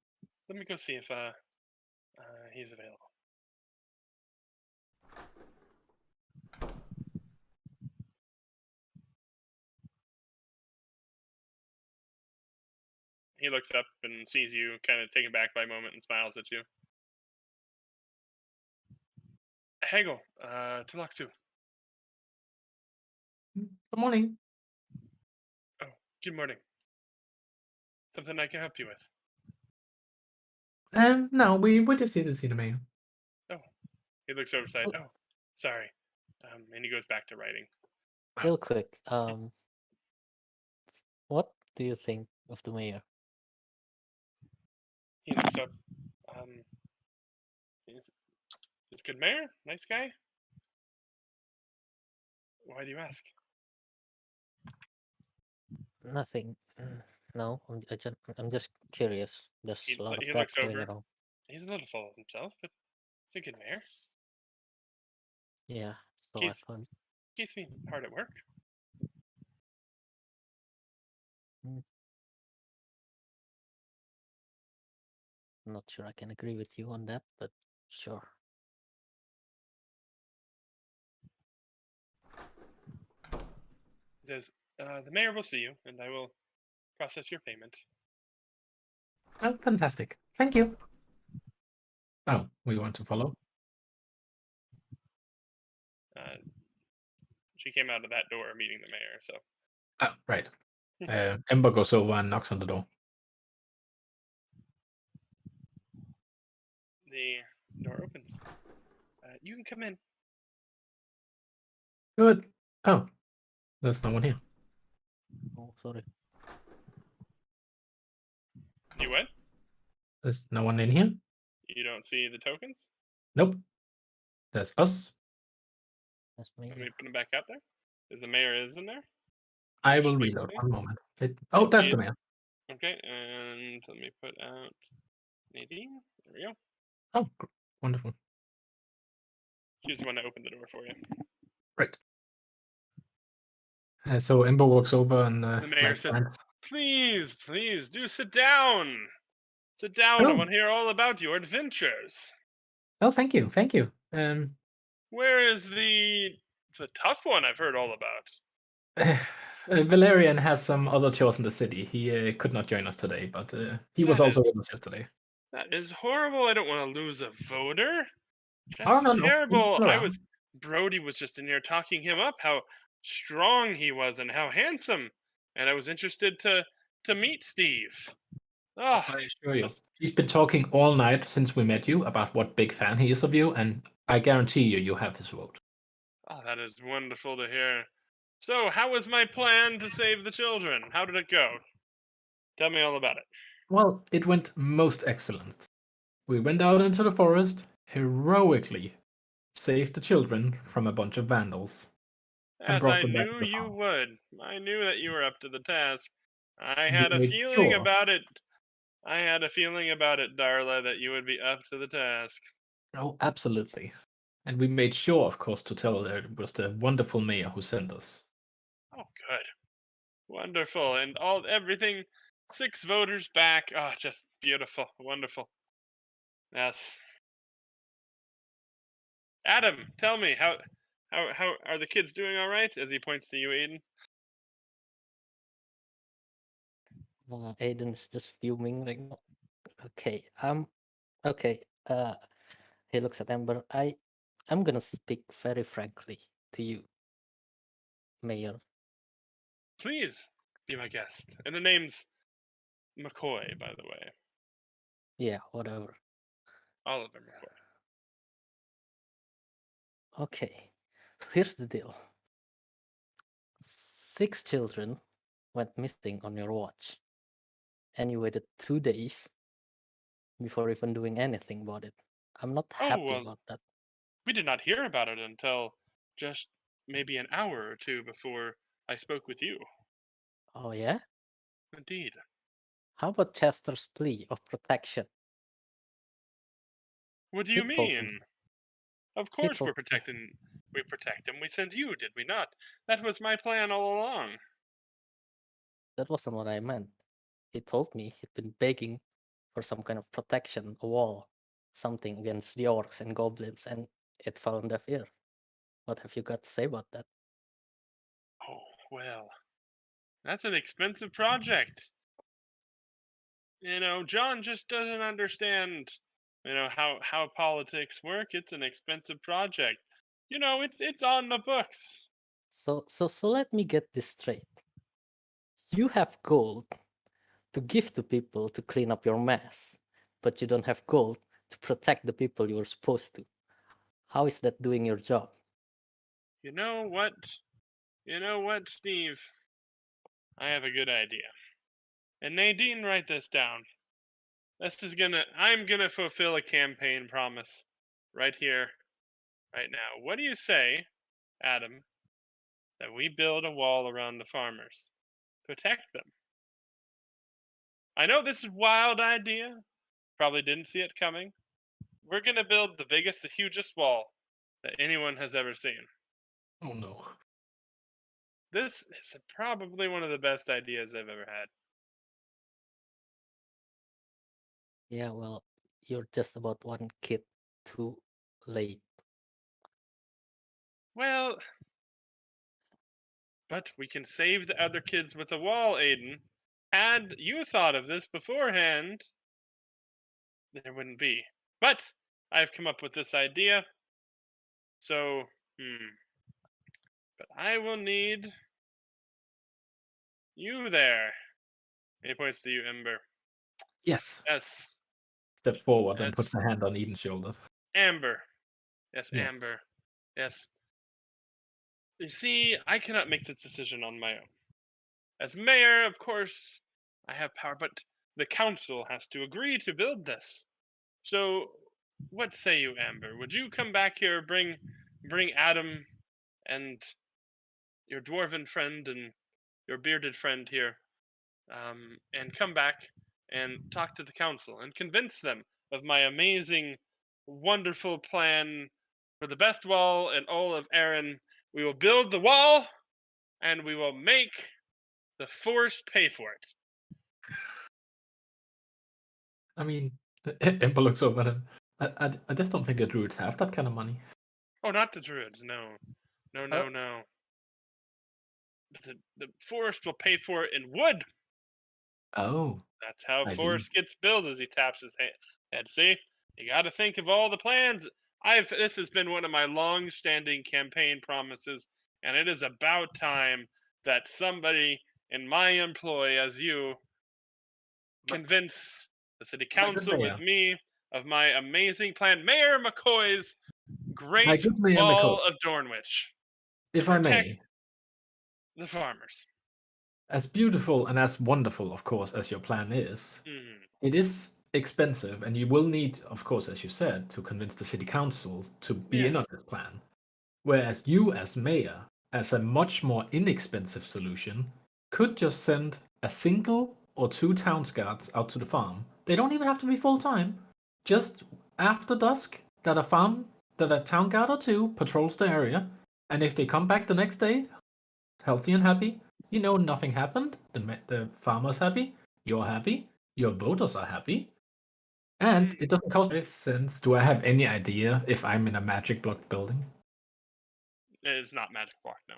Let me go see if he's available." He looks up and sees you, kind of taken back by a moment, and smiles at you. Hegel, Tulaxu. Good morning. Oh, good morning. Something I can help you with? No, we're just here to see the mayor. Oh, he looks overside. Oh, sorry. And he goes back to writing. Real quick, what do you think of the mayor? He looks up. He's a good mayor, nice guy. Why do you ask? Nothing. No, I'm just curious. There's He a lot of he that looks going over. around. He's a little full of himself, but he's a good mayor. Yeah, so Keeps- I thought. Keeps me hard at work. I'm not sure I can agree with you on that, but sure. He says, the mayor will see you, and I will process your payment. Oh, fantastic. Thank you. Oh, we want to follow? She came out of that door meeting the mayor, so. Oh, right. Ember goes over and knocks on the door. The door opens. You can come in. Good. Oh, there's no one here. Oh, sorry. You what? There's no one in here? You don't see the tokens? Nope. There's us. That's me. Let me put them back out there. Is the mayor is in there? I Should will be reload. okay. One moment. Oh, that's Okay. the mayor. Okay, and let me put out Nadine. There we go. Oh, wonderful. She's the one that opened the door for you. Right. So Ember walks over and The mayor says, Please, please, do sit down. Sit down. I Oh. want to hear all about your adventures. Oh, thank you, thank you. Where is the tough one I've heard all about? Valerian has some other chores in the city. He could not join us today, but he was That also is- with us yesterday. That is horrible. I don't want to lose a voter. Oh, That's no, no. He's terrible. still around. Brody was just in here talking him up, how strong he was and how handsome. And I was interested to meet Steve. Oh, I assure you. that's- He's been talking all night since we met you about what big fan he is of you, and I guarantee you have his vote. oh, that is wonderful to hear. So, how was my plan to save the children? How did it go? Tell me all about it. Well, it went most excellent. We went out into the forest, heroically saved the children from a bunch of vandals. And As brought I them back to knew the you farm. would. I knew that you were up to the task. I We had a made feeling sure. about it. I had a feeling about it, Darla, that you would be up to the task. Oh, absolutely. And we made sure, of course, to tell her it was the wonderful mayor who sent us. Oh, good. Wonderful. And everything, 6 voters back. Oh, just beautiful. Wonderful. Yes. Adam, tell me, how are the kids doing all right? As he points to you, Aiden. Aiden is just fuming right now. Okay, okay. He looks at Amber. I'm gonna speak very frankly to you, Mayor. Please be my guest. And the name's McCoy, by the way. Yeah, whatever. Oliver McCoy. Okay, so here's the deal. 6 children went missing on your watch, and you waited 2 days before even doing anything about it. I'm not Oh, happy well, about that. we did not hear about it until just maybe an hour or two before I spoke with you. Oh yeah? Indeed. How about Chester's plea of protection? What do He you told me. mean? Of He course told we're protecting. We protect him. We sent you, did we not? That was my plan all along. that wasn't what I meant. He told me he'd been begging for some kind of protection, a wall, something against the orcs and goblins, and it fell on deaf ear. What have you got to say about that? Oh, well. That's an expensive project. John just doesn't understand, how politics work. It's an expensive project. It's on the books. So let me get this straight. You have gold to give to people to clean up your mess, but you don't have gold to protect the people you were supposed to. How is that doing your job? You know what? Steve? I have a good idea. And Nadine, write this down. I'm gonna fulfill a campaign promise right here, right now. What do you say, Adam, that we build a wall around the farmers? Protect them. I know this is a wild idea. Probably didn't see it coming. We're gonna build the biggest, the hugest wall that anyone has ever seen. Oh no. This is probably one of the best ideas I've ever had. Yeah, well, you're just about one kid too late. Well, but we can save the other kids with a wall, Aiden. Had you thought of this beforehand, there wouldn't be. But I've come up with this idea. So, But I will need you there. And he points to you, Ember. Yes. Yes, Steps forward and Yes. puts a hand on Eden's shoulder. Amber. Yes, Yes. Amber. Yes. You see, I cannot make this decision on my own. As mayor, of course, I have power, but the council has to agree to build this. So, what say you, Amber? Would you come back here, bring Adam and your dwarven friend and your bearded friend here, and come back and talk to the council and convince them of my amazing, wonderful plan for the best wall in all of Eryn. We will build the wall, and we will make the forest pay for it. I mean, Ember looks over at him. I just don't think the druids have that kind of money. Oh, not the druids. No. No, no, no. The forest will pay for it in wood. Oh, That's how I see. forest gets built. As he taps his head. See, you got to think of all the plans. This has been one of my long-standing campaign promises, and it is about time that somebody in my employ, as you, convince the city My good council with mayor. me of my amazing plan, Mayor McCoy's My great good Mayor wall McCoy, of Dornwich to if I protect may, the farmers. as beautiful and as wonderful, of course, as your plan is, Mhm. it is expensive, and you will need, of course, as you said, to convince the city council to be in on Yes. this plan. Whereas you, as mayor, as a much more inexpensive solution, could just send a single or two towns guards out to the farm. They don't even have to be full time. Just after dusk, that a town guard or two patrols the area, and if they come back the next day, healthy and happy, you know nothing happened. The farmer's happy, you're happy, your voters are happy, and it doesn't cost any cents. Do I have any idea if I'm in a magic block building? It's not magic block, no.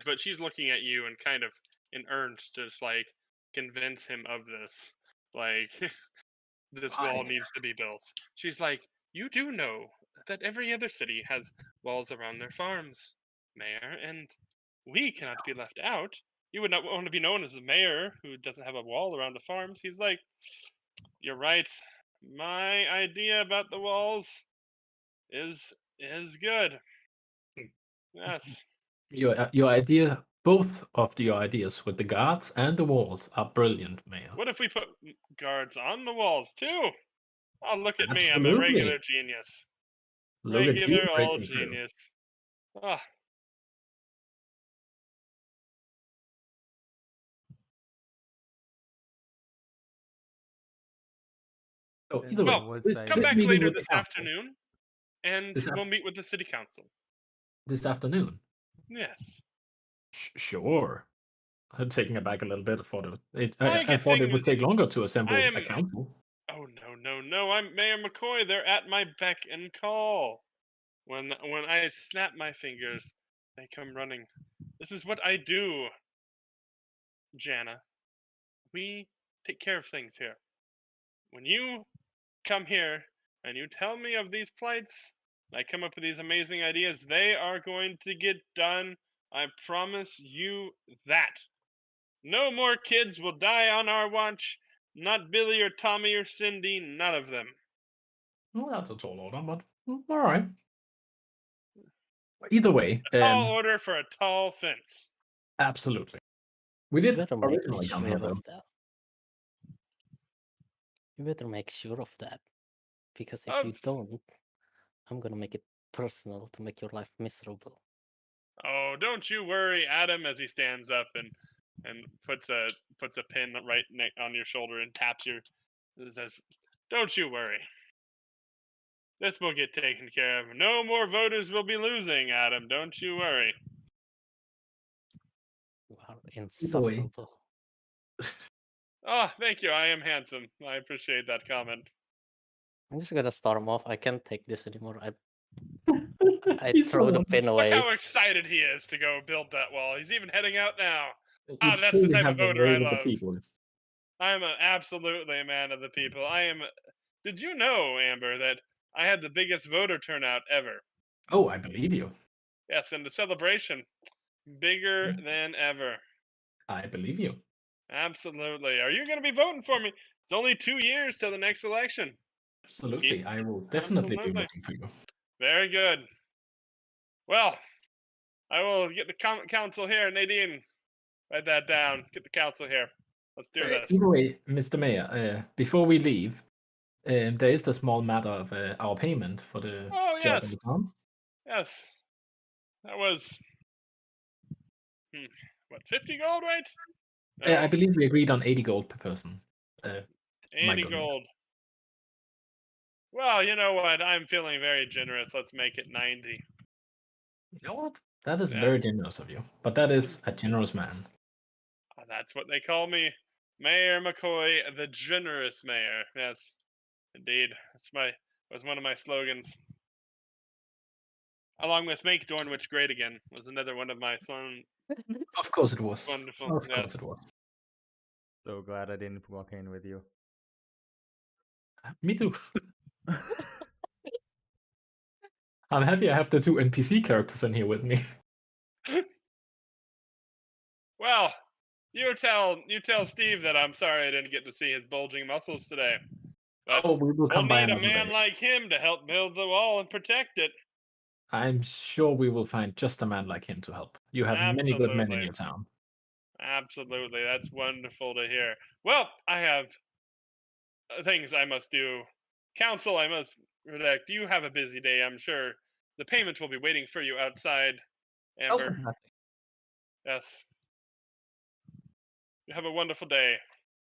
But she's looking at you and kind of in earnest, just like convince him of this. Like this wall Why? needs to be built. She's like, you do know that every other city has walls around their farms, Mayor, and we cannot be left out. You would not want to be known as a mayor who doesn't have a wall around the farms. He's like, you're right. My idea about the walls is good. Yes. Your idea, both of your ideas with the guards and the walls are brilliant, Mayor. What if we put guards on the walls too? Oh, look at me. I'm a Absolutely. regular genius. Look at you Regular old breaking through. genius. Ah, So Then either there way, well, was this, a come this back meeting later with the this council afternoon and This af- we'll meet with the city council. this afternoon. Yes. Sure. I'm taking it back a little bit. I I get thought it would things. take longer to I assemble a am. council. Oh, no, no, no. I'm Mayor McCoy. They're at my beck and call. When I snap my fingers, they come running. This is what I do, Jana. We take care of things here. When you come here and you tell me of these plights, and I come up with these amazing ideas, they are going to get done. I promise you that. No more kids will die on our watch. Not Billy or Tommy or Cindy, none of them. Well, that's a tall order, but all right. Either way, Tall order for a tall fence. absolutely. We You did better make originally come sure here, though. of that. You better make sure of that. Because if you Of- don't, I'm gonna make it personal to make your life miserable. Oh, don't you worry, Adam, as he stands up and puts a pin right on your shoulder and taps your says, "Don't you worry. This will get taken care of. No more voters will be losing, Adam. Don't you worry." You are way. insufferable. Oh, thank you. I am handsome. I appreciate that comment. I'm just gonna storm off. I can't take this anymore. I He's throw the gone. pin Look away. how excited he is to go build that wall. He's even heading out now. You Ah, that's the truly type have of the voter I rage of the love. people. I'm absolutely a man of the people. I am. Did you know, Amber, that I had the biggest voter turnout ever? Oh, I believe you. Yes, and the celebration, bigger than ever. I believe you. Absolutely. Are you going to be voting for me? It's only 2 years till the next election. Absolutely. I will definitely be Absolutely. voting for you. Very good. Well, I will get the council here. Nadine, write that down. Get the council here. Let's do this. Either way, Mr. Mayor, before we leave, there is the small matter of our payment for the Oh, job yes. on the farm. Yes. That was, what, 50 gold, right? I No, believe we agreed on 80 gold per person. my 80 good gold. Well, you know what? I'm feeling very generous. Let's make it 90. You know what? That is very Yes. generous of you. But that is a generous man. That's what they call me, Mayor McCoy, the generous mayor. Yes, indeed. Was one of my slogans. Along with "Make Dornwich Great Again" was another one of my slogans. Of course it was. Wonderful. Of course it was. So glad I didn't walk in with you. Me too. I'm happy I have the 2 NPC characters in here with me. Well, you tell Steve that I'm sorry I didn't get to see his bulging muscles today. But Oh, we will we'll come by need a another man day. like him to help build the wall and protect it. I'm sure we will find just a man like him to help. You have many good men in Absolutely. your town. Absolutely. That's wonderful to hear. Well, I have things I must do. Council, I must protect. You have a busy day, I'm sure. The payment will be waiting for you outside, Oh, Amber. fantastic. Yes. You have a wonderful day.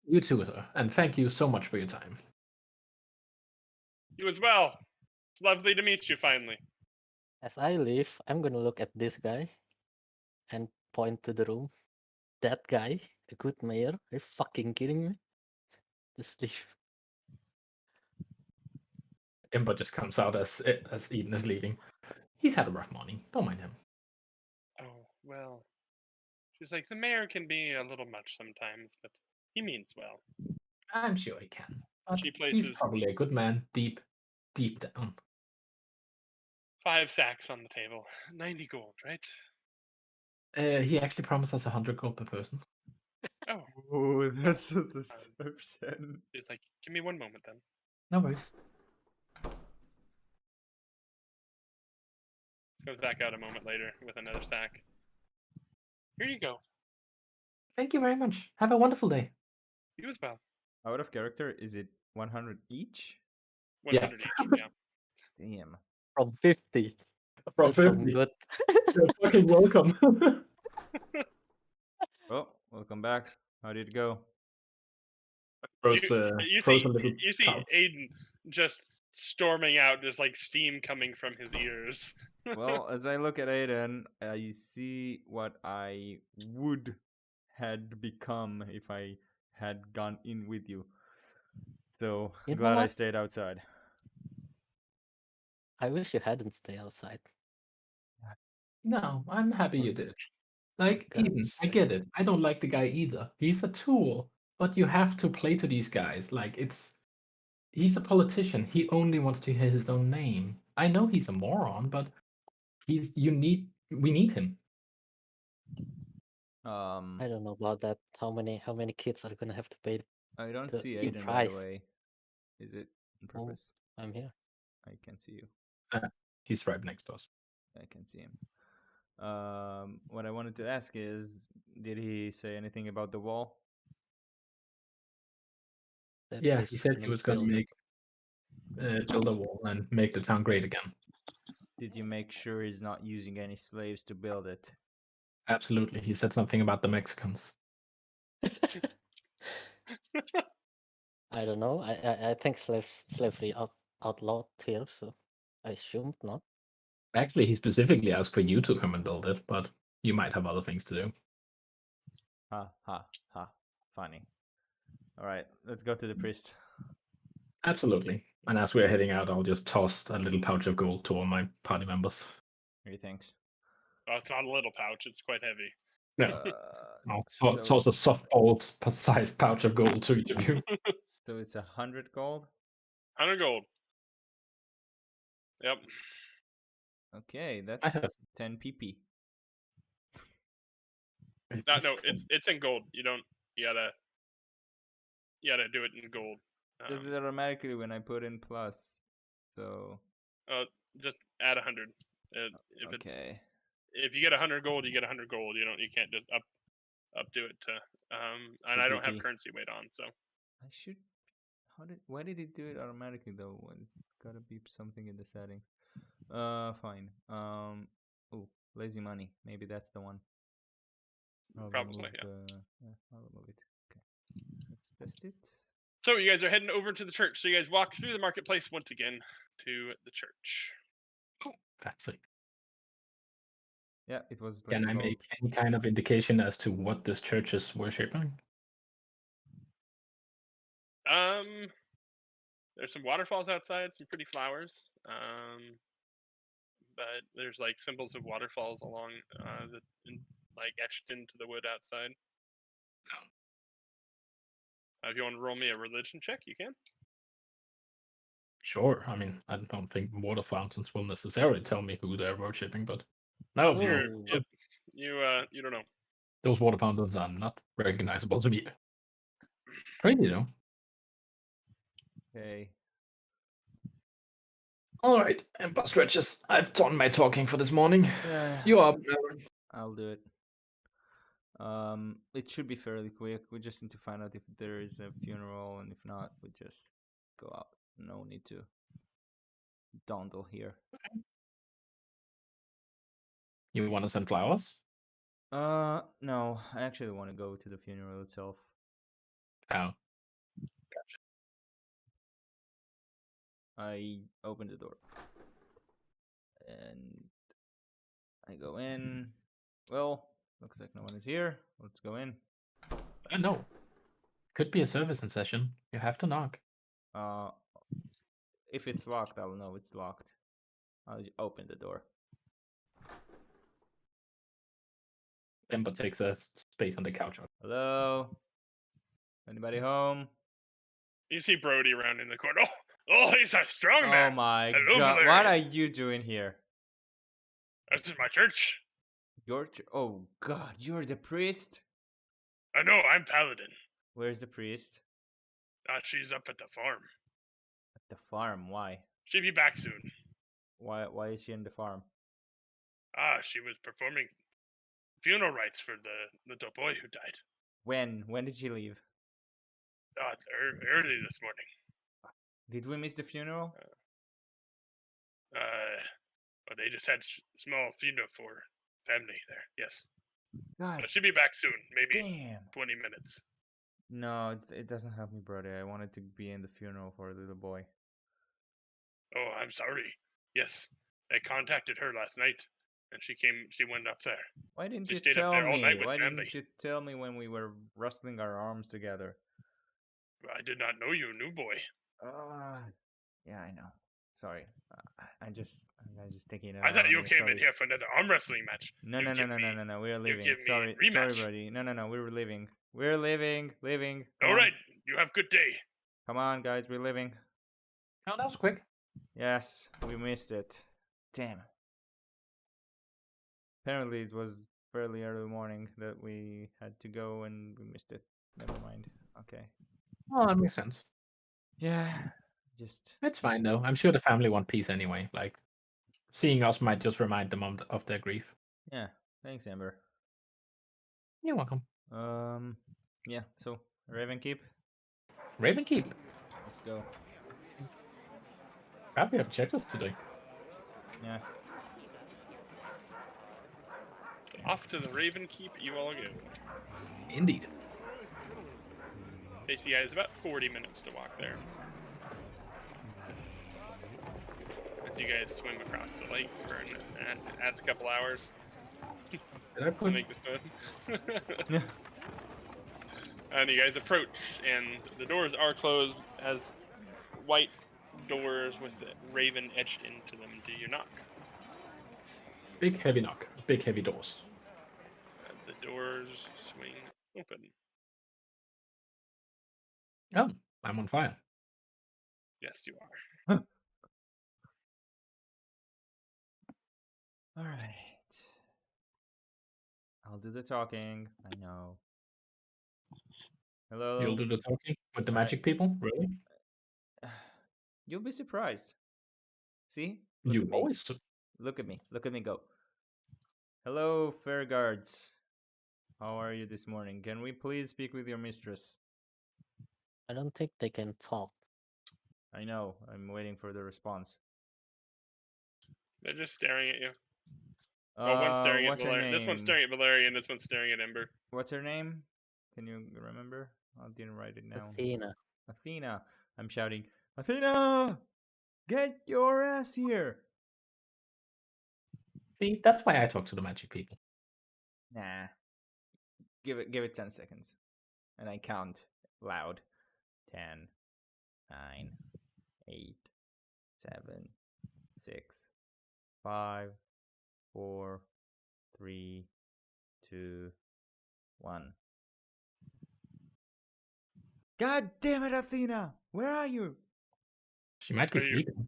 You too, sir. And thank you so much for your time. You as well. It's lovely to meet you finally. As I leave, I'm gonna look at this guy and point to the room. That guy, a good mayor? Are you fucking kidding me? Just leave. Imber just comes out as Eden is leaving. He's had a rough morning. Don't mind him. Oh, well. She's like, the mayor can be a little much sometimes, but he means well. I'm sure he can. But She he's places probably a good man deep down. 5 sacks on the table. 90 gold, right? He actually promised us 100 gold per person. Oh, Oh, that's a deception. she's like, give me one moment then. No worries. Goes back out a moment later with another sack. Here you go. Thank you very much. Have a wonderful day. You as well. Out of character, is it 100 each? 100 each, yeah. Damn. From 50. From That's some 50. good. You're fucking welcome. Well, welcome back. How did it go? Throws, You throws see, a little you see pouch. Aiden just storming out, just like steam coming from his ears. Well, as I look at Aiden, I see what I would had become if I had gone in with you. So You know glad I what? stayed outside. I wish you hadn't stayed outside. No, I'm happy you did. Like, For Eden, God's I sake. get it. I don't like the guy either. He's a tool. But you have to play to these guys. Like, he's a politician. He only wants to hear his own name. I know he's a moron, but we need him. I don't know about that. How many kids are gonna have to pay I don't the see the Aiden, by the price? way. Is it on Oh, purpose? I'm here. I can see you. He's right next to us. I can see him. What I wanted to ask is, did he say anything about the wall? That Yeah, he he's said he gonna was going to build it. build a wall and make the town great again. Did you make sure he's not using any slaves to build it? Absolutely. He said something about the Mexicans. I don't know. I think slavery outlawed here, so I assumed not. Actually, he specifically asked for you to come and build it, but you might have other things to do. Ha ha ha. Funny. All right, let's go to the priest. Absolutely. And as we're heading out, I'll just toss a little pouch of gold to all my party members. Hey, thanks. Oh, it's not a little pouch, it's quite heavy. Yeah. I'll So, toss a softball-sized pouch of gold to each of you. so it's 100 gold. 100 gold. Yep. Okay, I that's have 10 pp. No, it's in gold. You gotta do it in gold. Does it automatically when I put in plus? So Just add 100. If okay. if you get 100 gold, you get 100 gold. You can't just updo it to and I don't have PP. currency weight on, so I should. Why did it do it automatically though? Gotta be something in the settings. Fine. Oh, lazy money. Maybe that's the one. I'll probably, yeah. I'll remove it. Okay. Let's test it. So you guys are heading over to the church. So you guys walk through the marketplace once again to the church. Fancy. Yeah, it was like Can I gold. make any kind of indication as to what this church is worshipping? There's some waterfalls outside, some pretty flowers. But there's like symbols of waterfalls along like etched into the wood outside. If you want to roll me a religion check, you can. Sure. I mean, I don't think water fountains will necessarily tell me who they're worshipping, but that'll be Oh. Yep. You don't know. those water fountains are not recognizable to me. Crazy though. Okay. All right, Emperor stretches. I've done my talking for this morning. Yeah, You're up, Eryn. I'll do it. It should be fairly quick. We just need to find out if there is a funeral, and if not, we just go out. No need to dawdle here. You want to send flowers? No. I actually want to go to the funeral itself. Oh, I open the door and I go in. Well, looks like no one is here. Let's go in. no. Could be a service in session. You have to knock. If it's locked, I'll know it's locked. I'll open the door. Emperor takes a space on the couch. Hello? Anybody home? You see Brody around in the corner. Oh, he's a strong Oh man. my Hello, god. Valerian. What are you doing here? This is my church. Oh god, you're the priest? I know, I'm Paladin. Where's the priest? She's up at the farm. At the farm. Why? She'll be back soon. Why is she in the farm? She was performing funeral rites for the little boy who died. When did she leave? Early this morning. Did we miss the funeral? But they just had small funeral for family there. Yes. God She'll be back soon. Maybe damn. 20 minutes. No, it doesn't help me, brother. I wanted to be in the funeral for a little boy. Oh, I'm sorry. Yes, I contacted her last night, and she came. She went up there. Why didn't She you stayed up tell there all me? night with Why family. didn't you tell me when we were wrestling our arms together? I did not know you, new boy. Yeah, I know. Sorry, I'm just thinking. I thought you me, came sorry. in here for another arm wrestling match. No, You no, no, give no, me- no, no, no. We're leaving. give me Sorry, rematch. buddy. No, no, no. We're leaving. We're leaving. Leaving. Come All on. right, you have good day. Come on, guys. We're leaving. Oh, that was quick. Yes, we missed it. Damn. Apparently, it was fairly early morning that we had to go, and we missed it. Never mind. Okay. Oh, that makes sense. Yeah. Just. It's fine though. I'm sure the family want peace anyway. Like, seeing us might just remind them of their grief. Yeah. Thanks, Amber. You're welcome. Yeah. So Raven Keep. Ravenkeep. Let's go. Crap, we have checkers today. Yeah. Off to the Raven Keep, you all go. Indeed. Takes you guys about 40 minutes to walk there. As you guys swim across the lake for adds a couple hours Did I to put? make this fun. And you guys approach, and the doors are closed as white doors with raven etched into them. Do you knock? Big heavy knock. Big heavy doors. The doors swing open. Oh, I'm on fire. Yes, you are. All right. I'll do the talking. I know. Hello. You'll do the talking with the Alright. magic people? Really? You'll be surprised. See? Look You at me. always. Look at me. Look at me go. Hello, fair guards. How are you this morning? Can we please speak with your mistress? I don't think they can talk. I know. I'm waiting for the response. They're just staring at you. Well, one's staring at what's her Valerian. This one's name? staring at Valerian. This one's staring at Ember. What's her name? Can you remember? I didn't write it down. Athena. Athena. I'm shouting, Athena! Get your ass here! See, that's why I talk to the magic people. Nah. Give it 10 seconds. And I count loud. 10, 9, 8, 7, 6, 5, 4, 3, 2, 1. God damn it, Athena! Where are you? She might be Are you- sleeping.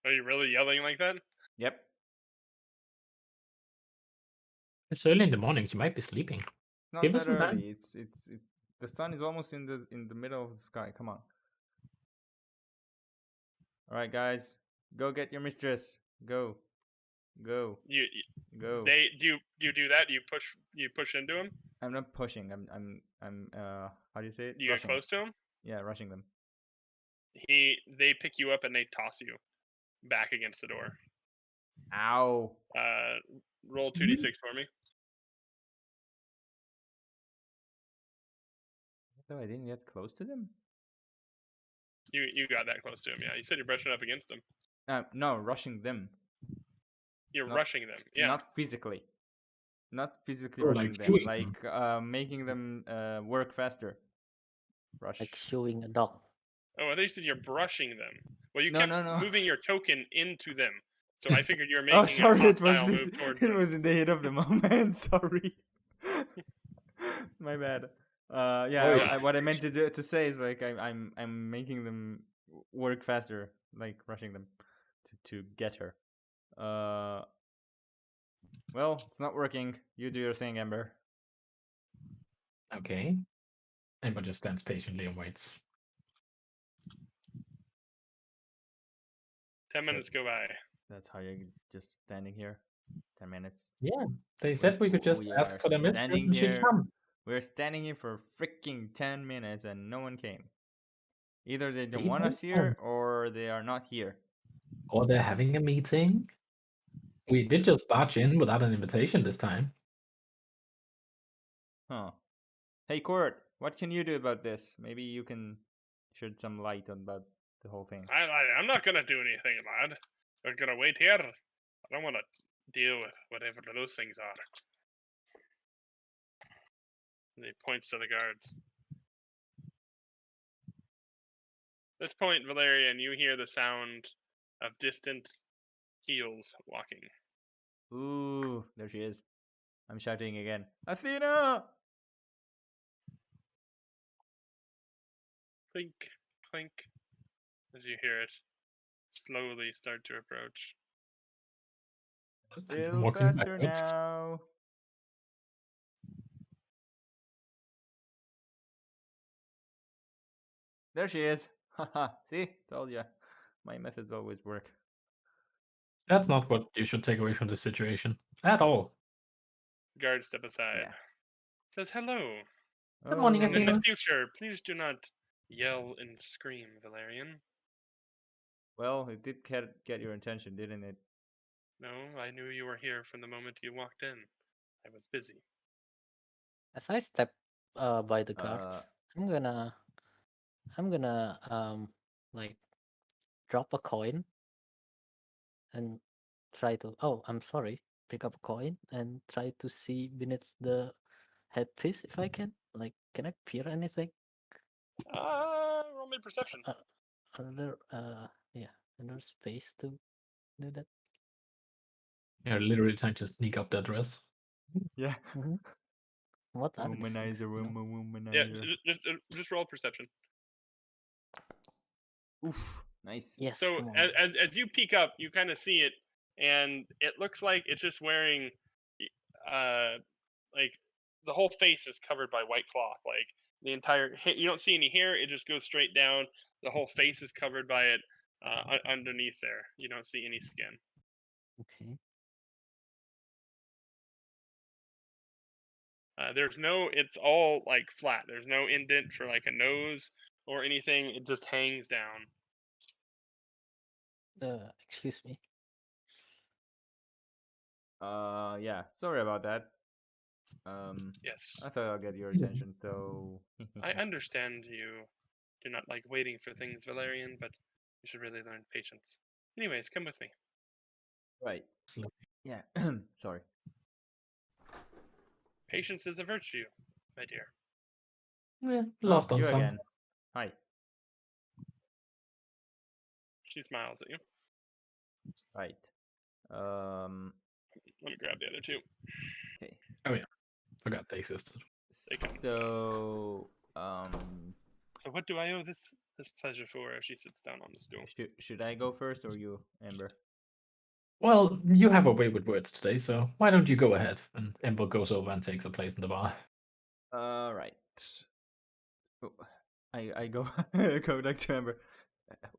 Are you really yelling like that? Yep. It's early in the morning. She might be sleeping. Not Give her that some time. early. It's the sun is almost in the middle of the sky. Come on. All right, guys, go get your mistress. Go, go, You go. they do you do that? You push into him. I'm not pushing. I'm how do you say it? You get Rushing. close to him. Yeah, rushing them. They pick you up and they toss you back against the door. Ow. Roll 2d6 for me. So I didn't get close to them. You got that close to him, yeah. You said you're brushing up against them. No, rushing them. You're Not- rushing them, yeah. Not physically. Not physically Or, rushing like, them. chewing Like making them work faster. Rush. Like showing a dog. Oh, I thought you said you're brushing them. Well, you No, kept no, no. moving your token into them, so I figured you were Oh, making sorry. a It was hostile move towards it them. was in the heat of the moment. Sorry. My bad. Yeah. Worry. What I meant to say is like I'm making them work faster, like rushing them to get her. Well, it's not working. You do your thing, Ember. Okay. Ember just stands patiently and waits. 10 minutes go by. That's how you're just standing here. 10 minutes. Yeah, they said we could just We ask are for the mistress standing and she'd here. come. We're standing here for freaking 10 minutes and no one came. Either they don't They want don't us here or they are not here. Or they're having a meeting. We did just barge in without an invitation this time. Huh. Hey, Court, what can you do about this? Maybe you can shed some light on about the whole thing. I'm not gonna do anything, lad. I'm gonna wait here. I don't want to deal with whatever those things are. And he points to the guards. At this point, Valerian, you hear the sound of distant heels walking. Ooh, there she is. I'm shouting again. Athena! Clink, clink, as you hear it slowly start to approach. And I'm Little walking faster backwards. now. There she is. Haha, see? Told ya. My methods always work. That's not what you should take away from this situation at all. Guards step aside. Yeah. Says hello. Good morning, And in the Athena. future, please do not yell and scream, Valerian. Well, it did get your attention, didn't it? No, I knew you were here from the moment you walked in. I was busy. As I step by the guards, I'm gonna like drop a coin and try to I'm sorry, pick up a coin and try to see beneath the headpiece if I can. Like, can I peer anything? Roll me perception. Another another space to do that. You're literally trying to sneak up that dress. Yeah. Mhm. What are these things? Womanizer, No. Yeah, womanizer. just roll perception. Oof, nice. Yes, So come on. as you peek up, you kind of see it, and it looks like it's just wearing, like the whole face is covered by white cloth. Like the entire, you don't see any hair. It just goes straight down. The whole face is covered by it. Underneath there, you don't see any skin. Okay. There's no. It's all like flat. There's no indent for like a nose or anything. It just hangs down. Excuse me. Yeah. Sorry about that. Yes, I thought I'll get your attention, so. I understand you do not like waiting for things, Valerian, but you should really learn patience. Anyways, come with me. Right. Yeah. Sorry. Patience is a virtue, my dear. Yeah, lost Oh, on you some. again. Hi. She smiles at you. Right. Let me grab the other two. Okay. Oh yeah, forgot they existed. They come inside. So, So what do I owe this pleasure for? She sits down on the stool. should I go first or you, Amber? Well, you have a way with words today, so why don't you go ahead? And Ember goes over and takes a place in the bar. Right. Oh, I go go back to Amber.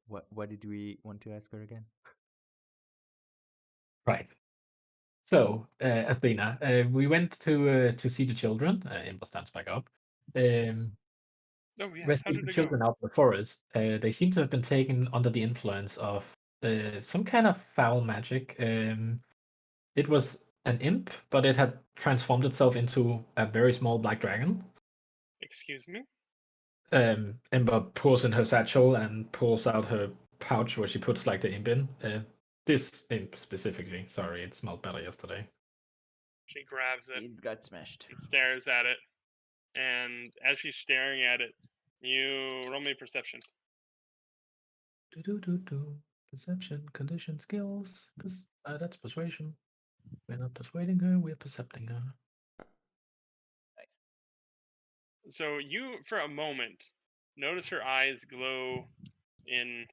What did we want to ask her again? Right. So, Athena, we went to see the children. Ember stands back up. Oh yes, how Rescued did the it go? children out of the forest. They seem to have been taken under the influence of some kind of foul magic. It was an imp, but it had transformed itself into a very small black dragon. Excuse me? Ember pulls in her satchel and pulls out her pouch where she puts like the imp in. This imp specifically. Sorry, it smelled better yesterday. She grabs it It got smashed. and stares at it. And as she's staring at it, you roll me perception. Do. Perception, condition, skills. That's persuasion. We're not persuading her, we're percepting her. So you, for a moment, notice her eyes glow in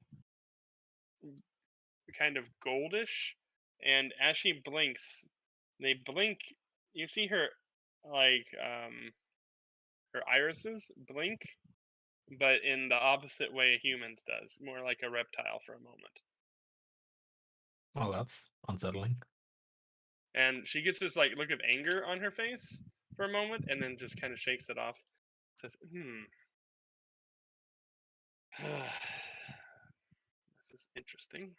kind of goldish, and as she blinks, they blink. You see her, like, her irises blink, but in the opposite way a human's does, more like a reptile for a moment. Well, that's unsettling. And she gets this like look of anger on her face for a moment, and then just kind of shakes it off. Says, this is interesting.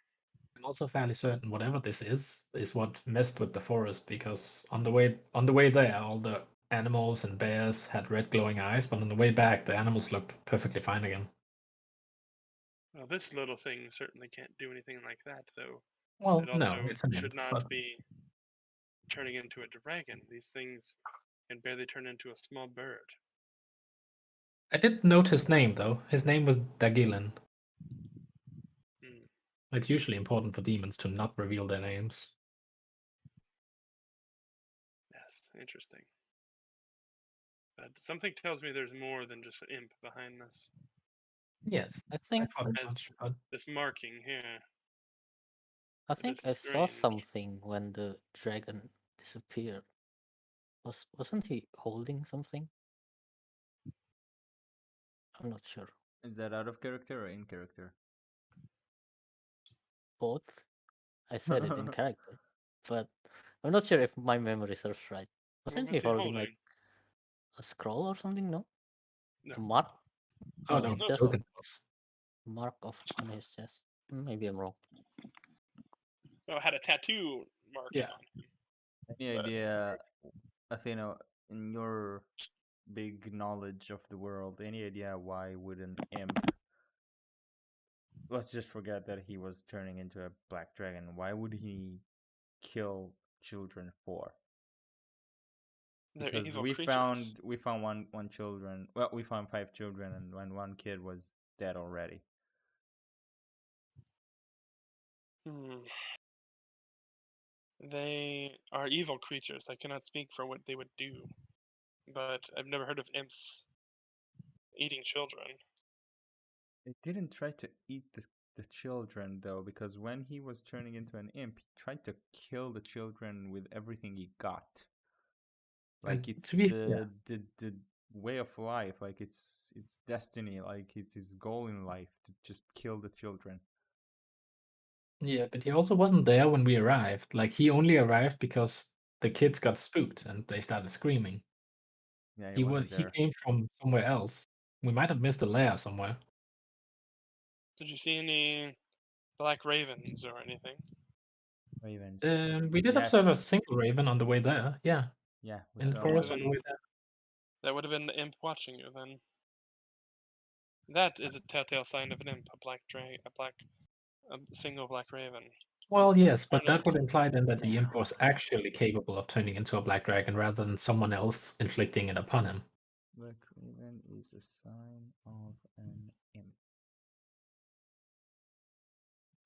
I'm also fairly certain whatever this is what messed with the forest, because on the way there, all the animals and bears had red glowing eyes, but on the way back, the animals looked perfectly fine again. Well, this little thing certainly can't do anything like that, though. Well, It also no, it's an should imp, not but be turning into a dragon. These things can barely turn into a small bird. I did note his name though. His name was Dagilin. Hmm. It's usually important for demons to not reveal their names. Yes, interesting. But something tells me there's more than just an imp behind this. Yes, I think I thought as As much, but this marking here. I It think is I saw strange. something when the dragon disappeared. Wasn't he holding something? I'm not sure. Is that out of character or in character? Both. I said it in character, but I'm not sure if my memory serves right. What Wasn't he was he holding like holding? a scroll or something? No, No. a mark. oh No, no, it's the just token was. mark of on his chest. Maybe I'm wrong. Oh, it had a tattoo marking Yeah. on him. Any But idea, Athena, in your big knowledge of the world, any idea why would an imp? Let's just forget that he was turning into a black dragon. Why would he kill children for? they're Because evil we creatures. found one children. Well, we found 5 children, and one kid was dead already. They are evil creatures. I cannot speak for what they would do. But I've never heard of imps eating children. It didn't try to eat the children though, because when he was turning into an imp, he tried to kill the children with everything he got. Like And it's to be the way of life, like it's destiny, like it's his goal in life to just kill the children. yeah, but he also wasn't there when we arrived. Like he only arrived because the kids got spooked and they started screaming. Yeah, he He wasn't he there. came from somewhere else. We might have missed a lair somewhere. Did you see any black ravens or anything? Ravens. We did observe a Yes. single raven on the way there. Yeah, Yeah, we in the saw That would have forest on one. the way been there. that would have been the imp watching you then. That is a telltale sign of an imp, a single black raven. Well, yes, but no, that would imply then that the imp was actually capable of turning into a black dragon rather than someone else inflicting it upon him. Black Raven is a sign of an imp.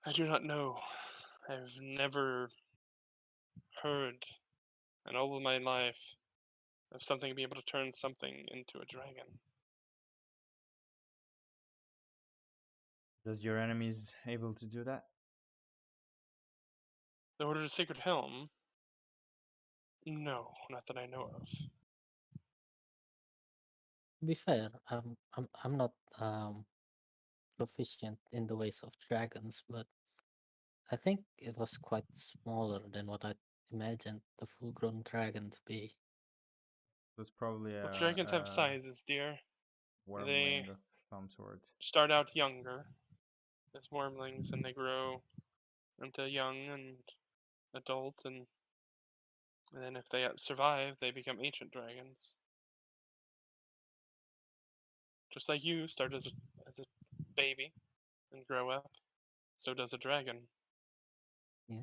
I do not know. I've never heard in all of my life of something being able to turn something into a dragon. Does your enemies able to do that? The Order of Sacred Helm? No, not that I know of. To be fair, I'm not proficient in the ways of dragons, but I think it was quite smaller than what I imagined the full-grown dragon to be. It was probably Well, dragons have a sizes, dear. They wormling of some sort. start out younger as wormlings and they grow into young and adult, and then if they survive, they become ancient dragons. Just like you start as a baby and grow up, so does a dragon. Yeah.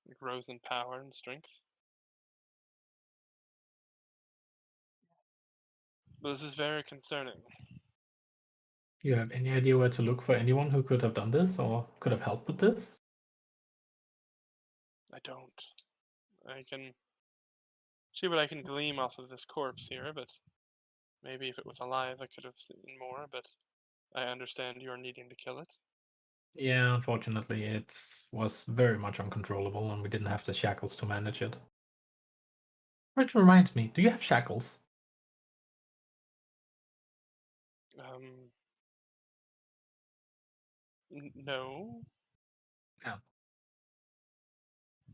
It grows in power and strength. But this is very concerning. Do you have any idea where to look for anyone who could have done this or could have helped with this? I don't. I can see what I can glean off of this corpse here, but maybe if it was alive, I could have seen more. But I understand you're needing to kill it. Yeah, unfortunately, it was very much uncontrollable and we didn't have the shackles to manage it. Which reminds me, do you have shackles? Um, no. No.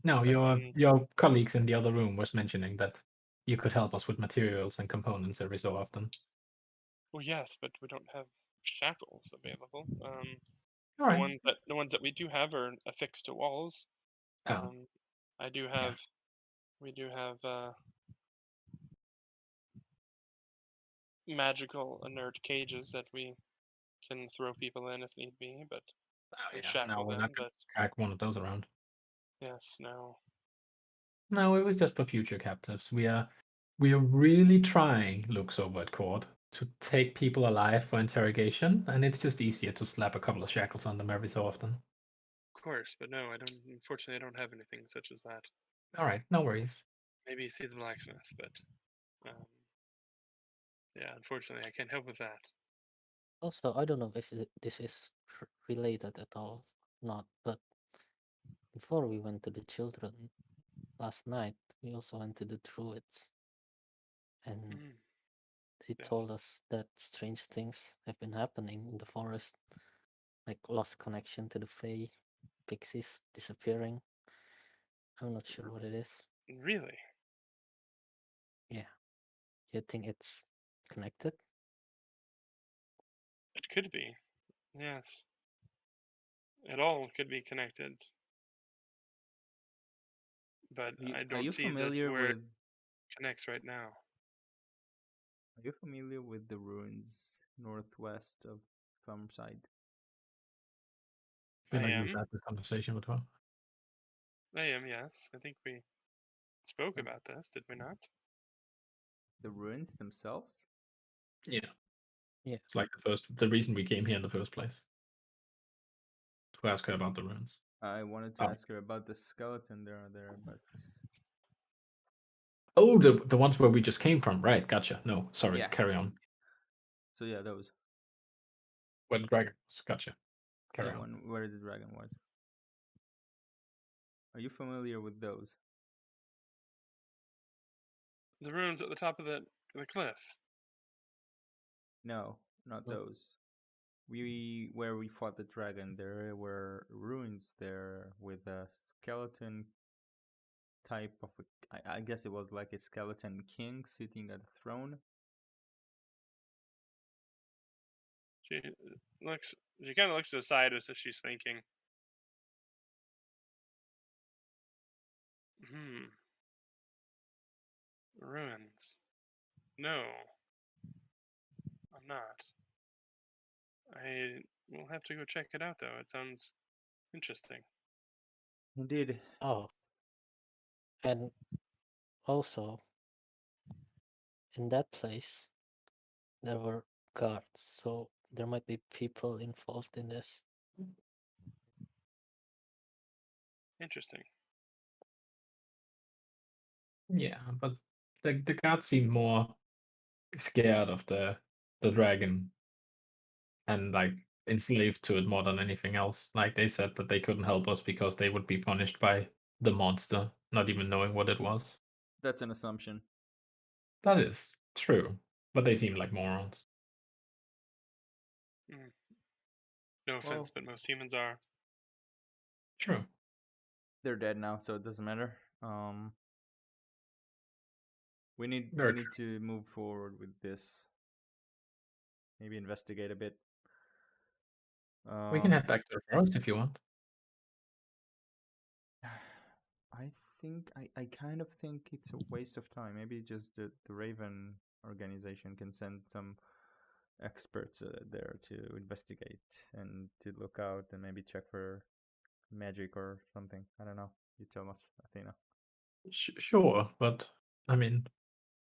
No, I your mean, your colleagues in the other room was mentioning that you could help us with materials and components every so often. well, yes, but we don't have shackles available. All right. The ones that we do have are affixed to walls. Oh, I do yeah. have. We do have magical inert cages that we can throw people in if need be, but Oh, and yeah. No, shackle we're them. not going But to track one of those around. yes, no. No, it was just for future captives. We are really trying, looks over at Cord, to take people alive for interrogation, and it's just easier to slap a couple of shackles on them every so often. Of course, but no, I don't. Unfortunately, I don't have anything such as that. All right, no worries. Maybe see the blacksmith, but yeah, unfortunately, I can't help with that. Also, I don't know if this is related at all, not, but before we went to the children last night, we also went to the druids, and Mm, they told yes. us that strange things have been happening in the forest, like lost connection to the Fae, pixies disappearing. I'm not sure what it is. Really? Yeah, you think it's connected? It could be. Yes. It all could be connected, but I Are don't you see that familiar where it with connects right now. Are you familiar with the ruins northwest of Farmside? I feel I like we've am. had this conversation before. I am, yes. I think we spoke Um, about this, did we not? The ruins themselves? Yeah, Yeah. it's like the reason we came here in the first place to ask her about the ruins. I wanted to Oh, ask her about the skeleton there, but oh, the ones where we just came from, right? Gotcha. No, sorry. yeah. Carry on. So yeah, those. Where the dragon was. Gotcha. Carry Yeah, on. one where the dragon was. Are you familiar with those? The ruins at the top of the cliff. No, not No. those. We Where we fought the dragon, there were ruins there with a skeleton type of I guess it was like a skeleton king sitting at a throne. She looks. She kind of looks to the side as if she's thinking. Hmm. Ruins. No, I'm not. I will have to go check it out though. It sounds interesting. Indeed. Oh, and also in that place there were guards, so there might be people involved in this. Interesting. Yeah, but the guards seem more scared of the dragon and like enslaved to it more than anything else. Like they said that they couldn't help us because they would be punished by the monster, not even knowing what it was. That's an assumption. That is true, but they seem like morons. No offense, Well, but most humans are. True. they're dead now, so it doesn't matter. We Very need to move forward with this. Maybe investigate a bit. We can head back to the forest if you want. I think I kind of think it's a waste of time. Maybe just the Raven organization can send some experts there to investigate and to look out and maybe check for magic or something. I don't know. You tell us, Athena. Sure, but I mean,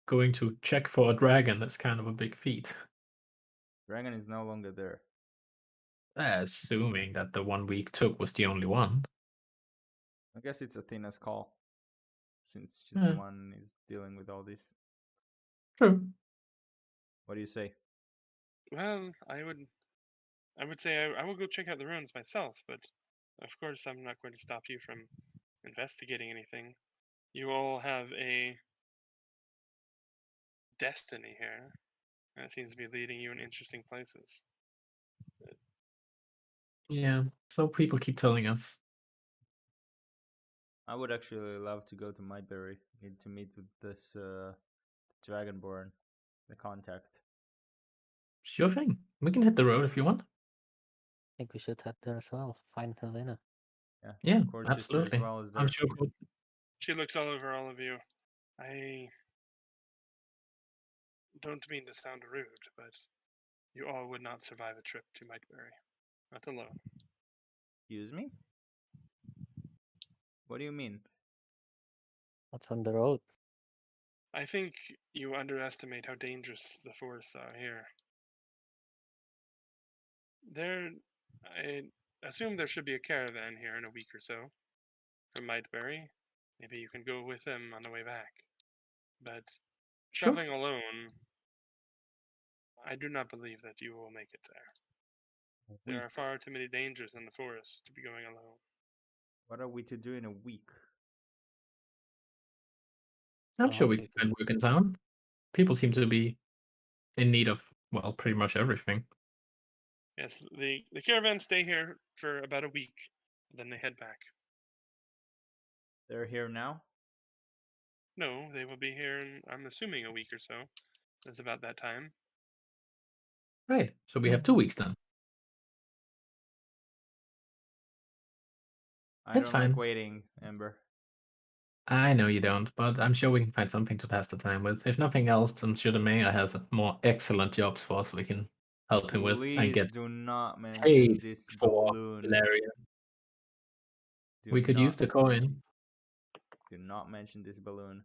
going to check for a dragon is kind of a big feat. Dragon is no longer there. Assuming that the one we took was the only one. I guess it's Athena's call, since she's the one is dealing with all this. True. What do you say? Well, I would say I will go check out the ruins myself, but of course I'm not going to stop you from investigating anything. You all have a destiny here. That seems to be leading you in interesting places. Yeah, so people keep telling us. I would actually love to go to Mightberry to meet with this Dragonborn, the contact. Sure thing. We can hit the road if you want. I think we should head there as well. Find Helena. Yeah, Court sister as absolutely. well is there. I'm sure. She looks all over all of you. I don't mean to sound rude, but you all would not survive a trip to Mightberry. Not alone. Excuse me? What do you mean? What's on the road? I think you underestimate how dangerous the forests are here. I assume there should be a caravan here in a week or so from Mightberry. Maybe you can go with them on the way back. But Sure. traveling alone, I do not believe that you will make it there. There are far too many dangers in the forest to be going alone. What are we to do in a week? I'm I sure hope we we can can. find work in town. People seem to be in need of, well, pretty much everything. Yes, the caravans stay here for about a week, then they head back. They're here now? No, they will be here in, I'm assuming, a week or so. It's about that time. Right. So we have 2 weeks then. I That's don't fine. like waiting, Ember. I know you don't, but I'm sure we can find something to pass the time with. If nothing else, I'm sure the mayor has more excellent jobs for us we can help him with and Please get do not mention paid this for balloon. Valeria. Do We could use the coin. Do not mention this balloon.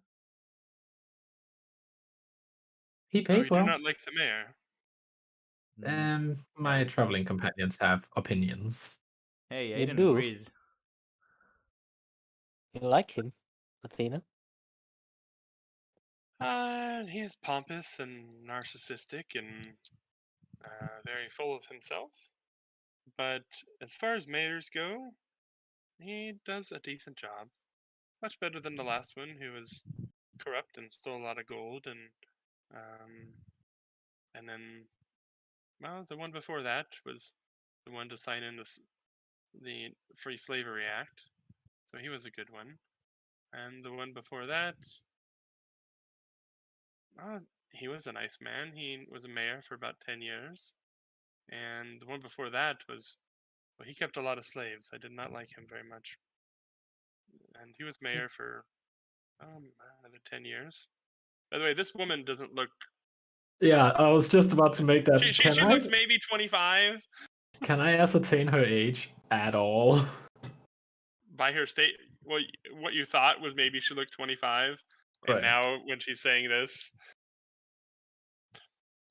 He Oh, pays you do well. not like the mayor? My traveling companions have opinions. Hey, You Aiden do? agrees. You like him, Athena? He is pompous and narcissistic and very full of himself. But as far as mayors go, he does a decent job. Much better than the last one, who was corrupt and stole a lot of gold, and then, well, the one before that was the one to sign in the Free Slavery Act, so he was a good one. And the one before that, he was a nice man. He was a mayor for about 10 years. And the one before that was, well, he kept a lot of slaves. I did not like him very much. And he was mayor for another 10 years. By the way, this woman doesn't look. Yeah, I was just about to make that. She looks maybe 25. Can I ascertain her age at all? by her state, well, what you thought was maybe she looked 25, and Correct. now when she's saying this,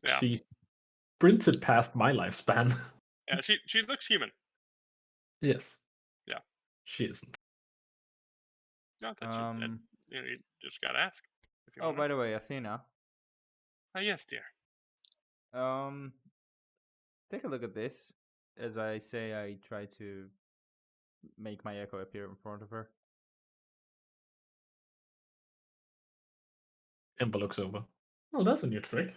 yeah, She sprinted past my lifespan. yeah, she looks human. Yes. Yeah. She isn't. Not that you just gotta ask if you Oh, want. by the way, Athena. Yes, dear. Take a look at this. As I say, I try to make my echo appear in front of her. Ember looks over. Oh, that's a new trick.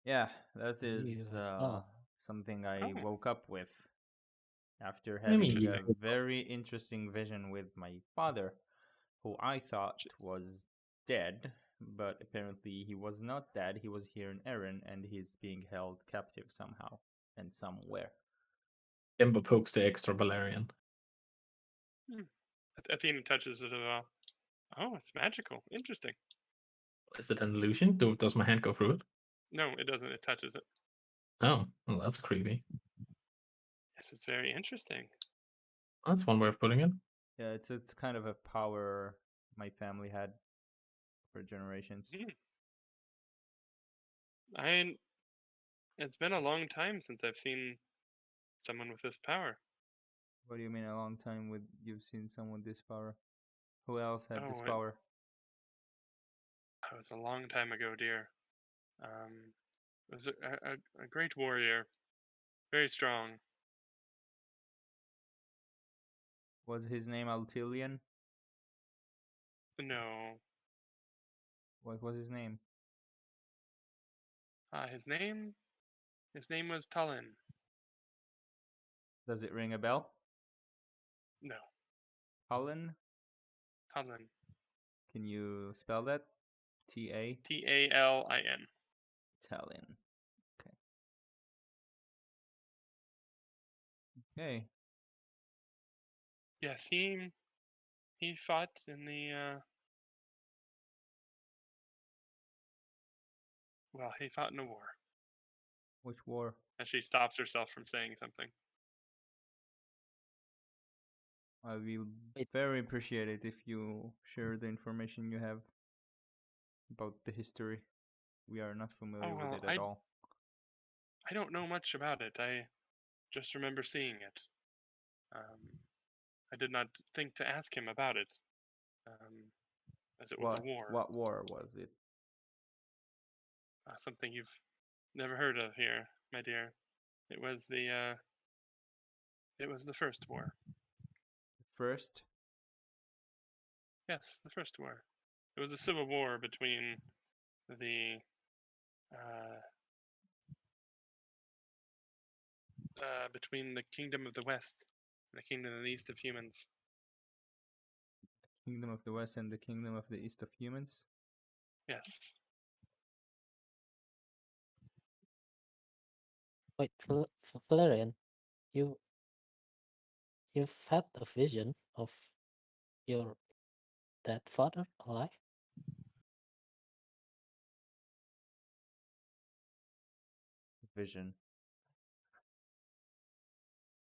Yeah, that You is as well. something I Oh. woke up with after Maybe having a Interesting. very interesting vision with my father, who I thought was dead, but apparently he was not dead. He was here in Eryn, and he's being held captive somehow and somewhere. Ember pokes the extra Valerian. Athena touches it as well. Oh, it's magical. Interesting. Is it an illusion? Does my hand go through it? No, it doesn't. It touches it. Oh, well, that's creepy. Yes, it's very interesting. That's one way of putting it. Yeah, it's kind of a power my family had for generations. It's been a long time since I've seen someone with this power. What do you mean a long time with you've seen someone this power? Who else had this Oh, power? It was a long time ago, dear. It was a great warrior, very strong. Was his name Altilian? No, What was his name? his name was Tulin. Does it ring a bell? No, Talon? Tulin. Can you spell that? T-A? Talin. Talon. Okay. Okay. Yes, he fought in the well, he fought in a war. Which war? And she stops herself from saying something. I will Wait. very appreciate it if you share the information you have about the history. We are not familiar with well, it at all. I don't know much about it. I just remember seeing it. I did not think to ask him about it, as it was a war. What war was it? Something you've never heard of here, my dear. It was the first war. First? Yes, the first war. It was a civil war between the between the kingdom of the west and the kingdom of the east of humans. Kingdom of the West and the Kingdom of the East of Humans? Yes. Wait, Valerian, you you've had a vision of your dead father alive? Vision.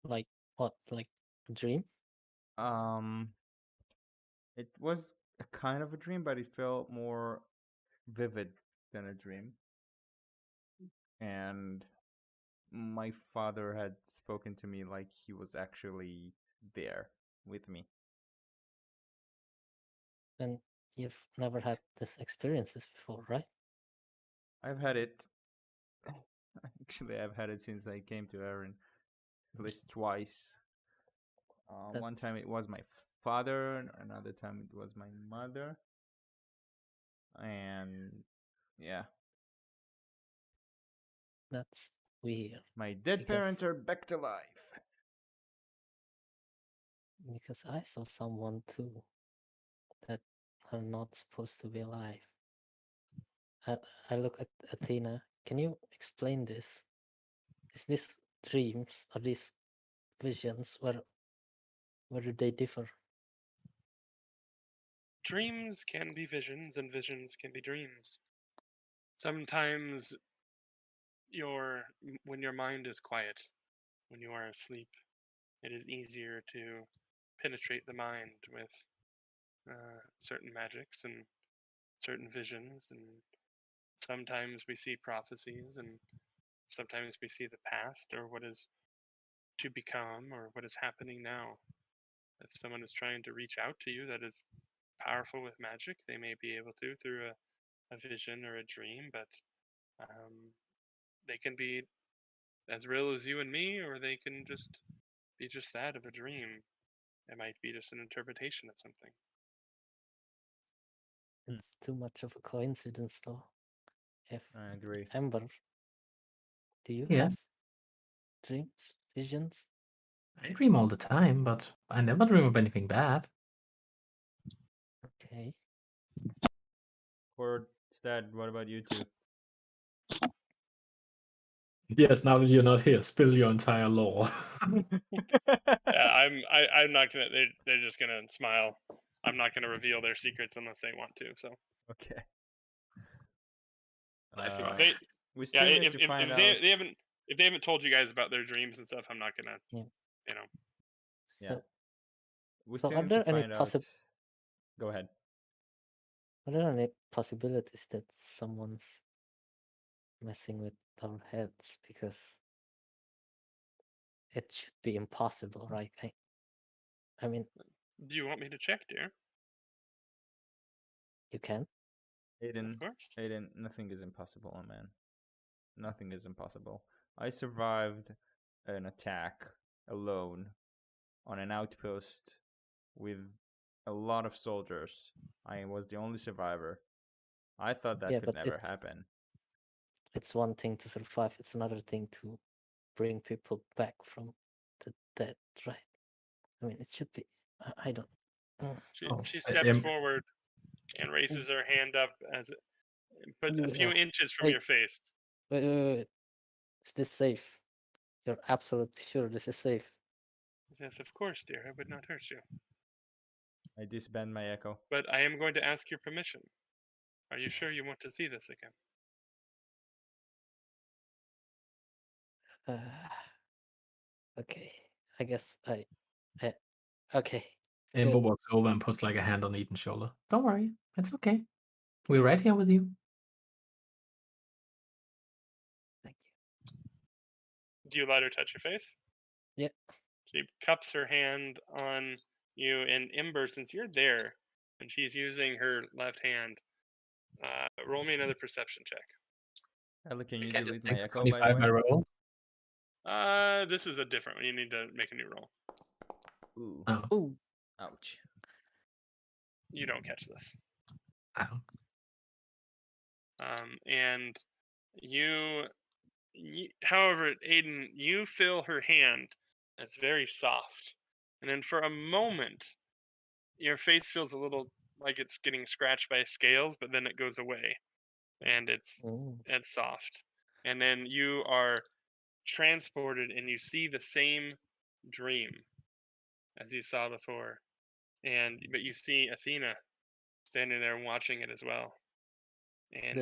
Like what? Like a dream? It was a kind of a dream, but it felt more vivid than a dream. And my father had spoken to me like he was actually there with me. And you've never had these experiences before, right? I've had it. Actually, I've had it since I came to Eryn, at least twice. One time That's it was my father, and another time it was my mother. And yeah, that's weird my dead parents are back to life. because I saw someone too that are not supposed to be alive. I look at Athena. Can you explain this? Is this dreams? Are these visions? Where do they differ? Dreams can be visions, and visions can be dreams. Sometimes when your mind is quiet, when you are asleep, it is easier to penetrate the mind with certain magics and certain visions, and sometimes we see prophecies, and sometimes we see the past or what is to become or what is happening now. If someone is trying to reach out to you that is powerful with magic, they may be able to through a vision or a dream, but they can be as real as you and me, or they can just be just that of a dream. It might be just an interpretation of something. It's too much of a coincidence, though. If I agree. Amber, do you Yeah. have dreams, visions? I dream all the time, but I never dream of anything bad. Okay. Or instead, what about you two? Yes, now that you're not here, spill your entire lore. Yeah, I'm not gonna. They're just gonna smile. I'm not gonna reveal their secrets unless they want to. So Okay. if fine. they, We yeah, still need to find if out. they haven't told you guys about their dreams and stuff, I'm not gonna, Yeah. you know. Yeah. So, We so still are need to there any find out. Go ahead. are there any possibilities that someone's messing with our heads? Because it should be impossible, right? I mean, Do you want me to check, dear? you can. Aiden, Of course. Aiden, nothing is impossible, oh man. Nothing is impossible. I survived an attack alone on an outpost with a lot of soldiers. I was the only survivor. I thought that Yeah, could but never happen. it's one thing to survive. It's another thing to bring people back from the dead, right? I mean, it should be. I don't. She steps Em- forward and raises her hand up but a few Uh, inches from hey. your face. Wait. Is this safe? You're absolutely sure this is safe? Yes, of course, dear. I would not hurt you. I disband my echo. But I am going to ask your permission. Are you sure you want to see this again? Okay. I guess okay. Amber Good. walks over and puts like a hand on Eden's shoulder. Don't worry, it's okay. We're right here with you. Thank you. Do you let her touch your face? Yeah. She cups her hand on you, and Ember, since you're there, and she's using her left hand, roll me another perception check. Ellie, can You you can't delete just my echo, by the 25 way? I roll. This is a different one. You need to make a new roll. Ooh. Oh, Ooh. Ouch. You don't catch this. ow. And however, Aiden, you feel her hand. It's very soft, and then for a moment, your face feels a little like it's getting scratched by scales, but then it goes away, and it's soft, and then you are transported, and you see the same dream as you saw before, but you see Athena standing there watching it as well, and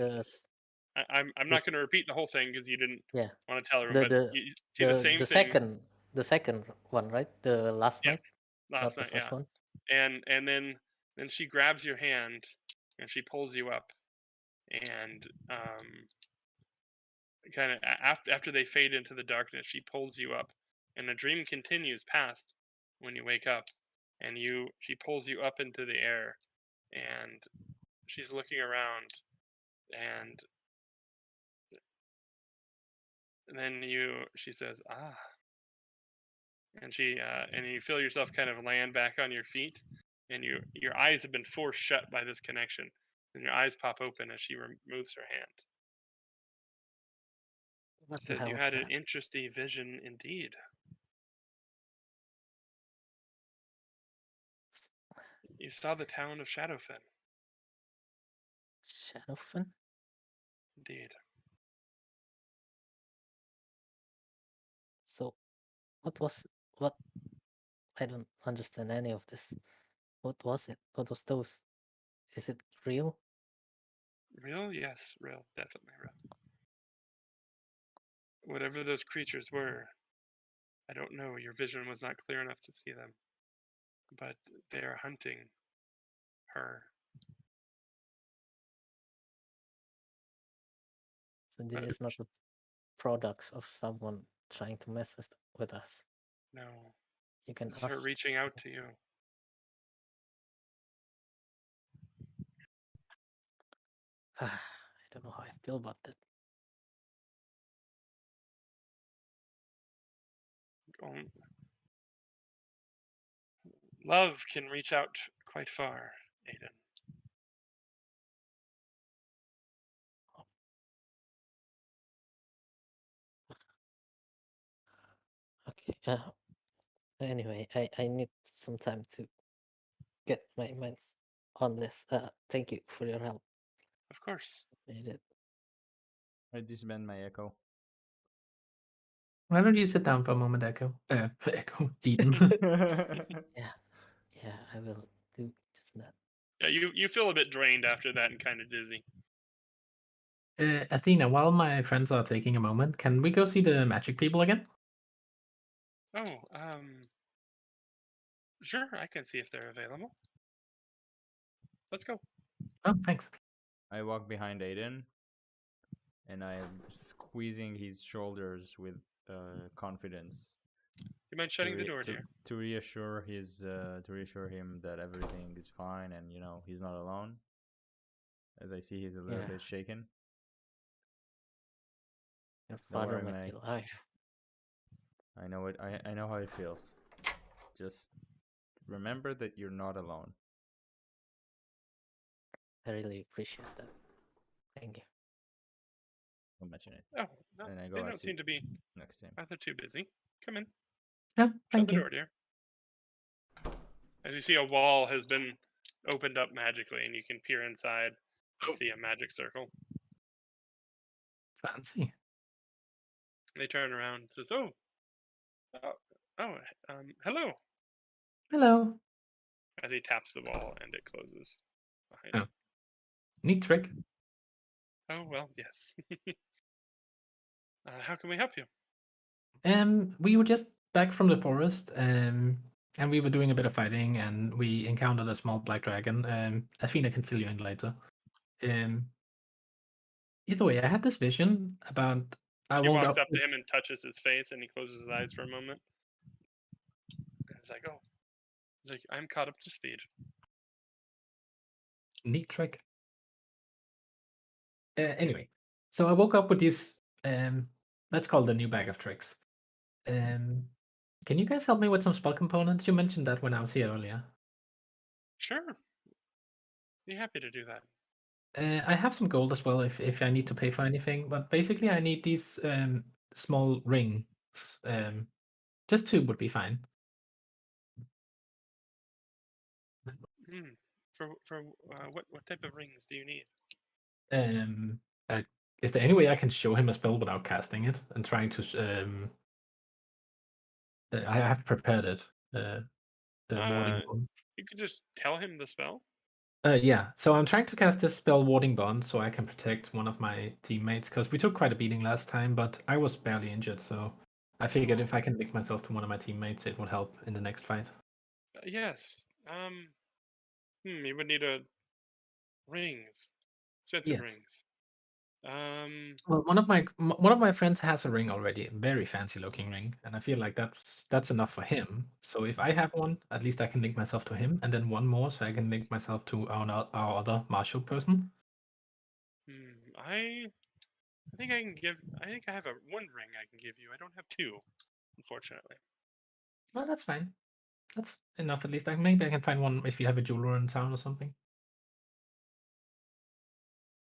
I'm not This going to repeat the whole thing because you didn't yeah. want to tell everyone, but The you see the same the thing. second one, right? The last Yeah, night, last not the night, first yeah. one. And then she grabs your hand and she pulls you up, and kind of after they fade into the darkness, she pulls you up, and the dream continues past when you wake up, and she pulls you up into the air, and she's looking around, and then she says, ah, and and you feel yourself kind of land back on your feet, and your eyes have been forced shut by this connection, and your eyes pop open as she removes her hand. What the Says hell you is had an that? interesting vision indeed. You saw the town of Shadowfen. Shadowfen? Indeed. So, what? I don't understand any of this. What was it? What was those? Is it real? Real? Yes, real. Definitely real. Whatever those creatures were, I don't know. Your vision was not clear enough to see them. but they are hunting her. So this is not the products of someone trying to mess with us. No, You can it's her ask. reaching out to you. I don't know how I feel about that. Um, love can reach out quite far, Aiden. Okay. Anyway, I need some time to get my minds on this. Thank you for your help. Of course. Made it. I disband my echo. Why don't you sit down for a moment, Echo? Echo, Eden. Yeah, I will do just that. Yeah, you feel a bit drained after that and kind of dizzy. Athena, while my friends are taking a moment, can we go see the magic people again? Oh, sure, I can see if they're available. Let's go. Oh, thanks. I walk behind Aiden, and I'm squeezing his shoulders with confidence. You mind shutting the door, dear? To reassure him that everything is fine and he's not alone. As I see he's a little bit shaken. Your Don't father worry, might May. be alive. I know it. I know how it feels. Just remember that you're not alone. I really appreciate that. Thank you. Don't mention it. Oh, no, And I they don't seem to be next time. either too busy. Come in. Yeah, Shut thank the you. door, dear. As you see, a wall has been opened up magically, and you can peer inside and see a magic circle. Fancy. They turn around and says, hello. Hello. As he taps the wall and it closes behind Oh. him. Neat trick. Oh, well, yes. How can we help you? We were just back from the forest, and we were doing a bit of fighting, and we encountered a small black dragon. Athena can fill you in later. Either way, I had this vision about. She walks up to him and touches his face, and he closes his eyes for a moment. And he's like, oh. He's like, I'm caught up to speed. Neat trick. Anyway, so I woke up with these. Let's call it a new bag of tricks. Can you guys help me with some spell components? You mentioned that when I was here earlier. Sure. Be happy to do that. I have some gold as well if I need to pay for anything, but basically I need these small rings. Just 2 would be fine. For what type of rings do you need? Is there any way I can show him a spell without casting it and trying to? I have prepared it. The warding bond. You could just tell him the spell. Yeah. So I'm trying to cast this spell, Warding Bond, so I can protect one of my teammates because we took quite a beating last time, but I was barely injured, so I figured if I can link myself to one of my teammates, it would help in the next fight. Yes. You would need rings, expensive Yes. rings. Well, one of my friends has a ring already, a very fancy looking ring, and I feel like that's enough for him. So if I have one, at least I can link myself to him, and then one more, so I can link myself to our other martial person. I think I can give. I think I have one ring I can give you. I don't have 2, unfortunately. Well, that's fine. That's enough at least. Maybe I can find one if you have a jeweler in town or something.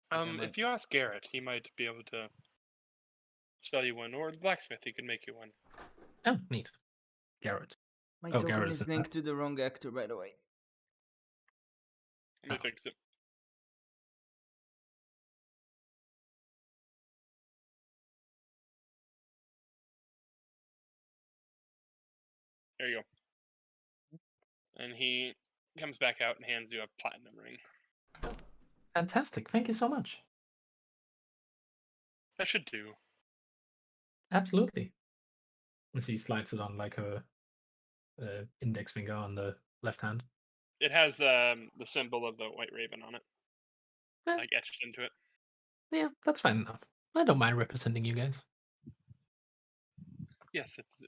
If you ask Garrett, he might be able to sell you one, or the blacksmith, he could make you one. Oh, neat. Garrett. My Oh, token Garrett is is linked to the wrong actor, by the way. Let me fix it. There you go. And he comes back out and hands you a platinum ring. Fantastic. Thank you so much. That should do. Absolutely. And she slides it on like her index finger on the left hand. It has the symbol of the white raven on it, Eh, like etched into it. yeah, that's fine enough. I don't mind representing you guys. Yes, it's the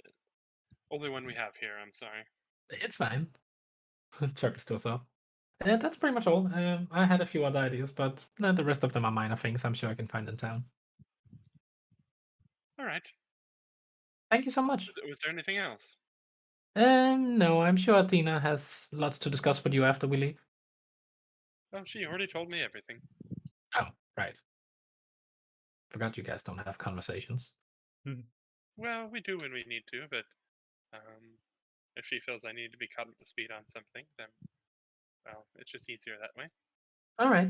only one we have here. I'm sorry. It's fine. Chuckles to herself. That's pretty much all. I had a few other ideas, but the rest of them are minor things I'm sure I can find in town. All right. Thank you so much. Was there anything else? No, I'm sure Tina has lots to discuss with you after we leave. Oh, she already told me everything. Oh, right. Forgot you guys don't have conversations. Well, we do when we need to, but if she feels I need to be caught up to speed on something, then well, it's just easier that way. All right.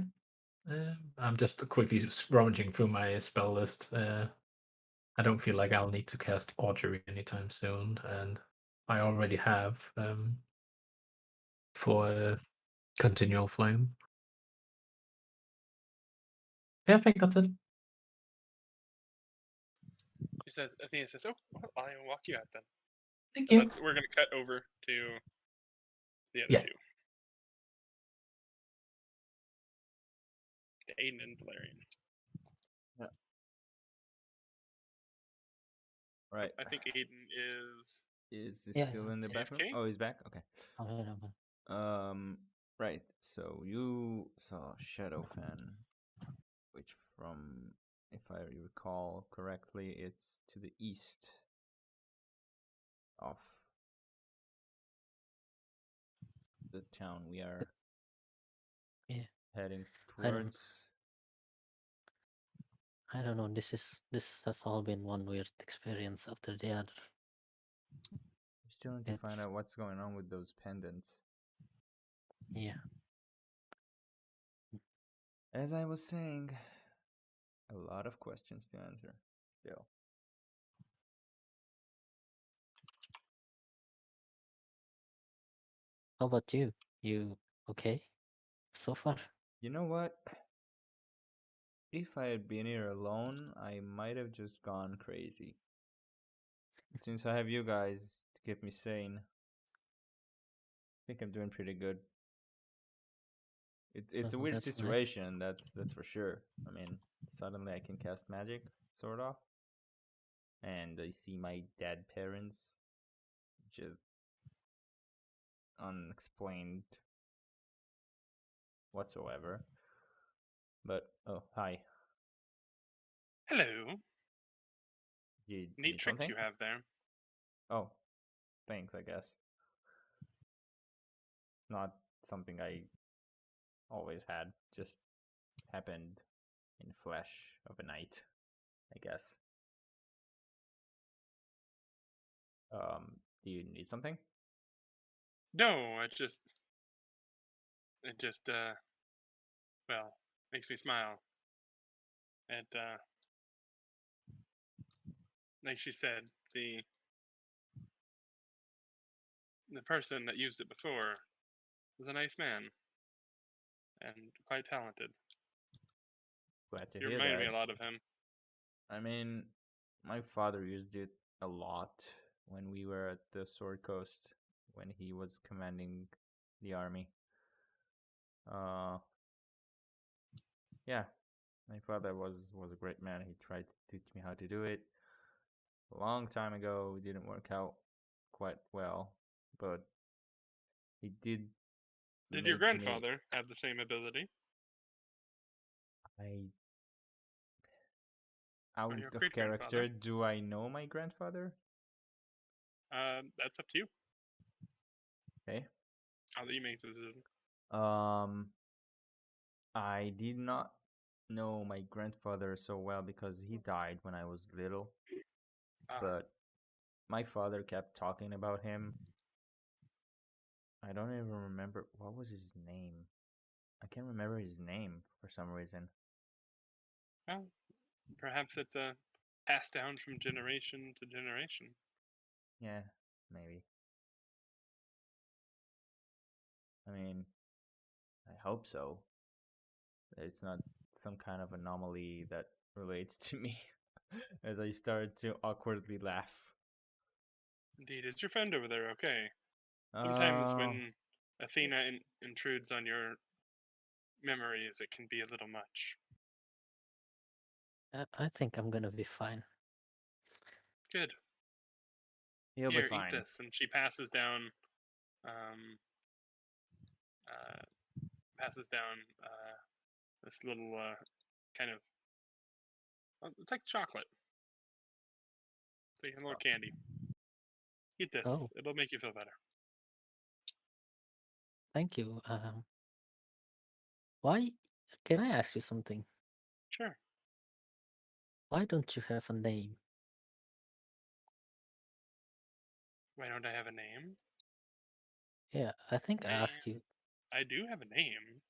I'm just quickly rummaging through my spell list. I don't feel like I'll need to cast Archery anytime soon, and I already have for Continual Flame. Yeah, I think that's it. She says, Athena says, "Oh, well, I'll walk you out then." Thank And you. we're going to cut over to the other Yeah. two, to Aiden and Valerian. Right. I think Aiden is. Is he Yeah, still in the AFK? bathroom? Oh, he's back. Okay. I'm here, I'm here. Right. So you saw Shadowfen, which from, if I recall correctly, it's to the east of the town we are Yeah. heading I don't- towards. I don't know. This has all been one weird experience after the other. We still need to find It's- out what's going on with those pendants. Yeah. As I was saying, a lot of questions to answer still. How about you? You okay so far? You know what? If I had been here alone, I might have just gone crazy. Since I have you guys to keep me sane, I think I'm doing pretty good. It's a Well, weird that's nice. situation, that's for sure. I mean, suddenly I can cast magic, sort of, and I see my dead parents, just unexplained whatsoever. But oh, hi. Hello. You Neat need trick something? you have there. Oh, thanks. I guess not something I always had. Just happened in flesh of a night, I guess. Do you need something? No, it just well, makes me smile. And like she said, the person that used it before was a nice man and quite talented. Glad to You hear reminded me that. a lot of him. I mean, my father used it a lot when we were at the Sword Coast when he was commanding the army. Yeah, my father was a great man. He tried to teach me how to do it. A long time ago, it didn't work out quite well, but he did Did your make me. grandfather have the same ability? I Or out your of great character. grandfather? Do I know my grandfather? That's up to you. Okay. How do you make the decision? I did not know my grandfather so well because he died when I was little, but my father kept talking about him. I don't even remember what was his name. I can't remember his name for some reason. Well, perhaps it's a passed down from generation to generation. Yeah, maybe. I mean, I hope so. It's not some kind of anomaly that relates to me as I start to awkwardly laugh. Indeed, is your friend over there okay? Sometimes Uh, when Athena intrudes on your memories, it can be a little much. I think I'm gonna be fine. Good. You'll Here, be eat fine. this. And she passes down, uh, this little kind of. It's like chocolate. It's like a little candy. Eat this. Oh. It'll make you feel better. Thank you. Why? Can I ask you something? Sure. Why don't you have a name? Why don't I have a name? Yeah, I think I asked you. I do have a name,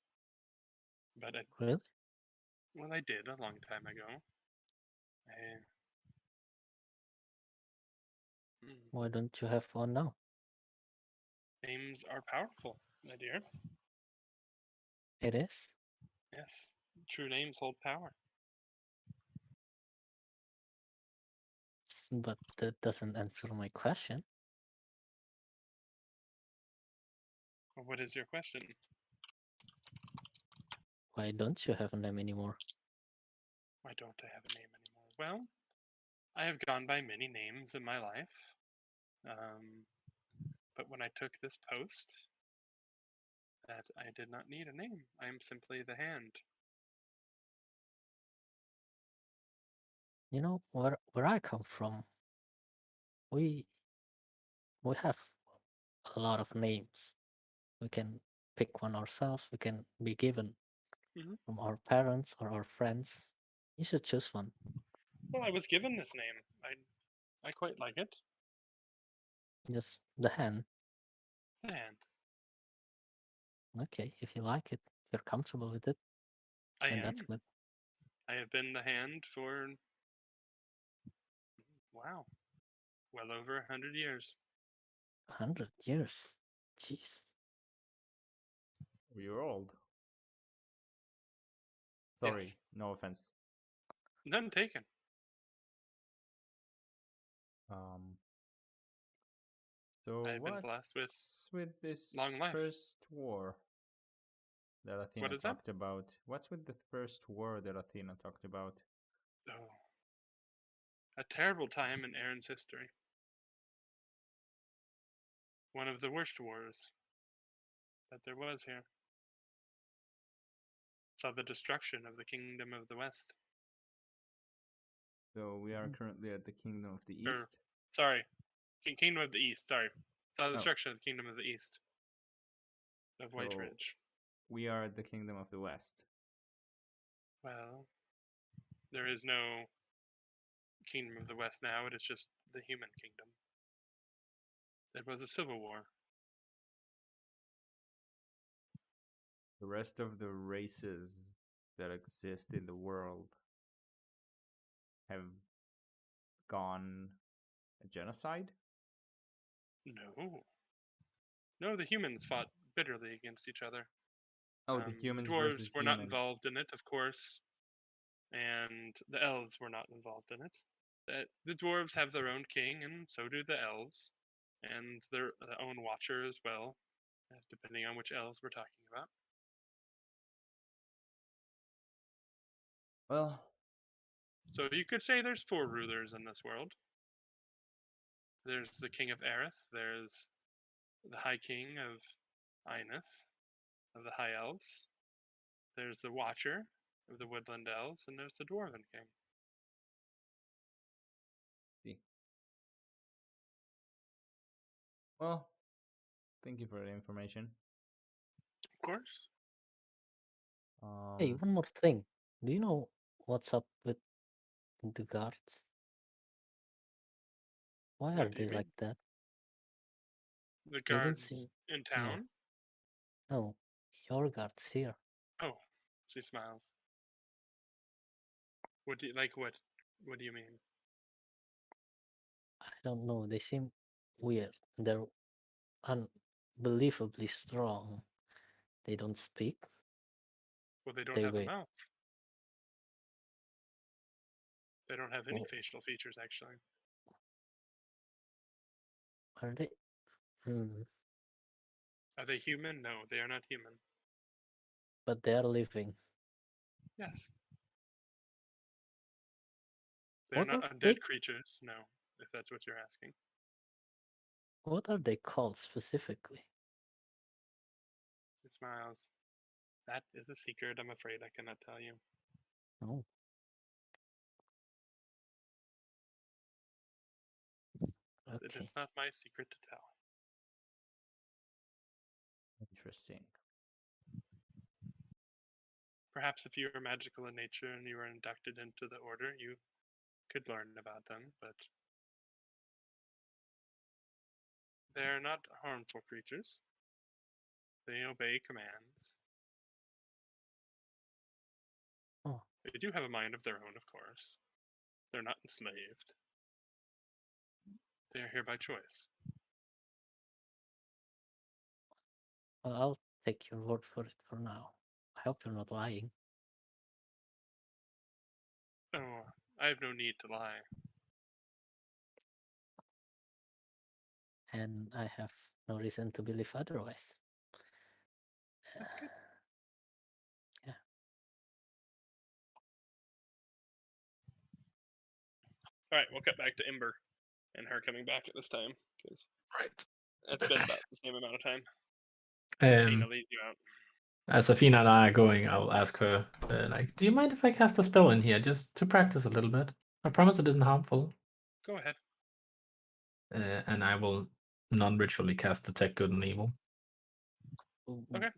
but Really? well, I did a long time ago. Why don't you have one now? Names are powerful, my dear. It is. Yes, true names hold power. But that doesn't answer my question. Well, what is your question? Why don't you have a name anymore? Why don't I have a name anymore? Well, I have gone by many names in my life. But when I took this post, that I did not need a name. I am simply the hand. You know where I come from. We have a lot of names. We can pick one ourselves. We can be given Mhm. from our parents or our friends. You should choose one. Well, I was given this name. I quite like it. Just the hand. The hand. Okay, if you like it, you're comfortable with it, I and am. that's good. I have been the hand for, wow, well over 100 years. 100 years. Jeez. You're old. Sorry, Yes. no offense. None taken. Um. So I've been what's blessed with with this long life. first war that Athena is that? talked about? What's with the first war that Athena talked about? Oh, a terrible time in Eryn's history. One of the worst wars that there was here. Saw the destruction of the kingdom of the West. So we are currently at the Kingdom of the East. Sorry, Kingdom of the East. Sorry, saw the Oh. destruction of the Kingdom of the East. Of White So Ridge. we are at the Kingdom of the West. Well, there is no Kingdom of the West now. It is just the human kingdom. It was a civil war. The rest of the races that exist in the world have gone a genocide? No. No, the humans fought bitterly against each other. Oh, the humans dwarves versus were not humans. involved in it, of course, and the elves were not involved in it. The dwarves have their own king, and so do the elves, and their own watcher as well, depending on which elves we're talking about. Well, So you could say there's 4 rulers in this world. There's the king of Aerith, there's the high king of Inus, of the high elves, there's the watcher of the woodland elves, and there's the dwarven king. see. Well, thank you for the information. Of course. Hey, one more thing. Do you know what's up with the guards? Why What are do you they mean? like that? The They don't guards seem. in Yeah. town? No, your guards here. Oh, she smiles. What do you like? What do you mean? I don't know. They seem weird. They're unbelievably strong. They don't speak. Well, they don't They have a wait. mouth. They don't have any Oh, facial features, actually. are they? Hmm. Are they human? No, they are not human. But they are living. Yes. They're What not are undead they? creatures, no, if that's what you're asking. What are they called specifically? It smiles. That is a secret, I'm afraid I cannot tell you. Oh. It Okay. is not my secret to tell. Interesting. Perhaps if you were magical in nature and you were inducted into the order, you could learn about them, but they're not harmful creatures. They obey commands. Oh. They do have a mind of their own, of course. They're not enslaved. They are here by choice. Well, I'll take your word for it for now. I hope you're not lying. Oh, I have no need to lie. And I have no reason to believe otherwise. That's good. Yeah. All right, we'll cut back to Ember and her coming back at this time, because Right. it's been about the same amount of time. Um, Fina leads you out. as Afina and I are going, I'll ask her, like, do you mind if I cast a spell in here just to practice a little bit? I promise it isn't harmful. Go ahead. And I will non-ritually cast Detect Good and Evil. Ooh, Okay.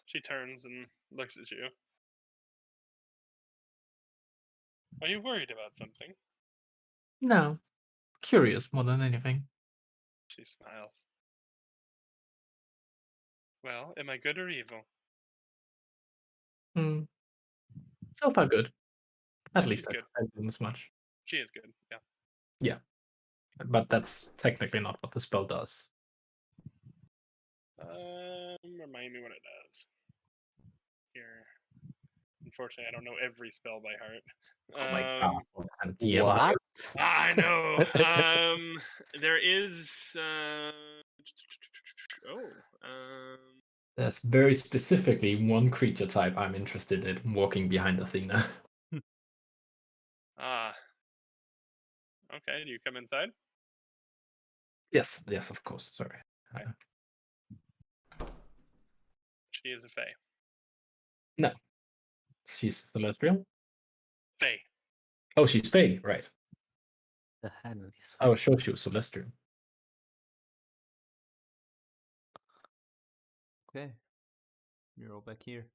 She turns and looks at you. Are you worried about something? No, curious more than anything. She smiles. Well, am I good or evil? Hmm. So far, good. At Yeah, least she's I good. didn't this much. She is good, yeah. Yeah, but that's technically not what the spell does. Remind me what it does. Here. Unfortunately, I don't know every spell by heart. Oh my god! What kind of DM? What? I know. There is. There's very specifically one creature type I'm interested in walking behind Athena. Ah. Okay. Do you come inside? Yes, of course. Sorry. Okay. She is a fae. No, she's celestial. Fae. Oh, she's Fae, right? The hand is Oh, fake. sure, she was celestial. Okay. You're all back here.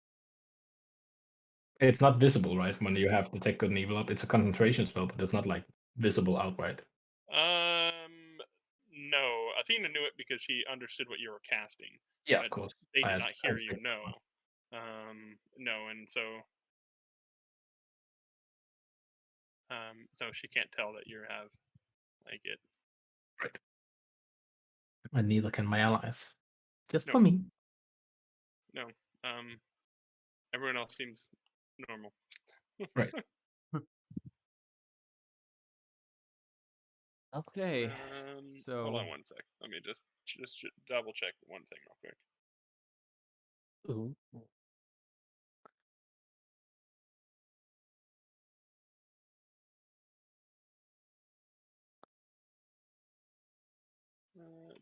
It's not visible, right? When you have Detect Good and Evil up, it's a concentration spell, but it's not like visible outright. No. Athena knew it because she understood what you were casting. Yeah, But of course. they I did asked- not I hear was you. thinking- No. No, and so. So she can't tell that you have like it. Right. And neither can my allies. Just No. for me. No. Everyone else seems normal. Right. Okay. Hold on So 1 sec. Let me just double check one thing real quick. Ooh. Uh,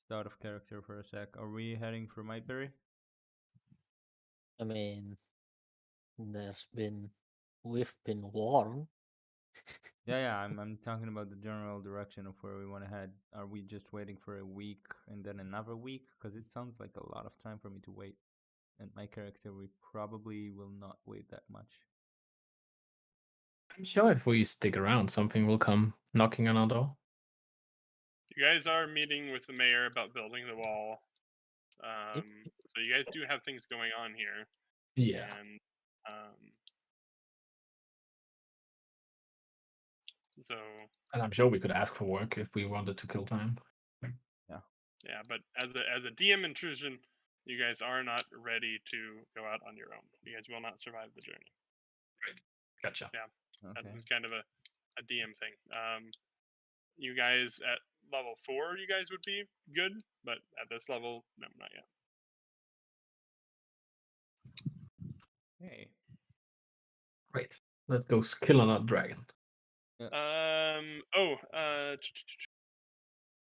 start of character for a sec. Are we heading for Mayberry? I mean, we've been warned. Yeah. I'm talking about the general direction of where we want to head. Are we just waiting for a week and then another week? Because it sounds like a lot of time for me to wait. And my character, we probably will not wait that much. I'm sure if we stick around, something will come knocking on our door. you guys are meeting with the mayor about building the wall. So you guys do have things going on here. Yeah. And so And I'm sure we could ask for work if we wanted to kill time. yeah, but as a DM intrusion, you guys are not ready to go out on your own. You guys will not survive the journey. Gotcha. Okay. That's kind of a DM thing. You guys at level 4, you guys would be good, but at this level, no, not yet. Hey. Great. Let's go kill another dragon.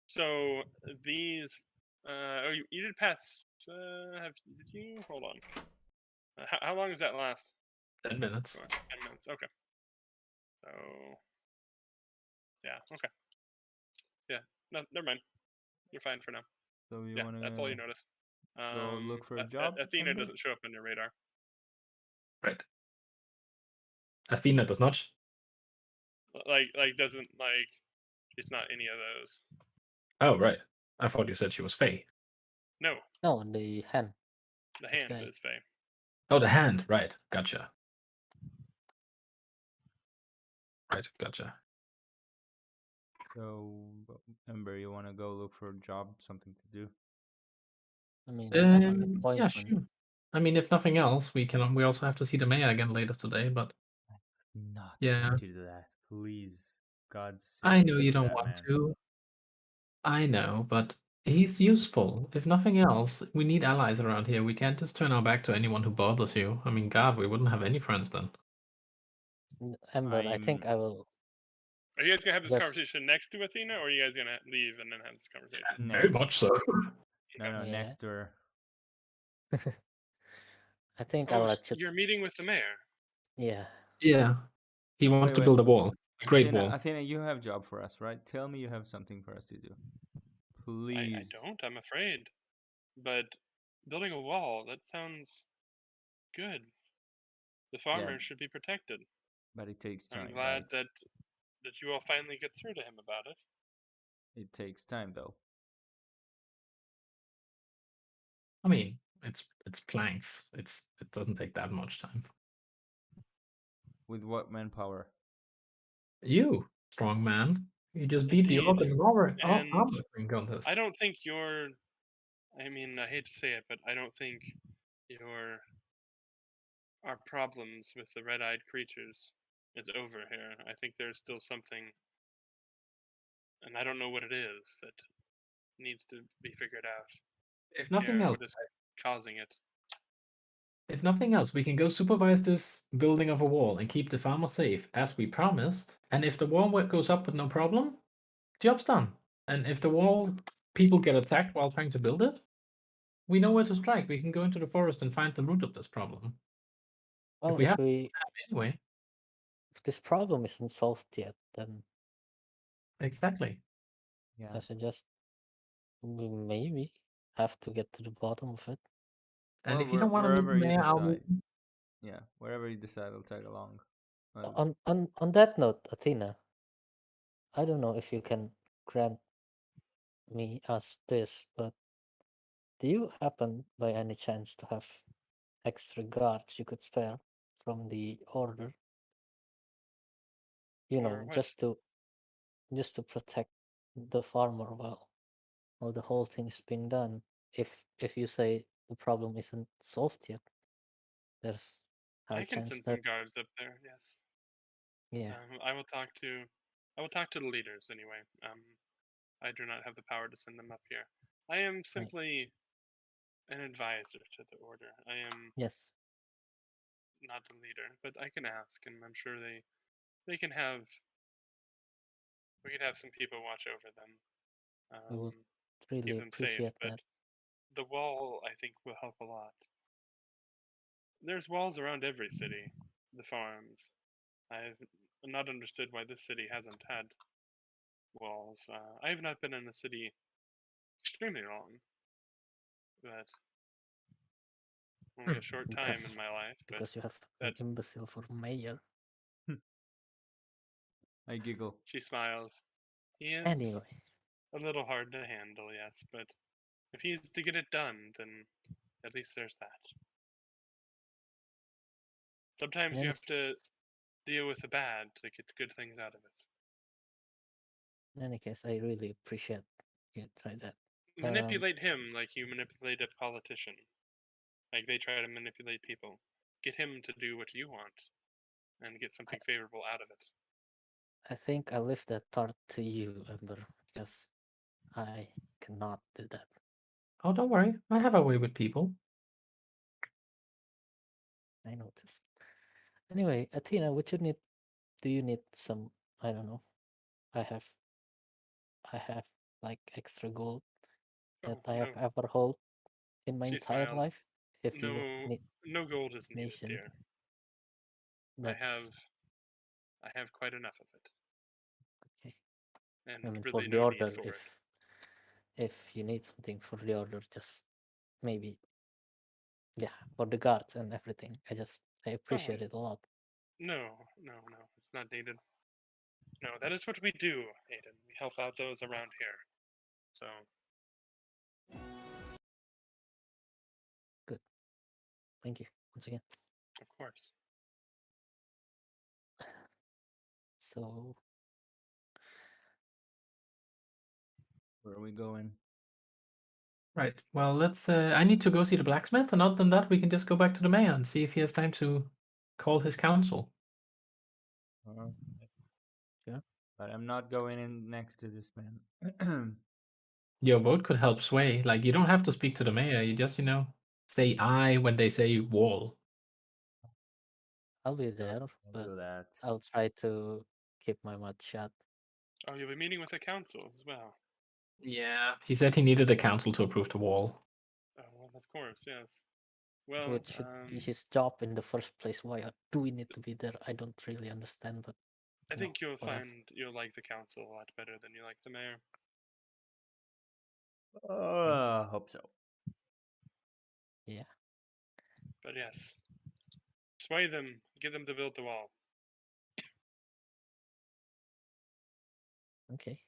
So these. Oh, you did pass. Did you? Hold on. How long does that last? 10 minutes. 10 minutes. Okay. So. Yeah. Okay. Yeah. No, never mind. You're fine for now. So you Yeah, want to that's all you notice. go look for a job? Athena Ember? doesn't show up on your radar. Right. Athena does not. Like doesn't like. She's not any of those. Oh, right. I thought you said she was Fae. No, No, the hen. the This hand guy. is Faye. Oh, the hand. Right. Gotcha. Right. Gotcha. So, Ember, you want to go look for a job, something to do? I mean, I have an Yeah, appointment. sure. I mean, if nothing else, we also have to see the mayor again later today. But Not yeah, going to do that, please. God's I sake, know you don't that want man. to. I know, but he's useful. If nothing else, we need allies around here. We can't just turn our back to anyone who bothers you. I mean, God, we wouldn't have any friends then. Ember, I think I'm I will Are you guys gonna have this just. conversation next to Athena, or are you guys gonna leave and then have this conversation? Very next. much so. No, Yeah. next door. I think Oh, I'll let you. you're meeting with the mayor. Yeah. Yeah. He wants Wait, to wait. build a wall. A great Athena, wall. Athena, you have job for us, right? Tell me you have something for us to do. Please. I don't. I'm afraid. But building a wall, that sounds good. The farmers should be protected. But it takes time, I'm glad right? that you will finally get through to him about it. It takes time, though. I mean, it's planks. It doesn't take that much time. With what manpower? You, strong man. You just beat the Indeed. orc in the armor And contest. I don't think you're. I mean, I hate to say it, but I don't think your our problems with the red-eyed creatures is over here. I think there's still something, and I don't know what it is that needs to be figured out. If nothing Here, else, what is causing it? if nothing else, we can go supervise this building of a wall and keep the farmer safe as we promised. And if the wall goes up with no problem, job's done. And if the wall people get attacked while trying to build it, we know where to strike. We can go into the forest and find the root of this problem. Well, we if have we anyway. if this problem isn't solved yet, then Exactly. Yeah. I suggest we maybe have to get to the bottom of it. And Well, if you don't want to meet wherever the you mayor, I'll decide. meet. Yeah, wherever you decide, I'll tag along. On that note, Athena, I don't know if you can grant me us this, but do you happen by any chance to have extra guards you could spare from the order? You know, For what? just to protect the farmer while the whole thing is being done. If you say the problem isn't solved yet, there's a high I can chance send that some guards up there. Yes. yeah. I will talk to the leaders anyway. I do not have the power to send them up here. I am simply an advisor to the order. I am Yes. not the leader, but I can ask, and I'm sure they can have. We could have some people watch over them, We would keep really them safe. appreciate But that. the wall, I think, will help a lot. There's walls around every city. The farms. I've not understood why this city hasn't had walls. I have not been in a city extremely long, but only a short time in my life. But Because you have an that imbecile for mayor. I giggle. she smiles. He is Anyway, a little hard to handle, yes, but if he's to get it done, then at least there's that. Sometimes in you any have to deal with the bad to get good things out of it. in any case, I really appreciate you try that. Manipulate him like you manipulate a politician. Like they try to manipulate people. Get him to do what you want. and get something favorable out of it. I think I leave that part to you, Ember, because I cannot do that. Oh, don't worry. I have a way with people. I noticed. Anyway, Athena, would you need? Do you need some? I don't know. I have like extra gold that Oh, I have no. ever hold in my She entire smiles. life. If you No, need no gold is needed, nation, dear. that's I have quite enough of it, okay. and I mean, for really the no need order, for it. if you need something for the order, just maybe, yeah, for the guards and everything. I appreciate it a lot. No, it's not needed. No, that is what we do, Aiden. We help out those around here. So, Good. Thank you once again. of course. So Where are we going? Right. Well, let's. I need to go see the blacksmith, and other than that, we can just go back to the mayor and see if he has time to call his council. yeah, But I'm not going in next to this man. Your vote could help sway. Like, you don't have to speak to the mayor. You just, say "I" when they say "wall." I'll be there, I'll but do that. I'll try to keep my mouth shut. Oh, you'll be meeting with the council as well. Yeah. He said he needed the council to approve the wall. Oh, well, of course, yes. Well, Which should be his job in the first place. Why do we need to be there? I don't really understand, but I think you'll whatever. find you'll like the council a lot better than you like the mayor. Hope so. Yeah. But yes, sway them, get them to build the wall. Okay.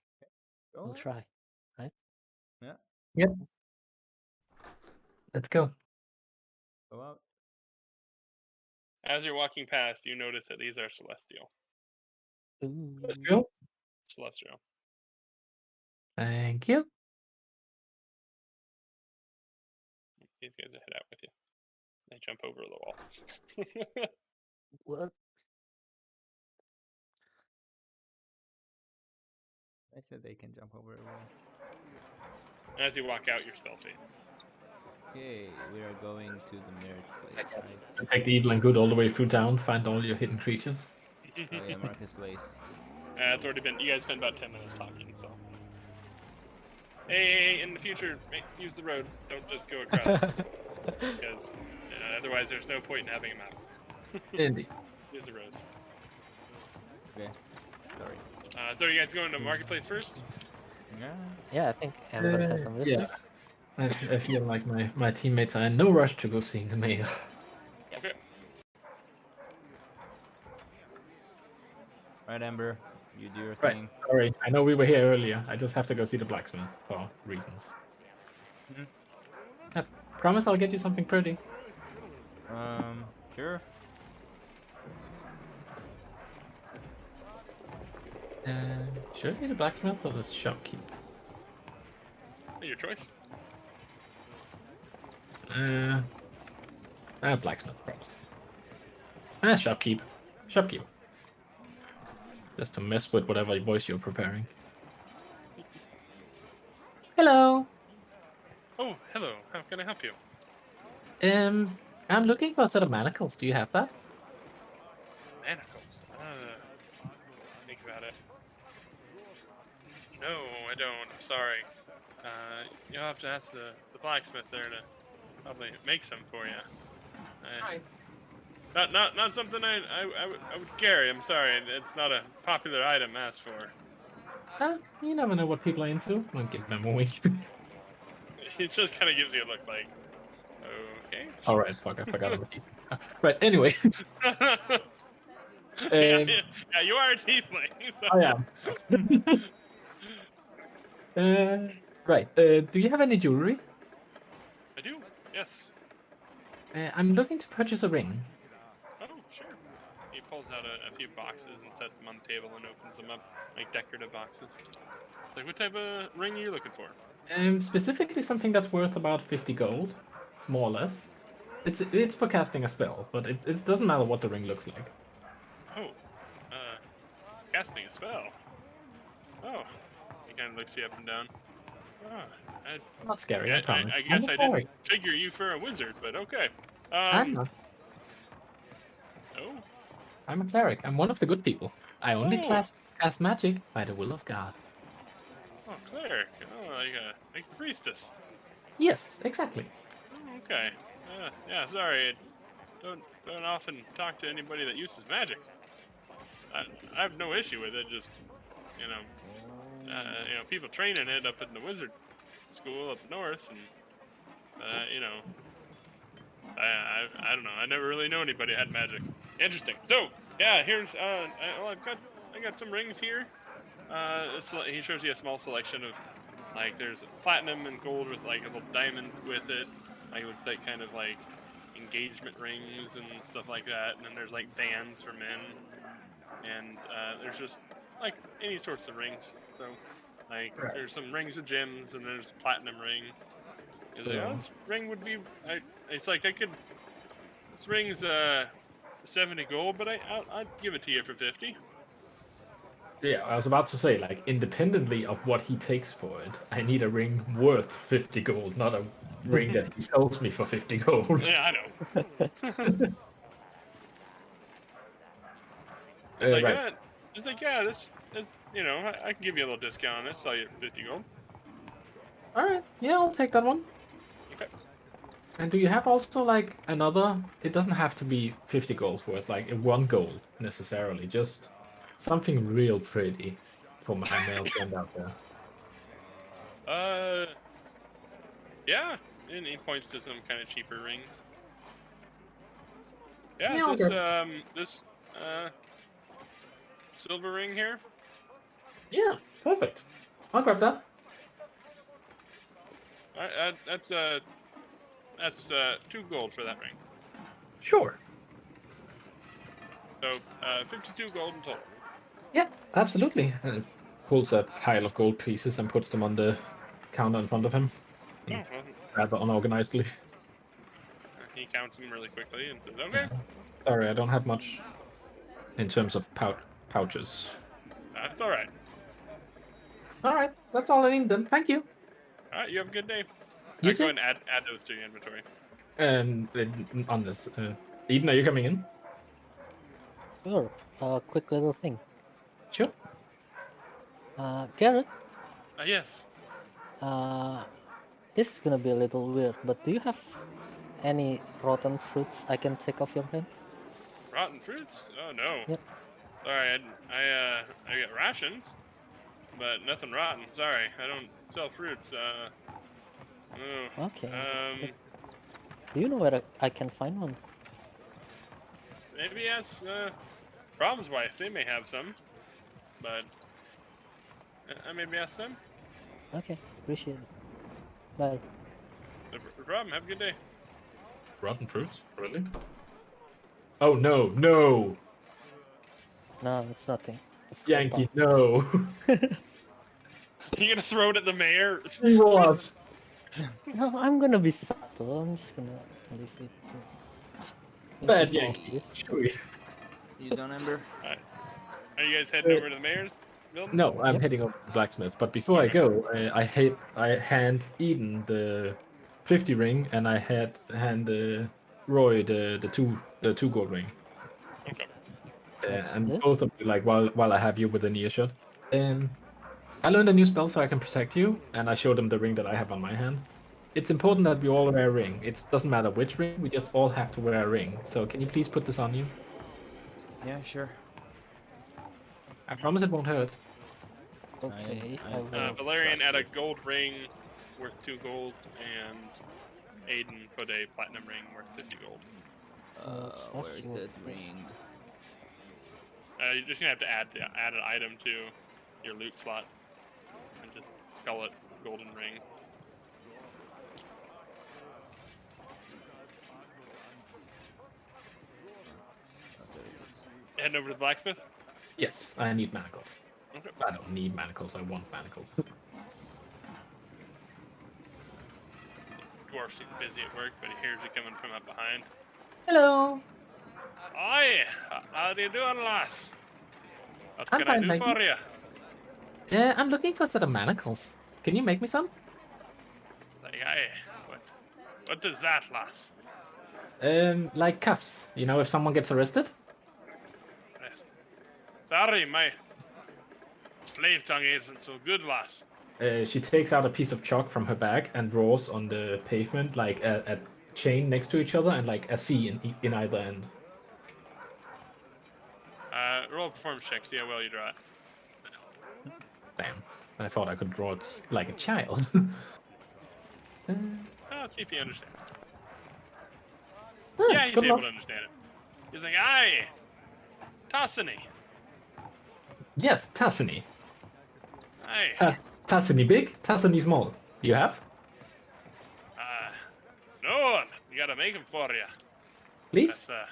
Go We'll on. try. Right? Yeah. Yep. Let's go. Go out. As you're walking past, you notice that these are celestial. Ooh. Let's go. Celestial. Thank you. These guys will head out with you. They jump over the wall. What? I said they can jump over a wall. As you walk out, your spell fades. Okay, we are going to the mayor's place, right? Take the evil and good all the way through town. Find all your hidden creatures. Oh yeah, marketplace. It's already been. You guys spent about 10 minutes talking, so. Hey, in the future, use the roads. Don't just go across, because otherwise, there's no point in having a map. Indeed. Use the roads. Okay. Sorry. So are you guys going to marketplace first? Yeah. Yeah, I think Amber has some business. I feel like my teammates are in no rush to go seeing the mayor. Okay. Right, Ember. You do your Right. thing. Sorry, I know we were here earlier. I just have to go see the blacksmith for reasons. Mhm. I promise I'll get you something pretty. Sure. Should I see the blacksmith or the shopkeep? Your choice. Blacksmith, perhaps. Shopkeep. Shopkeep. Just to mess with whatever voice you're preparing. Hello. Oh, hello. How can I help you? I'm looking for a set of manacles. Do you have that? Manacles. Think about it. No, I don't. I'm sorry. You'll have to ask the blacksmith there to probably make some for you. Right. Not something I would carry. I'm sorry. It's not a popular item asked for. You never know what people are into. I'll give them a wink. It just kind of gives you a look like, okay. Alright, fuck, I forgot about it. Right, anyway. Yeah, you are a tiefling. So. I am. Right, do you have any jewelry? I do, yes. I'm looking to purchase a ring. Oh, sure. He pulls out a few boxes and sets them on the table and opens them up, like decorative boxes. Like, what type of ring are you looking for? Specifically something that's worth about 50 gold, more or less. It's for casting a spell, but it doesn't matter what the ring looks like. Oh, casting a spell. Oh, he kind of looks you up and down. Oh, Not scary, I promise. I I'm guess a I cleric. didn't figure you for a wizard, but okay. I'm not. Oh, I'm a cleric. I'm one of the good people. I only Oh. cast magic by the will of God. oh, cleric. Oh, like the priestess. Yes, exactly. Oh, okay. Yeah, sorry. I don't often talk to anybody that uses magic. I have no issue with it. Just people training it up in the wizard school up north, and I don't know. I never really know anybody that had magic. Interesting. So yeah, here's I got some rings here. He shows you a small selection of there's platinum and gold with like a little diamond with it. Like it looks like kind of like engagement rings and stuff like that. And then there's like bands for men, and there's just like any sorts of rings. So like there's some rings with gems, and there's a platinum ring. He's like, oh, this ring would be. It's like I could. This ring's 70 gold, but I'd give it to you for 50. Yeah, I was about to say, like, independently of what he takes for it, I need a ring worth 50 gold, not a ring that he sells me for 50 gold. Yeah, I know. Right. It's like, yeah, this I can give you a little discount on this. Sell you for 50 gold. All right. Yeah, I'll take that one. Okay. And do you have also like another? It doesn't have to be 50 gold worth, like 1 gold necessarily. Just something real pretty for my male friend out there. Yeah. And he points to some kind of cheaper rings. Yeah, Yeah, this silver ring here. Yeah, perfect. I'll grab that. That's 2 gold for that ring. Sure. So 52 gold in total. Yeah, absolutely. And pulls a pile of gold pieces and puts them on the counter in front of him. Oh, well, Rather unorganizedly. he counts them really quickly and says, "Okay, Sorry, I don't have much in terms of pouches. that's all right. All right, that's all I need then. Thank you. All right, you have a good day." You Go too. ahead and add those to your inventory. And on this, Eden, are you coming in? Sure. Quick little thing. Sure. Garrett, Yes. this is gonna be a little weird, but do you have any rotten fruits I can take off your hand? Rotten fruits? Oh no. Yep. Sorry, I get rations, but nothing rotten. Sorry, I don't sell fruits. Okay. Do you know where I can find one? Maybe ask Brahm's wife. They may have some, but maybe ask them. Okay, appreciate it. Bye. No problem. Have a good day. Rotten fruits? Really? Oh no, no! No, it's nothing. It's the Yankee, no! You gonna throw it at the mayor? What? No, I'm gonna be subtle. I'm just gonna leave it to. Bad It's Yankee. obvious. Chewy. You done, Ember? Are you guys heading over to the mayor's building? No, I'm Yep. heading over to the blacksmith. But before I go, I hand Eden the 50 ring, and I hand Roy the two gold ring. Okay. What's And this? both of you, like while I have you with an earshot. I learned a new spell so I can protect you, and I showed them the ring that I have on my hand. It's important that we all wear a ring. It doesn't matter which ring, we just all have to wear a ring. So can you please put this on you? Yeah, sure. I promise it won't hurt. Okay. I- I will. Valerian trust at a you. gold ring worth 2 gold, and Aiden put a platinum ring worth 50 gold. Where's you that this. ring? You're just gonna have to add an item to your loot slot, and just call it golden ring. Heading over to the blacksmith. Yes, I need manacles. Okay. I don't need manacles, I want manacles. Dwarf seems busy at work, but he hears you coming from up behind. Hello! Hi, How do you doing, lass? What I'm can I fine, do thank you. for you? Yeah, I'm looking for a set of manacles. Can you make me some? Say, aye. What is that, lass? Like cuffs. You know, if someone gets arrested. Rest. Sorry, my slave tongue isn't so good, lass. She takes out a piece of chalk from her bag and draws on the pavement like a chain next to each other and like a C in either end. Roll performance check, see how well you draw it. Damn. I thought I could draw it like a child. Let's see if he understands. Ah, Yeah, he's good able luck. to understand it. He's like, aye, Tossany. Yes, Tassany. Aye. Tassany big, Tassany small. You have? No one. You gotta make him for you. Please? That's,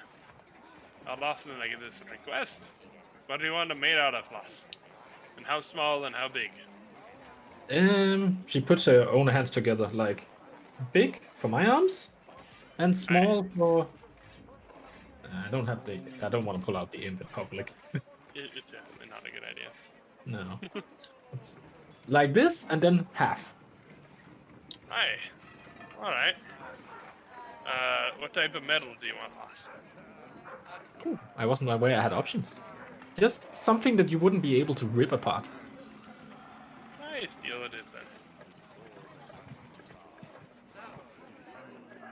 how often I get this request? What do you want them made out of, lass? And how small and how big? She puts her own hands together, like big for my arms, and small for. I don't have the. I don't want to pull out the imp in public. It's definitely not a good idea. No. It's like this, and then half. Aye. Alright. What type of metal do you want, lass? Ooh, I wasn't aware I had options. Just something that you wouldn't be able to rip apart. Aye, steel it is then.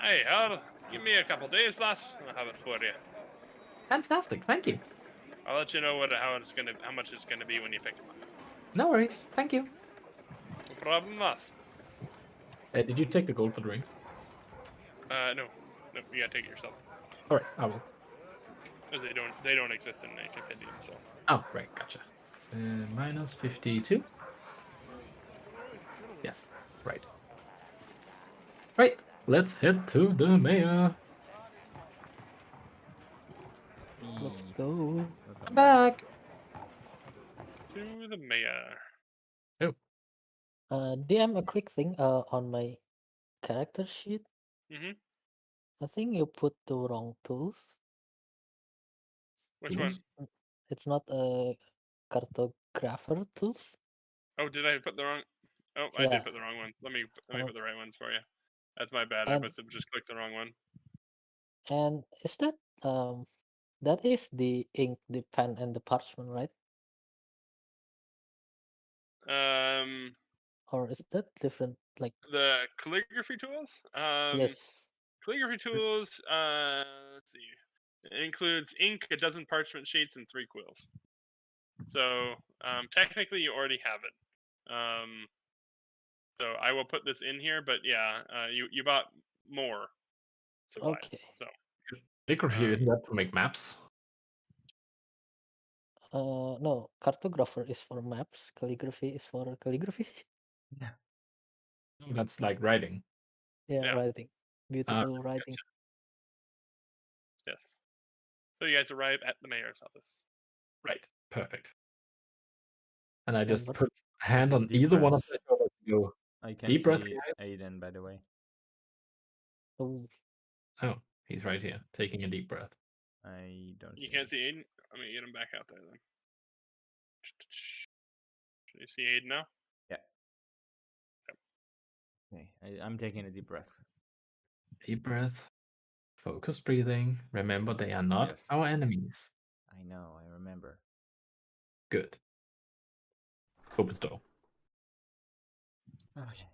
Aye, give me a couple days, lass, and I'll have it for you. Fantastic, thank you. I'll let you know how much it's gonna be when you pick them up. No worries, thank you. No problem, lass. Did you take the gold for the rings? No, you gotta take it yourself, All right, I will. because they don't exist in a compendium. So Oh, right, gotcha. Minus 52. Yes, right. Right, let's head to the mayor. Let's Eee, go. welcome I'm back. to the mayor. DM, a quick thing. On my character sheet, Mhm. I think you put the wrong tools. Which one? It's not a cartographer tools. Oh, did I put the wrong? Oh, I Yeah. did put the wrong one. Let me put the right ones for you. That's my bad. I And- must have just clicked the wrong one. And is that is the ink, the pen, and the parchment, right? Or is that different? Like The calligraphy tools. yes. Calligraphy tools. Let's see. It includes ink, a dozen parchment sheets, and 3 quills. So technically, you already have it. So I will put this in here, but yeah, you bought more supplies. Okay. So Calligraphy isn't that to make maps? No, cartographer is for maps. Calligraphy is for calligraphy. That's like writing. Yeah, Yeah. writing. Beautiful writing. yes. So you guys arrive at the mayor's office. Right, perfect. And I And just what- put a hand on Deep either one breath. of the shoulders. Go. I can Deep breath, see guys. Aiden, by the way. Oh, Oh, he's right here, taking a deep breath. I don't. You see can't him. see Aiden. I'm gonna get him back out there then. Can you see Aiden now? Okay, I'm taking a deep breath. Deep breath, focused breathing. Remember, they are not Yes. our enemies. I know. I remember. Good. Opens door. Okay.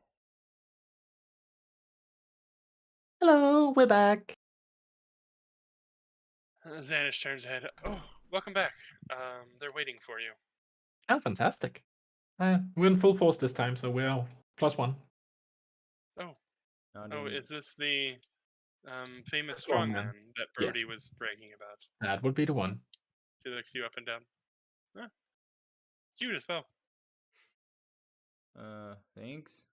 Hello, we're back. Xanish turns ahead. Oh, welcome back. They're waiting for you. Oh, fantastic. We're in full force this time, so we're +1. Not Oh, in- is this the famous Strongman. strongman that Yes. Brody was bragging about? That would be the one. She looks you up and down. Huh. Cute as well. Thanks.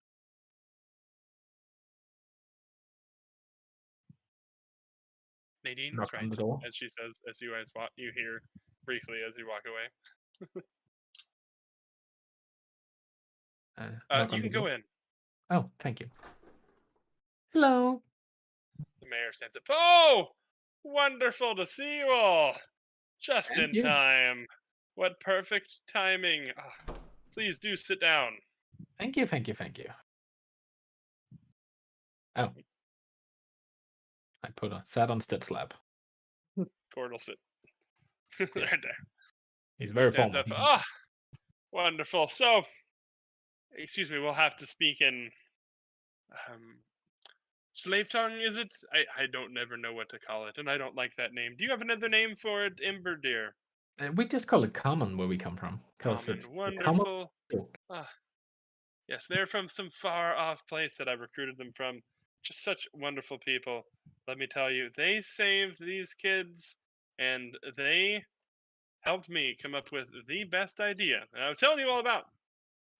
Nadine's Knock on right, the door. as she says, as you guys walk. You hear briefly as you walk away. Knock on You the can go door. in. Oh, thank you. Hello. The mayor stands up. Oh, wonderful to see you all. Just Thank in you. time. What perfect timing. Please do sit down. Thank you, thank you, thank you. Oh. I sat on Stit's lap. Cord will sit right there. He's He very stands formal. up. Wonderful. So, excuse me, we'll have to speak in slave tongue, is it? I don't never know what to call it, and I don't like that name. Do you have another name for it, Ember dear? We just call it common where we come from. Because Common. it's the common Wonderful. folk. Yes, they're from some far off place that I recruited them from. Just such wonderful people. Let me tell you, they saved these kids, and they helped me come up with the best idea. And I was telling you all about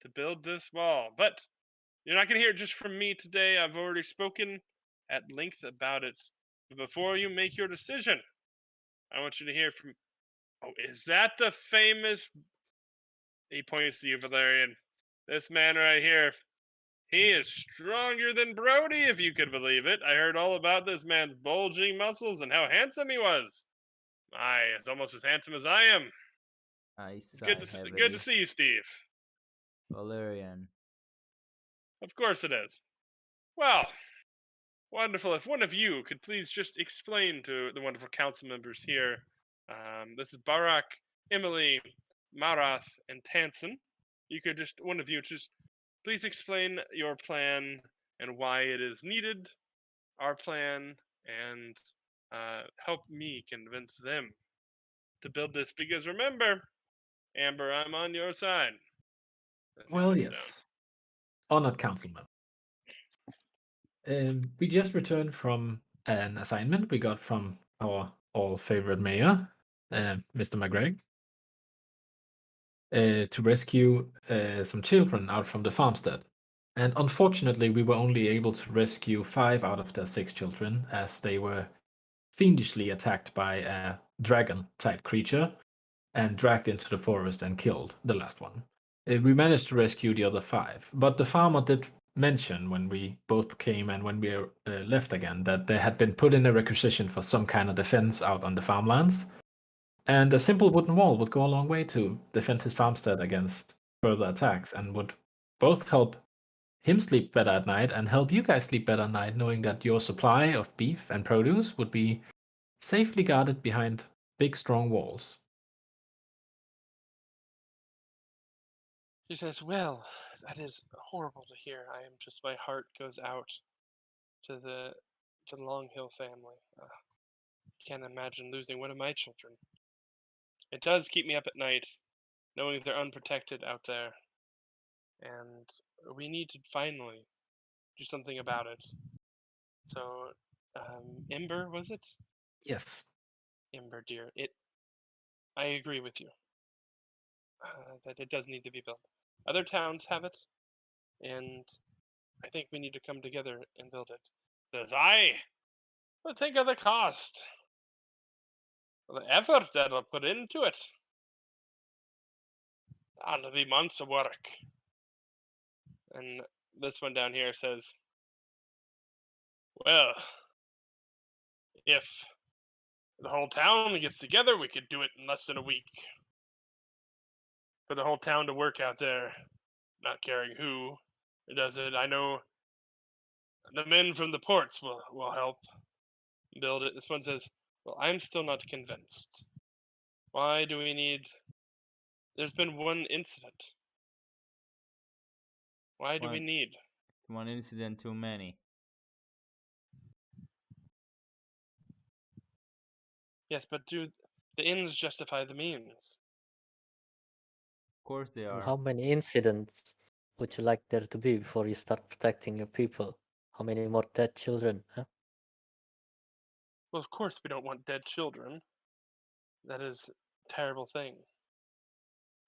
to build this wall. But you're not going to hear it just from me today. I've already spoken at length about it. But before you make your decision, I want you to hear from. Oh, is that the famous? He points to you, Valerian. This man right here. He is stronger than Brody, if you could believe it. I heard all about this man's bulging muscles and how handsome he was. It's almost as handsome as I am. I Good sigh to heavily. see you, Steve. Valerian. Of course it is. Well, wonderful. If one of you could please just explain to the wonderful council members here. This is Barak, Emily, Marath, and Tansen. You could just, one of you, just please explain your plan and why it is needed, our plan, and help me convince them to build this. Because remember, Amber, I'm on your side. As he Well, sits yes. Honored councilman. We just returned from an assignment we got from our all-favorite mayor, Mr. McGregor, to rescue some children out from the farmstead. And unfortunately, we were only able to rescue 5 out of the 6 children, as they were fiendishly attacked by a dragon-type creature and dragged into the forest and killed the last one. We managed to rescue the other 5, but the farmer did mention when we both came and when we left again that they had been put in a requisition for some kind of defense out on the farmlands, and a simple wooden wall would go a long way to defend his farmstead against further attacks and would both help him sleep better at night and help you guys sleep better at night, knowing that your supply of beef and produce would be safely guarded behind big strong walls. He says, "Well, that is horrible to hear. My heart goes out to the Long Hill family. Can't imagine losing one of my children. It does keep me up at night, knowing they're unprotected out there, and we need to finally do something about it. So, Ember, was it? Yes. Ember, dear, I agree with you that it does need to be built. Other towns have it, and I think we need to come together and build it. Says but think of the cost, the effort that I'll put into it. That'll be months of work. And this one down here says, well, if the whole town gets together, we could do it in less than a week. For the whole town to work out there, not caring who does it. I know the men from the ports will help build it. This one says, well, I'm still not convinced. Why do we need... There's been one incident. Why do we need... One incident too many. Yes, but do the ends justify the means? Of course they are. How many incidents would you like there to be before you start protecting your people? How many more dead children? Huh? Well, of course we don't want dead children. That is a terrible thing.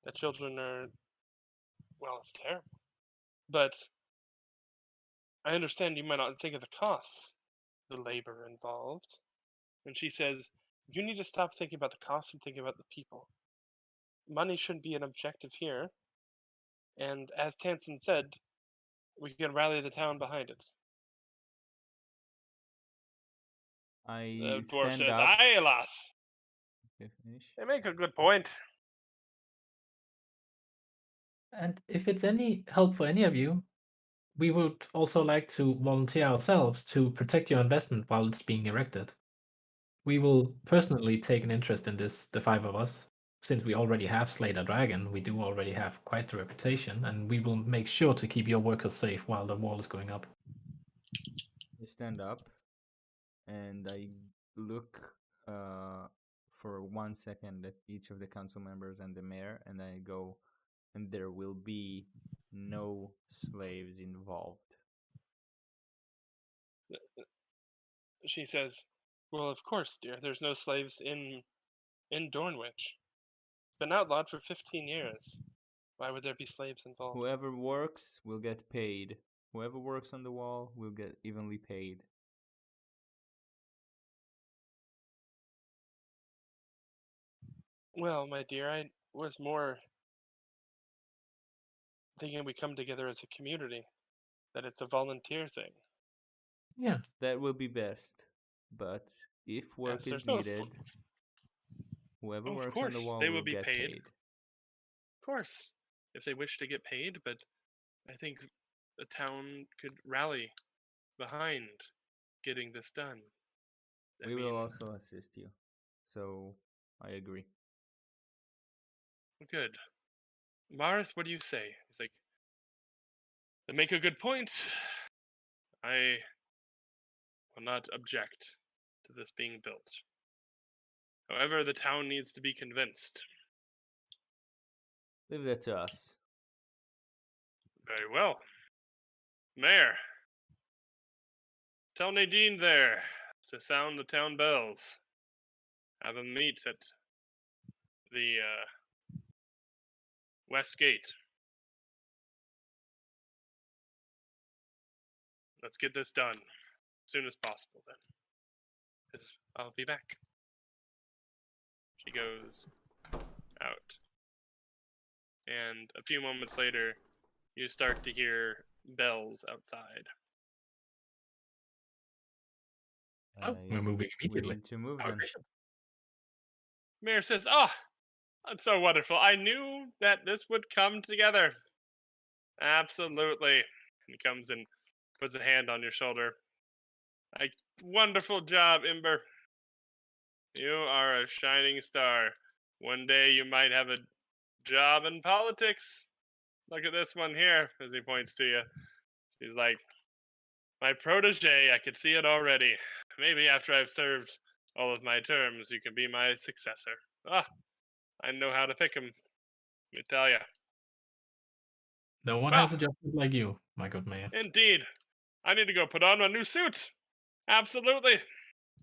That children are... Well, it's terrible. But I understand you might not think of the costs, the labor involved. And she says, you need to stop thinking about the cost and thinking about the people. Money shouldn't be an objective here. And as Tansen said, we can rally the town behind it. I The dwarf stand says, up. aye, lass. Okay, finish. They make a good point. And if it's any help for any of you, we would also like to volunteer ourselves to protect your investment while it's being erected. We will personally take an interest in this, the 5 of us. Since we already have slayed a dragon, we do already have quite the reputation, and we will make sure to keep your workers safe while the wall is going up. I stand up and I look for 1 second at each of the council members and the mayor, and I go, and there will be no slaves involved. She says, "Well, of course, dear. There's no slaves in Dornwich. It's been outlawed for 15 years. Why would there be slaves involved?" Whoever works will get paid. Whoever works on the wall will get evenly paid. Well, my dear, I was more thinking we come together as a community, that it's a volunteer thing. Yeah. That will be best. But if work Yes, is there's no needed, whoever Of works on the course, wall they will will be get paid. paid. Of course, if they wish to get paid, but I think the town could rally behind getting this done. We will also assist you. So I agree. Good. Marth, what do you say? He's like, they make a good point. I will not object to this being built. However, the town needs to be convinced. Leave that to us. Very well. Mayor, tell Nadine there to sound the town bells. Have them meet at the west gate. Let's get this done as soon as possible, then. 'Cause I'll be back. She goes out. And a few moments later, you start to hear bells outside. Oh, we're moving We immediately. need to move How then. efficient. Mayor says, "Oh, that's so wonderful. I knew that this would come together." Absolutely. He comes and puts a hand on your shoulder. Like, wonderful job, Imber. You are a shining star. One day you might have a job in politics. Look at this one here, as he points to you. She's like, my protege, I could see it already. Maybe after I've served all of my terms, you can be my successor. Ah, I know how to pick him. Let me tell you. No one Well, has a job like you, my good man. indeed. I need to go put on a new suit. Absolutely.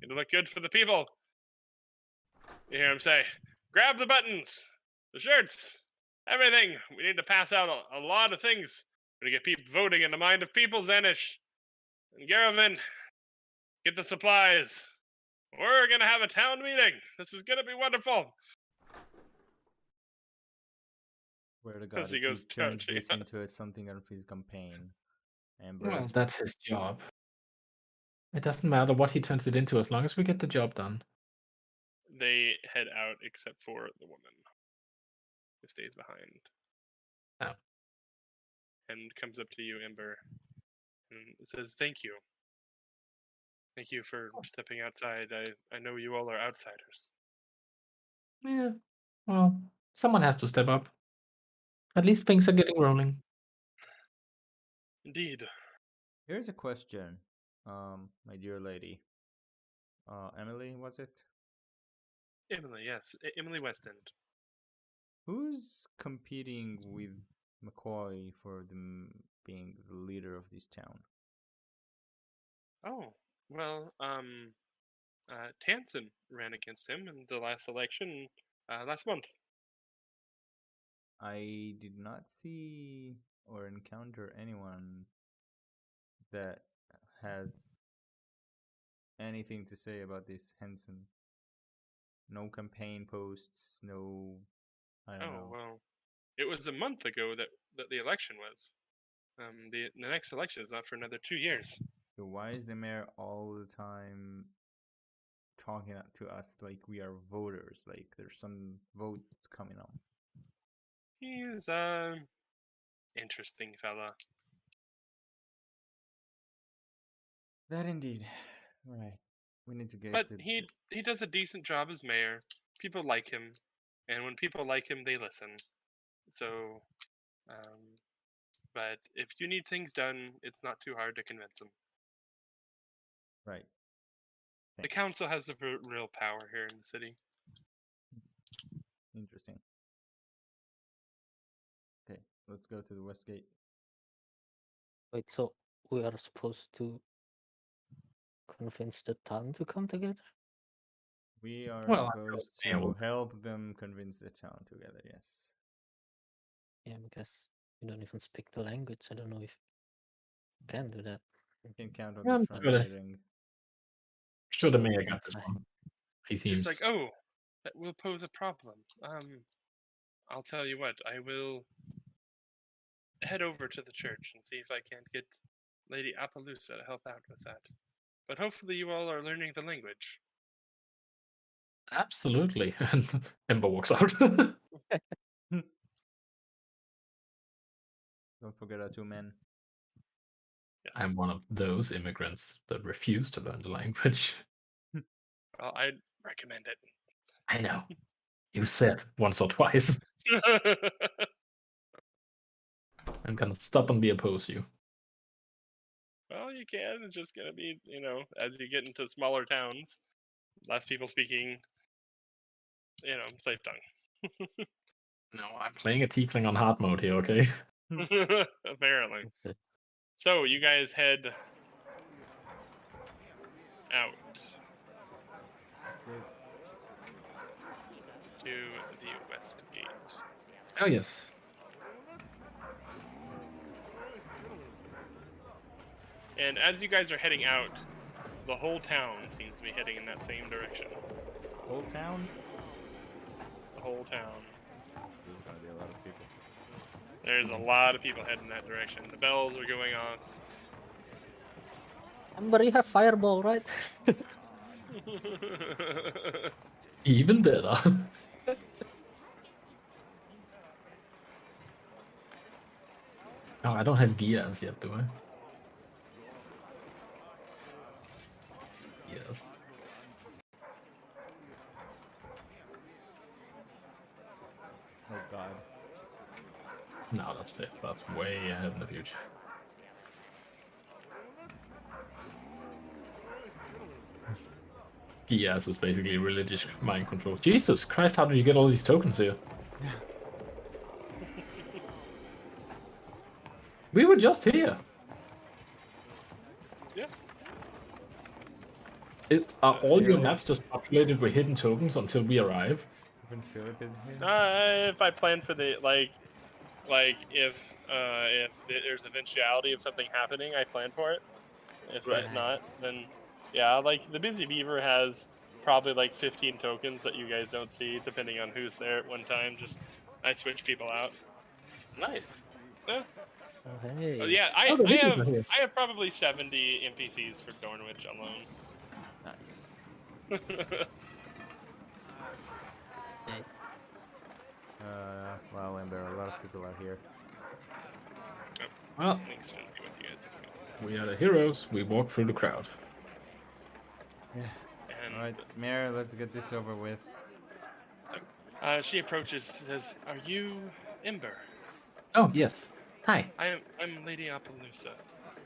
Need to look good for the people. You hear him say, grab the buttons, the shirts, everything. We need to pass out a lot of things. We're going to get people voting in the mind of people, Zanish. And Garavin, get the supplies. We're going to have a town meeting. This is going to be wonderful. Swear to God, As he if goes he turns charging this out. into something of his campaign, Amber, Well, that's his job. It doesn't matter what he turns it into as long as we get the job done. They head out except for the woman who stays behind. Oh. And comes up to you, Ember, and says, thank you. Thank you for stepping outside. I know you all are outsiders. Yeah. Well, someone has to step up. At least things are getting rolling. Indeed. here's a question, my dear lady. Emily, was it? Emily, yes. Emily Westend. Who's competing with McCoy for being the leader of this town? Oh, well, Tansen ran against him in the last election last month. I did not see or encounter anyone that has anything to say about this Henson. No campaign posts, no, I don't know. Well, it was a month ago that the election was. The next election is not for another 2 years. So why is the mayor all the time talking to us like we are voters. Like there's some votes coming on. He's interesting fella. That indeed. Right. We need to get But to. he does a decent job as mayor. People like him, and when people like him, they listen. So, but if you need things done, it's not too hard to convince them. Right. The Thanks. council has the real power here in the city. Interesting. Okay, let's go to the west gate. Wait, so we are supposed to convince the town to come together? We are Well, supposed yeah, to well- help them convince the town together. Yes. Yeah, because we don't even speak the language. I don't know if we can do that. You can count on Yeah, the I'm sure that- translating. Sure, the So we mayor can got this try. one. He It's seems like, oh, that will pose a problem. I'll tell you what. I will head over to the church and see if I can't get Lady Appaloosa to help out with that. But hopefully, you all are learning the language. absolutely. And Ember walks out. Don't forget our 2 men. Yes. I'm one of those immigrants that refuse to learn the language. Well, I'd recommend it. I know. You said once or twice. I'm gonna stubbornly oppose you. Well, you can. It's just gonna be, as you get into smaller towns, less people speaking, safe tongue. No, I'm playing a tiefling on hard mode here, okay? Apparently. So you guys head out to the west gate. Oh, yes. And as you guys are heading out, the whole town seems to be heading in that same direction. Whole town? The whole town. There's gonna be a lot of people. There's a lot of people heading that direction. The bells are going off. Ember, you have fireball, right? Even better. Oh, I don't have gears yet, do I? Yes. Oh god. No, that's fair. That's way ahead in the future. Gears is basically religious mind control. Jesus Christ, how did you get all these tokens here? We were just here. Yeah. Are all your maps just populated with hidden tokens until we arrive? Even Philip is here. If I plan for the if there's eventuality of something happening, I plan for it. If Right. not, then yeah, like the Busy Beaver has probably like 15 tokens that you guys don't see, depending on who's there at one time. Just I switch people out. Nice. Yeah. Oh, hey. Yeah, Oh, the videos are here. I have probably 70 NPCs for Dornwich alone. Nice. Hey. Wow, and there are a lot of people out here. Well, Thanks for being with you guys. we are the heroes. We walk through the crowd. Yeah. And Alright, Mayor, let's get this over with. she approaches, says, "Are you Ember? Oh, yes. Hi. I'm Lady Appaloosa,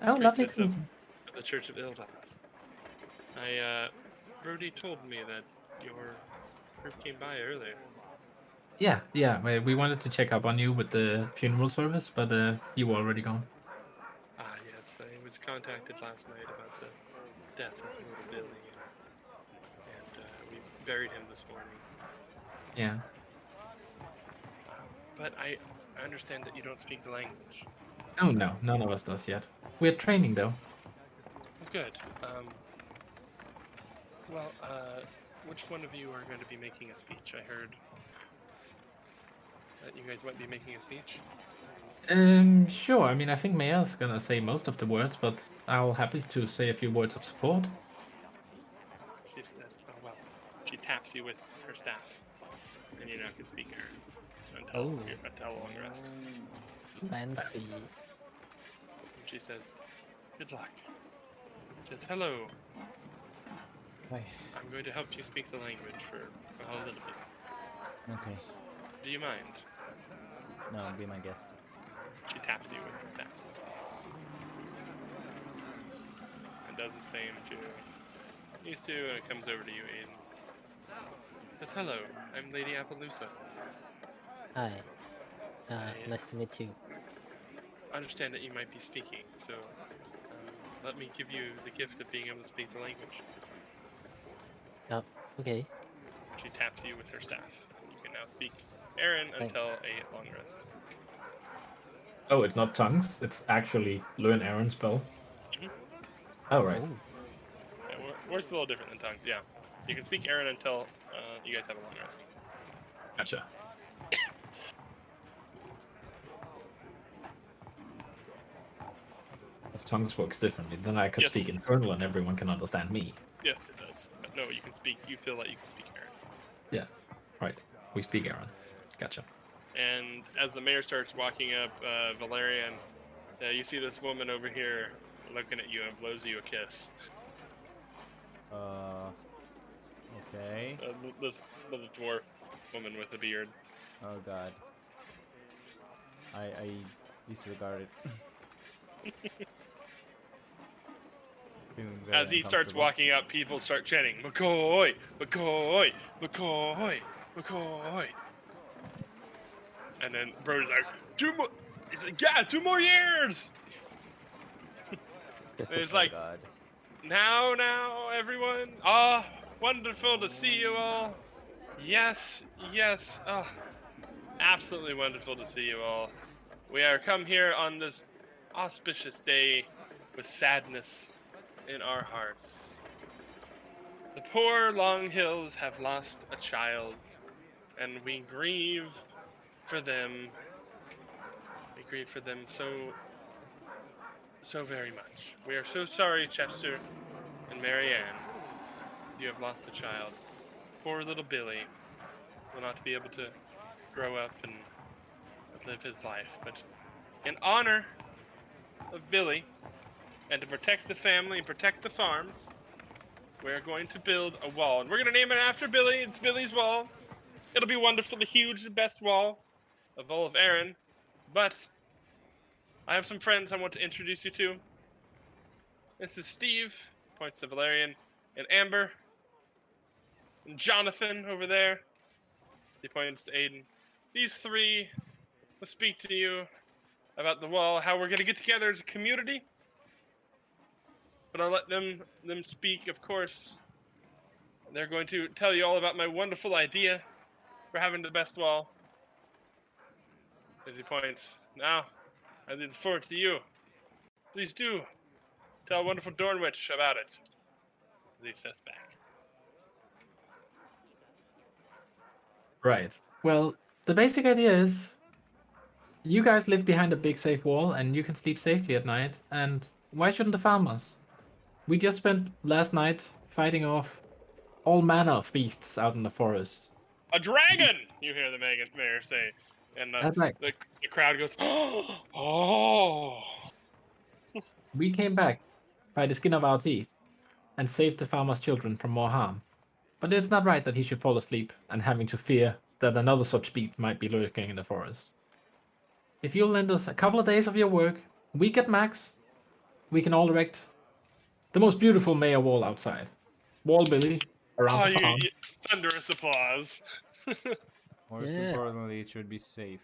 Oh, lovely priestess to of the Church of Ildath. Brody told me that your group came by earlier. Yeah. We wanted to check up on you with the funeral service, but you were already gone. Ah, yes, I was contacted last night about the death of little Billy, and we buried him this morning. Yeah. But I understand that you don't speak the language. Oh, no. None of us does yet. We're training, though. Good. Which one of you are going to be making a speech? I heard that you guys might be making a speech. Sure. I mean, I think Maya's gonna say most of the words, but I'll happy to say a few words of support. She said, "Oh well, taps you with her staff, and you now can speak Eryn until Oh. you're about to have a long rest. Fancy. And she says, "Good luck." She says, "Hello. Hi. I'm going to help you speak the language for a little bit. Okay. Do you mind?" No, be my guest. She taps you with the staff. And does the same to these two, and it comes over to you, Aiden. Says, "Hello, I'm Lady Appaloosa. Hi. I Nice to meet you. understand that you might be speaking, so let me give you the gift of being able to speak the language." Okay. She taps you with her staff. You can now speak Eryn Thank- until a long rest. Oh, it's not tongues. It's actually learn Aaron spell. Mhm. Oh, right. Oh, Yeah, words a little different than tongues. Yeah, you can speak Eryn until you guys have a long rest. Gotcha. As tongues works differently, then I could Yes. speak Infernal and everyone can understand me. Yes, it does. No, you can speak. You feel like you can speak Eryn. Yeah. Right. We speak Aaron. Gotcha. And as the mayor starts walking up, Valerian, you see this woman over here looking at you and blows you a kiss. Okay. This little dwarf woman with a beard. Oh god. I disregard it. Feeling very As he starts uncomfortable. walking up, people start chanting, "McCoy! McCoy! McCoy! McCoy!" And then Brody's like, "2 more." He's like, "Yeah, 2 more years." And it's Oh like, god. now, everyone. Ah, wonderful to see you all. Yes, yes. Ah, absolutely wonderful to see you all. We are come here on this auspicious day with sadness in our hearts. The poor Long Hills have lost a child, and we grieve for them. We grieve for them so very much. We are so sorry, Chester and Marianne. You have lost a child. Poor little Billy will not be able to grow up and live his life. But in honor of Billy, and to protect the family and protect the farms, we're going to build a wall. And we're going to name it after Billy. It's Billy's Wall. It'll be wonderfully huge, the best wall of all of Eryn. But I have some friends I want to introduce you to. This is Steve, points to Valerian, and Amber, and Jonathan over there. He points to Aiden. These three will speak to you about the wall, how we're going to get together as a community. But I'll let them speak, of course. They're going to tell you all about my wonderful idea for having the best wall. As he points, now, I look forward to you. Please do tell wonderful Dornwich about it. As he steps back. Right. Well, the basic idea is you guys live behind a big safe wall and you can sleep safely at night. And why shouldn't the farmers? We just spent last night fighting off all manner of beasts out in the forest. A dragon! You hear the mayor say. And That's right. the crowd goes, "Oh!" We came back by the skin of our teeth and saved the farmer's children from more harm. But it's not right that he should fall asleep and having to fear that another such beast might be lurking in the forest. If you'll lend us a couple of days of your work, week at max, we can all erect the most beautiful mayor wall outside. Wall Billy around Oh, the farm. you thunderous applause. Most Yeah. importantly, it should be safe.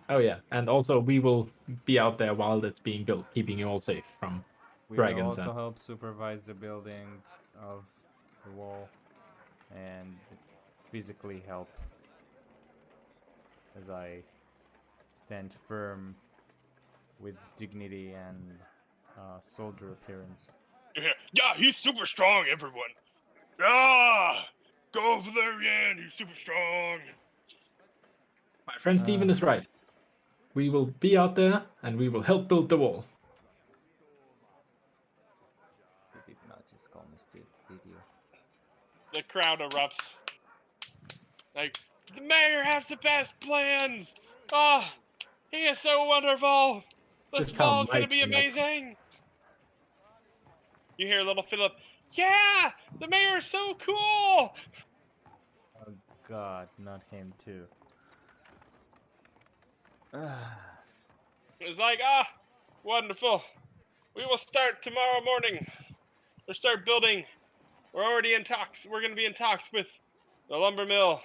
Oh yeah, and also we will be out there while it's being built, keeping you all safe from We will dragons. also help supervise the building of the wall and physically help as I stand firm with dignity and soldier appearance. Yeah, he's super strong, everyone. Ah, go over there, Yan. He's super strong. My friend Steven is right. We will be out there and we will help build the wall. You did not just call me Steve, did you? The crowd erupts. Like, the mayor has the best plans. Oh, he is so wonderful. This This ball town is going to might be be like- amazing. You hear little Philip, yeah, the mayor is so cool. Oh God, not him too. It's like, wonderful. We will start tomorrow morning. We'll start building. We're already in talks. We're going to be in talks with the lumber mill.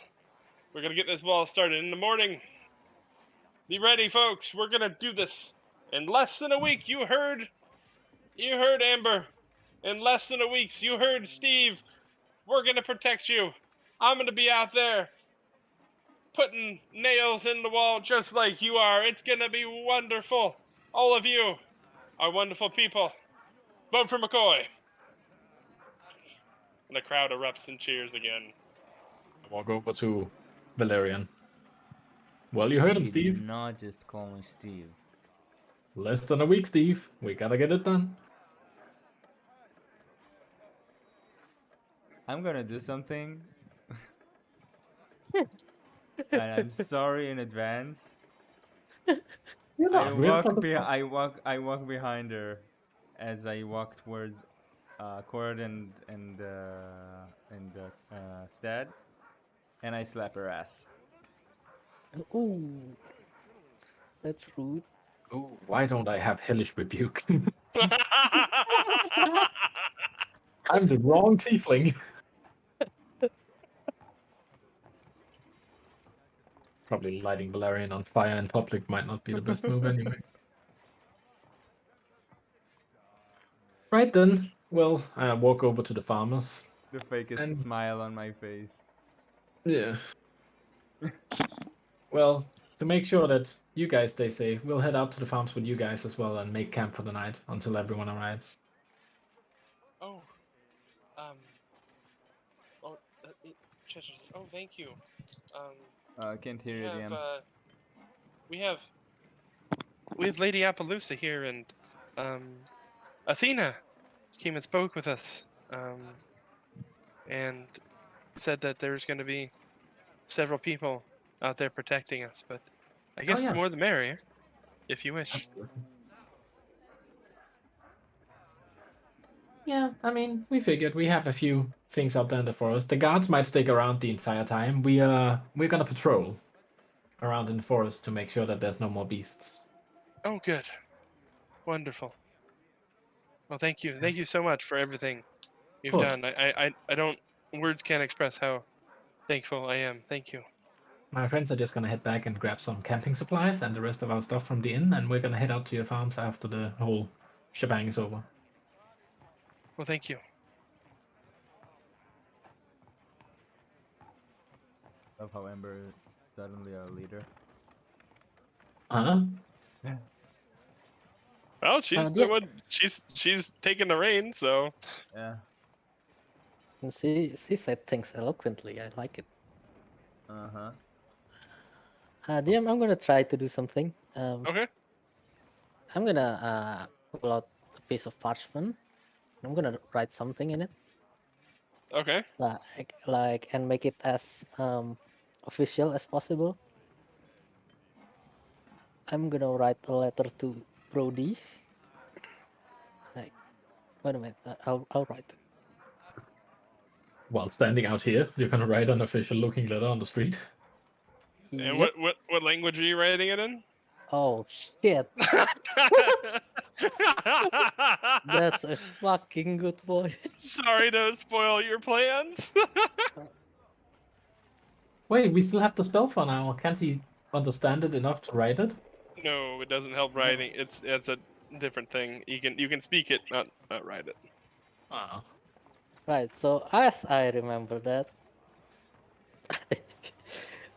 We're going to get this ball started in the morning. Be ready, folks. We're going to do this in less than a week. You heard Amber. In less than a week, you heard Steve. We're going to protect you. I'm going to be out there putting nails in the wall just like you are. It's going to be wonderful. All of you are wonderful people. Vote for McCoy. And the crowd erupts in cheers again. I walk over to Valerian. Well, you heard him, Did Steve. not just call me Steve. Less than a week, Steve. We gotta get it done. I'm gonna do something. And I'm sorry in advance. You're not. We're from the top. I walk behind her as I walk towards Cord and Stad, and I slap her ass. Ooh, that's rude. Ooh, why don't I have hellish rebuke? I'm the wrong tiefling. Probably lighting Valerian on fire in public might not be the best move anyway. Right then, well, I walk over to the farmers. The fakest And- smile on my face. Yeah. Well, to make sure that you guys stay safe, we'll head out to the farms with you guys as well and make camp for the night until everyone arrives. Oh, thank you. I can't hear you, DM. We have Lady Appaloosa here, and Athena came and spoke with us, and said that there's going to be several people out there protecting us. But I guess yeah. the more the merrier, if you wish. Yeah, I mean, we figured we have a few things out there in the forest. The guards might stick around the entire time. We're gonna patrol around in the forest to make sure that there's no more beasts. Oh, good, wonderful. Well, thank you so much for everything you've course. done. I don't, words can't express how thankful I am. Thank you. My friends are just gonna head back and grab some camping supplies and the rest of our stuff from the inn, and we're gonna head out to your farms after the whole shebang is over. Well, thank you. Love how Ember is suddenly our leader. Huh? Well, she's the yeah. one. She's taking the reins, so. Yeah. And she said things eloquently. I like it. Uh-huh. DM, I'm gonna try to do something. Okay. I'm gonna pull out a piece of parchment. I'm gonna write something in it, Okay. and make it as official as possible. I'm gonna write a letter to Brody. Like, wait a minute. I'll write it. While standing out here, you're gonna write an official-looking letter on the street. And Yep. what language are you writing it in? Oh shit! That's a fucking good boy. Sorry to spoil your plans. Wait, we still have the spell for now. Can't he understand it enough to write it? No, it doesn't help writing. It's a different thing. You can speak it, not write it. Oh. Right. So as I remember that,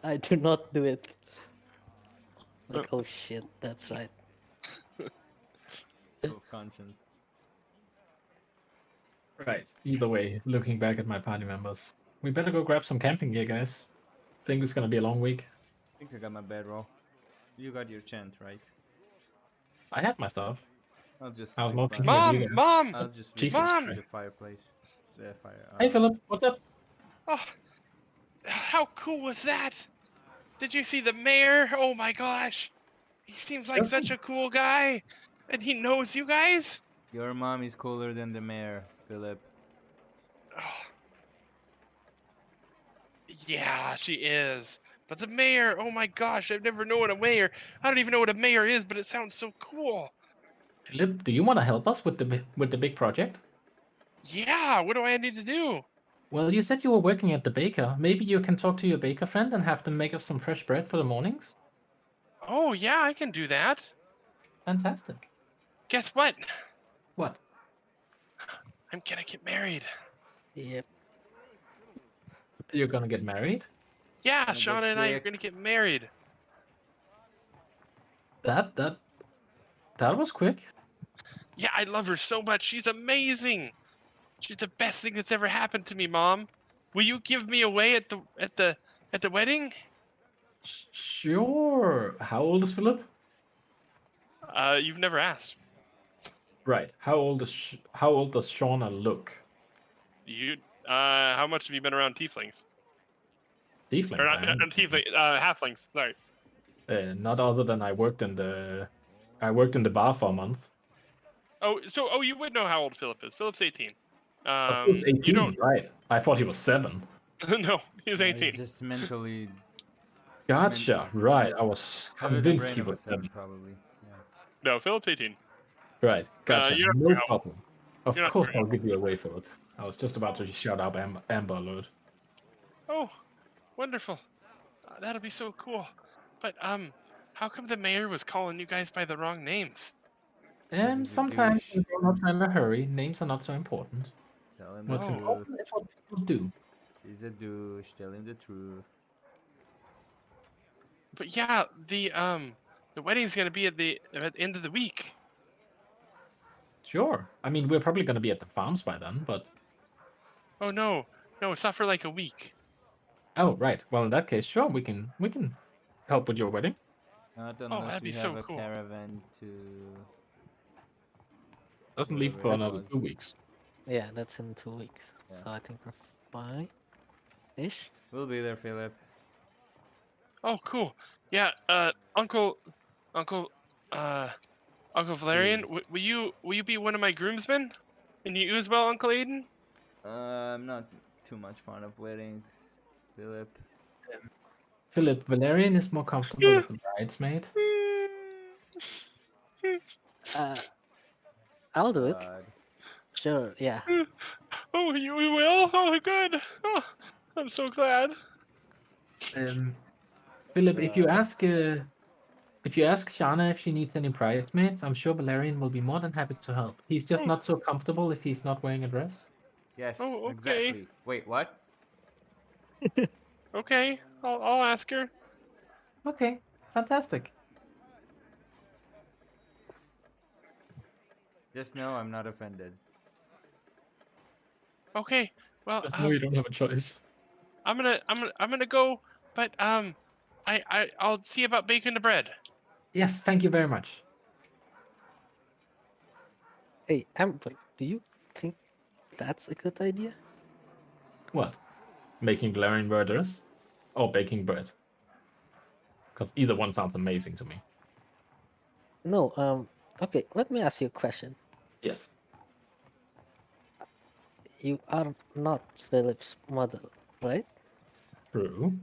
I do not do it. Like, oh shit, that's right. Full of conscience. Right. Either way, looking back at my party members, we better go grab some camping gear, guys. Think it's gonna be a long week. I think I got my bedroll. You got your chant, right? I had my stuff. I'll just. I was sleep more by- thinking of you guys. Mom! I'll just Jesus sleep by Christ. the fireplace. The fire. Hey, Philip, what's up? Oh, how cool was that? Did you see the mayor? Oh my gosh. He seems like such a cool guy. And he knows you guys? Your mom is cooler than the mayor, Philip. Oh, yeah, she is. But the mayor, oh my gosh, I've never known a mayor. I don't even know what a mayor is, but it sounds so cool. Philip, do you want to help us with the big project? Yeah, what do I need to do? Well, you said you were working at the baker. Maybe you can talk to your baker friend and have them make us some fresh bread for the mornings? Oh, yeah, I can do that. Fantastic. Guess what? What? I'm gonna get married. Yep. You're gonna get married? Yeah, Gonna get Shauna and I are sick. gonna get married. That was quick. Yeah, I love her so much. She's amazing. She's the best thing that's ever happened to me, Mom. Will you give me away at the wedding? Sure. How old is Philip? You've never asked. Right. How old does Shauna look? You how much have you been around tieflings? Tieflings. Or I not, am. tiefling, halflings. Sorry. Not other than I worked in the bar for a month. Oh, you would know how old Philip is. Philip's 18. Philip's 18, You don't. right? I thought he was 7. No, he's 18. He's just mentally. Gotcha. Right. I was Has the convinced brain he of a was 7, 7. probably. Yeah. No, Philip's 18. Right. Gotcha. you're not No very old. problem. Of You're not course, very I'll give you away, Philip. I was just about to shout out Amber Alert. Oh, wonderful. That'll be so cool. But how come the mayor was calling you guys by the wrong names? he's a Sometimes douche. when you're not in a hurry, names are not so important. Tell him What's the truth. important is what people do. He's a douche. Tell him the truth. But yeah, the wedding's gonna be at the end of the week. Sure. I mean, we're probably going to be at the farms by then, but... Oh no, it's not for like a week. Oh, right. Well, in that case, sure, we can help with your wedding. Not Oh, unless that'd we be have so a cool. caravan to. Doesn't leave for Whatever it another was. 2 weeks. Yeah, that's in 2 weeks. Yeah. So I think we're fine. Ish. We'll be there, Philip. Oh, cool. Yeah, Uncle Valerian, will you be one of my groomsmen? And you as well, Uncle Aiden? I'm not too much fond of weddings, Philip. Philip, Valerian is more comfortable as a bridesmaid. I'll do it. God. Sure, yeah. Oh, you will? Oh, good. Oh, I'm so glad. Philip, if you ask Shana if she needs any bridesmaids, I'm sure Valerian will be more than happy to help. He's just Oh. not so comfortable if he's not wearing a dress. Yes, Oh, okay. exactly. Wait, what? Okay, I'll ask her. Okay, fantastic. Just know I'm not offended. Okay, well, Just know you don't have a choice. I'm gonna go, but I'll see about baking the bread. Yes, thank you very much. Hey, Amber, do you think that's a good idea? What? Making Valerian murderers? Or baking bread? Because either one sounds amazing to me. No, okay, let me ask you a question. Yes. You are not Philip's mother, right? True.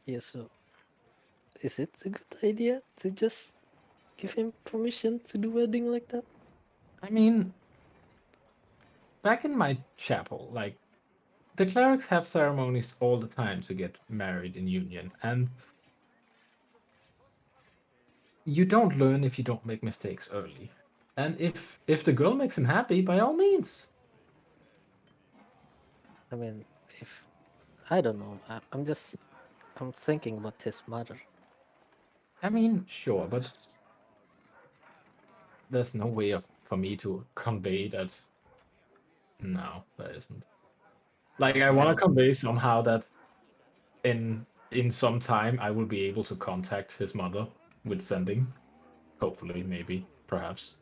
Yeah, so is it a good idea to just give him permission to do wedding like that? I mean, back in my chapel, like, the clerics have ceremonies all the time to get married in union, and you don't learn if you don't make mistakes early. And if the girl makes him happy, by all means. I mean, if I don't know, I'm thinking about his mother. I mean, sure, but there's no way for me to convey that. No, there isn't. Like, I want to convey somehow that in some time I will be able to contact his mother with sending. Hopefully, maybe, perhaps.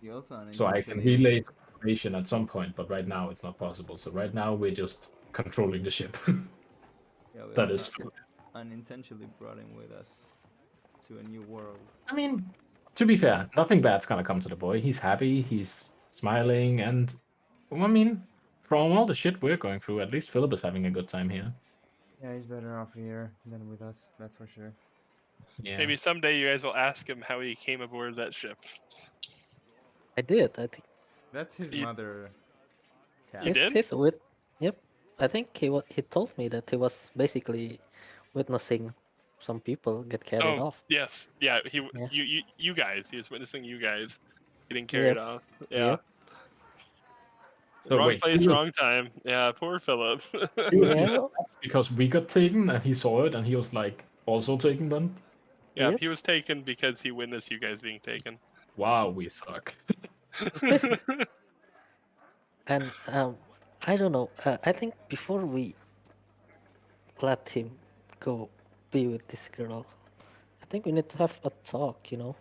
You also So I can unintentionally relay information at some point, but right now it's not possible. So right now we're just controlling the ship. Yeah, we That also is. unintentionally brought him with us to a new world. I mean, to be fair, nothing bad's gonna come to the boy. He's happy, he's smiling, and well, I mean, from all the shit we're going through, at least Philip is having a good time here. Yeah, he's better off here than with us, that's for sure. Yeah. Maybe someday you guys will ask him how he came aboard that ship. I did. I think That's his You- mother. Cat. You did? he's with. Yep. I think he told me that he was basically witnessing some people get carried Oh, off. yes. Yeah, Yeah. you guys. He was witnessing you guys getting Yep. carried off. Yeah. Yep. So Wrong wait, place, wrong time. Yeah, poor Philip. he was Yeah. just because we got taken and he saw it and he was like also taken then. Yeah, Yep. he was taken because he witnessed you guys being taken. Wow, we suck. And I don't know. I think before we let him go be with this girl, I think we need to have a talk. You know,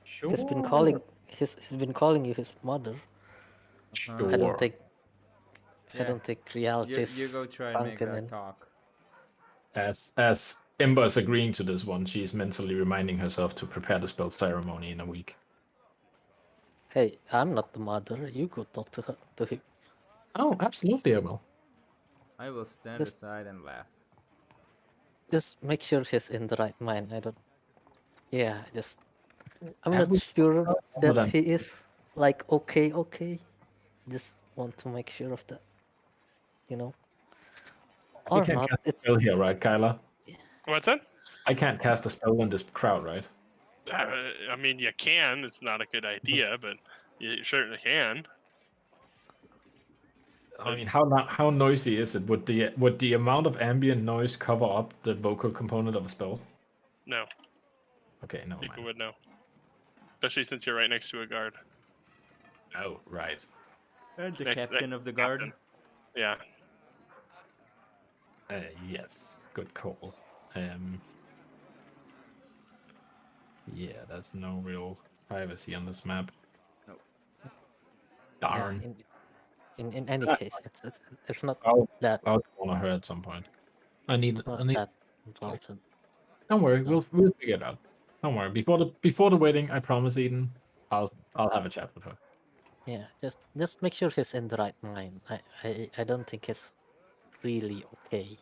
Sure. he's been calling. He's been calling you his mother. Uh-huh. I don't Sure. think. I Yeah. don't think reality You is go try and make sunken that in. talk. As Ember is agreeing to this one, she's mentally reminding herself to prepare the spell ceremony in a week. Hey, I'm not the mother. You go talk to her, to him. Oh, absolutely, I will. I will stand Just- aside and laugh. Just make sure she's in the right mind. I don't. Yeah, just. I'm Have not we sure other that than- he is like okay. Just want to make sure of that. You know, I or can't not. cast a It's spell here, right, Kyla? What's that? I can't cast a spell in this crowd, right? I mean, you can. It's not a good idea, but you certainly can. I mean, how noisy is it? Would the amount of ambient noise cover up the vocal component of a spell? No, Okay, no people mind. would know. Especially since you're right next to a guard. Oh, right. And the Next- captain of the guard. captain. Yeah. Yes, good call. Yeah, there's no real privacy on this map. Nope. yeah, Darn. in any case, it's not I'll that corner her at some point. I need. not that important. Don't worry, So- we'll figure it out. Don't worry. Before the wedding, I promise, Eden, I'll have a chat with her. Yeah, just make sure he's in the right mind. I don't think it's really okay.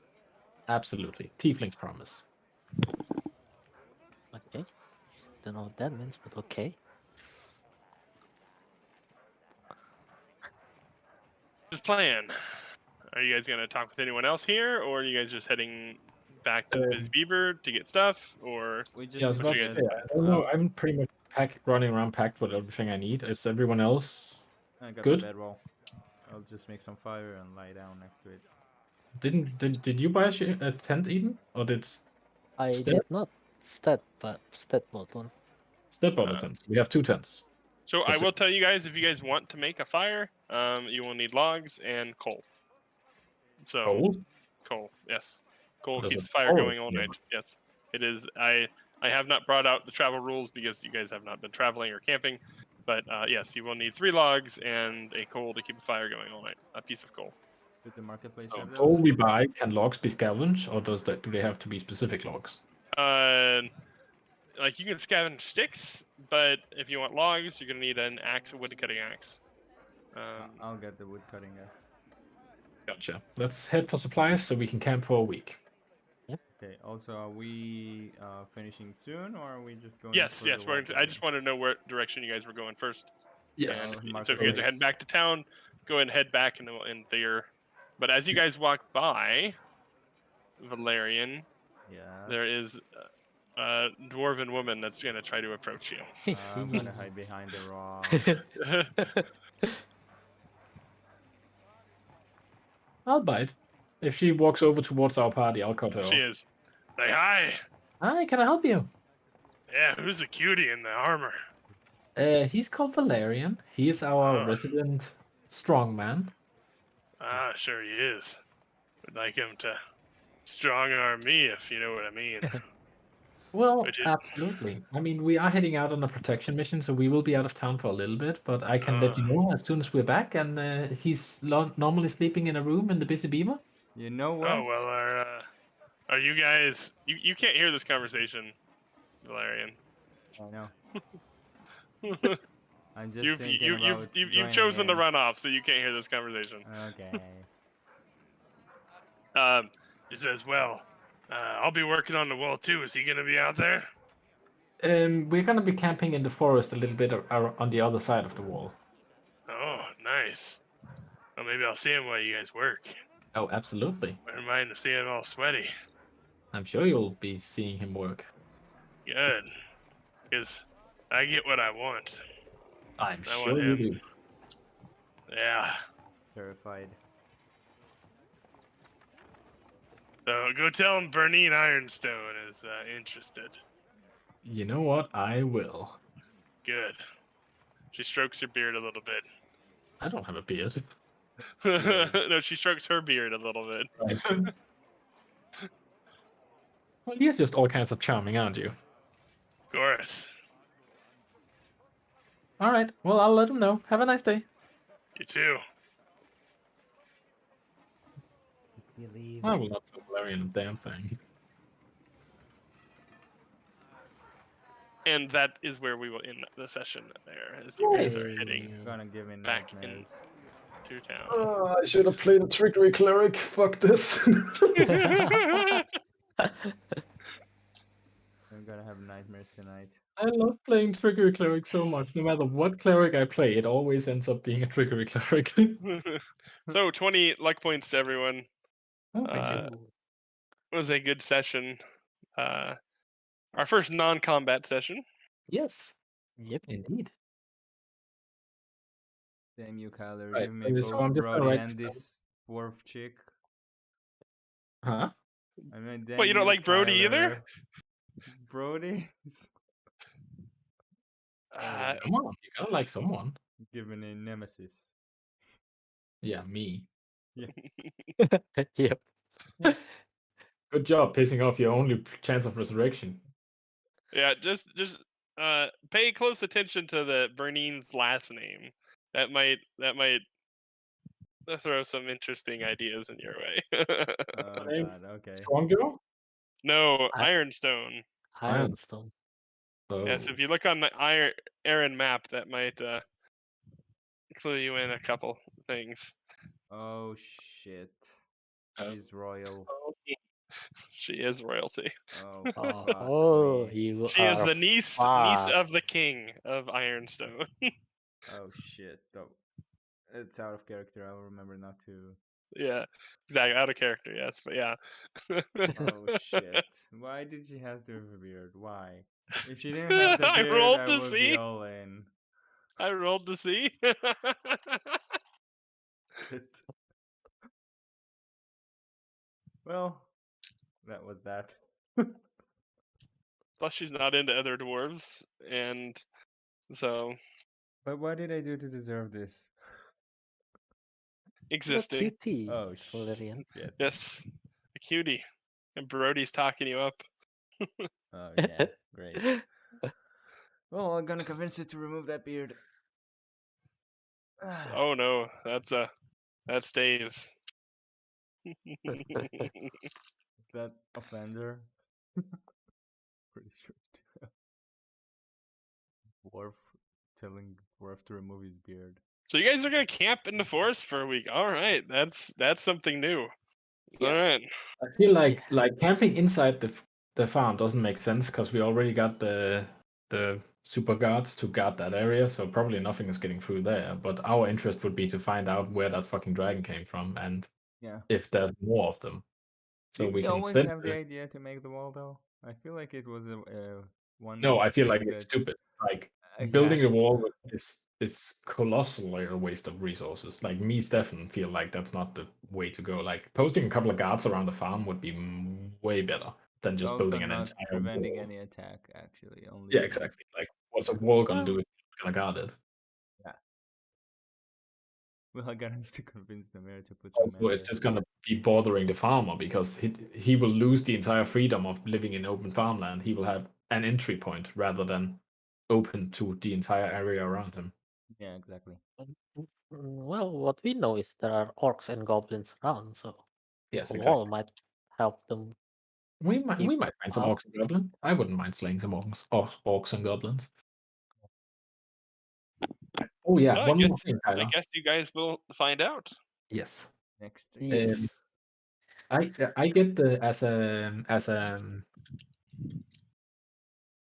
Absolutely, Tiefling's promise. Okay, don't know what that means, but okay. This plan. Are you guys gonna talk with anyone else here, or are you guys just heading back to the Biz Beaver to get stuff, or We just Yeah, I was need about you to guys say, I don't know. I'm pretty much running around packed with everything I need. Is everyone else? I got Good. the bedroll. I'll just make some fire and lie down next to it. Did you buy a tent, Eden, or did I Step? did not stat bought one. Step bought a tent? We have two tents. So I Does it- will tell you guys, if you guys want to make a fire, you will need logs and coal. So Coal? yes, coal Does keeps it the fire always going all be night. Yes, it is. I have not brought out the travel rules because you guys have not been traveling or camping, but yes, you will need 3 logs and a coal to keep the fire going all night. A piece of coal. Did the marketplace So have all those? we buy, can logs be scavenged, or do they have to be specific logs? Like you can scavenge sticks, but if you want logs, you're gonna need an axe, a wood cutting axe. I'll get the wood cutting guy. Gotcha. Let's head for supplies so we can camp for a week. Okay. Also, are we finishing soon, or are we just going? Yes, for yes. the We're walk I just want to know what direction you guys were going first. Yes. And mark so if the you guys are place. heading back to town, go ahead and head back in there. But as you guys walk by Valerian, Yeah. there is a dwarven woman that's going to try to approach you. I'm gonna hide behind the rock. I'll bite. If she walks over towards our party, I'll cut her She off. is. Like, hi. Hi, can I help you? Yeah, who's the cutie in the armor? He's called Valerian. He is our Oh. resident strongman. Ah, sure he is. Would like him to strong arm me, if you know what I mean. Well, Would you- absolutely. I mean, we are heading out on a protection mission, so we will be out of town for a little bit. But I can let you know as soon as we're back, and he's normally sleeping in a room in the Busy Beaver. You know what? Oh well, are you guys? You can't hear this conversation, Valerian. I know. you've I'm just you've thinking you, about you've joining chosen to in. run off, so you can't hear this conversation. Okay. He says, "Well, I'll be working on the wall too. Is he gonna be out there?" We're gonna be camping in the forest a little bit on the other side of the wall. Oh, nice. Well, maybe I'll see him while you guys work. Oh, absolutely. Wouldn't mind seeing him all sweaty. I'm sure you'll be seeing him work. Good, because I get what I want. I'm I sure want you him. do. Yeah. Terrified. So go tell him Bernine Ironstone is interested. You know what? I will. Good. She strokes her beard a little bit. I don't have a beard. No, she strokes her beard a little bit. Right. Well, you're just all kinds of charming, aren't you? Of course. All right. Well, I'll let him know. Have a nice day. You too. You leave. I will not tell Valerian a damn thing. And that is where we will end the session there, as you guys are heading Yay. Gonna give me back nightmares. to town. I should have played a trickery cleric. Fuck this. I'm gonna have nightmares tonight. I love playing trickery cleric so much. No matter what cleric I play, it always ends up being a trickery cleric. So 20 luck points to everyone. Oh, thank you. It was a good session. Our first non-combat session. Yes, Yep. indeed. Damn you, Kyler. Right, Give me so both I'm just gonna Brody write and this down. this dwarf chick. Huh? I mean, What, you don't like Brody either? Kyler. Brody? Uh, Come on, you gotta like someone. Given a nemesis. Yeah, me. Yep. Good job pissing off your only chance of resurrection. yeah, just pay close attention to the Bernine's last name. That might throw some interesting ideas in your way. Oh Name? god, okay. Strong Joe? No, I- Ironstone. Ironstone. Oh. Yes, if you look on the Eryn map, that might clue you in a couple things. Oh shit. Oh. She's royal. She is royalty. Oh, Oh, fuck oh, me. you She is are the niece fucked. of the king of Ironstone. Oh shit. Though it's out of character. I'll remember not to. Yeah, exactly. Out of character, yes, but yeah. Oh shit. Why did she have to have a beard? Why? If she didn't have the I beard, rolled I to would see. be all in. I rolled to see. Shit. Well, that was that. Plus, she's not into other dwarves, and so But what did I do to deserve this? You're existing. cutie, Oh Valerian. shit. Yes, a cutie. And Brody's talking you up. Oh yeah, great. Well, I'm gonna convince you to remove that beard. Oh no, that stays. That offender. Pretty sure. Dwarf telling Dwarf to remove his beard. So you guys are gonna camp in the forest for a week. All right, that's something new. Yes. All right. I feel like camping inside the farm doesn't make sense because we already got the super guards to guard that area, so probably nothing is getting through there. But our interest would be to find out where that fucking dragon came from and Yeah. if there's more of them. So Did we we can always spend. have the idea to make the wall though? I feel like it was a one. No, I feel like thing it's that- stupid. Like Yeah. building a wall is colossally a waste of resources. Like me, Stefan, feel like that's not the way to go. Like posting a couple of guards around the farm would be way better than It's just also building an not entire preventing wall. any attack. Actually, only. Yeah, exactly. Like what's a wall gonna Well, do if you're gonna guard it? Well, I'm gonna have to convince the mayor to put some Also, it's ember. just gonna be bothering the farmer because he will lose the entire freedom of living in open farmland. He will have an entry point rather than open to the entire area around him. Yeah, exactly. Well, what we know is there are orcs and goblins around, so Yes, a wall exactly. might help them. We might keep find some up. orcs and goblins. I wouldn't mind slaying some orcs and goblins. Oh yeah, Well, one more thing, I Kyler. guess you guys will find out. Yes. Next. Yes. I get the as a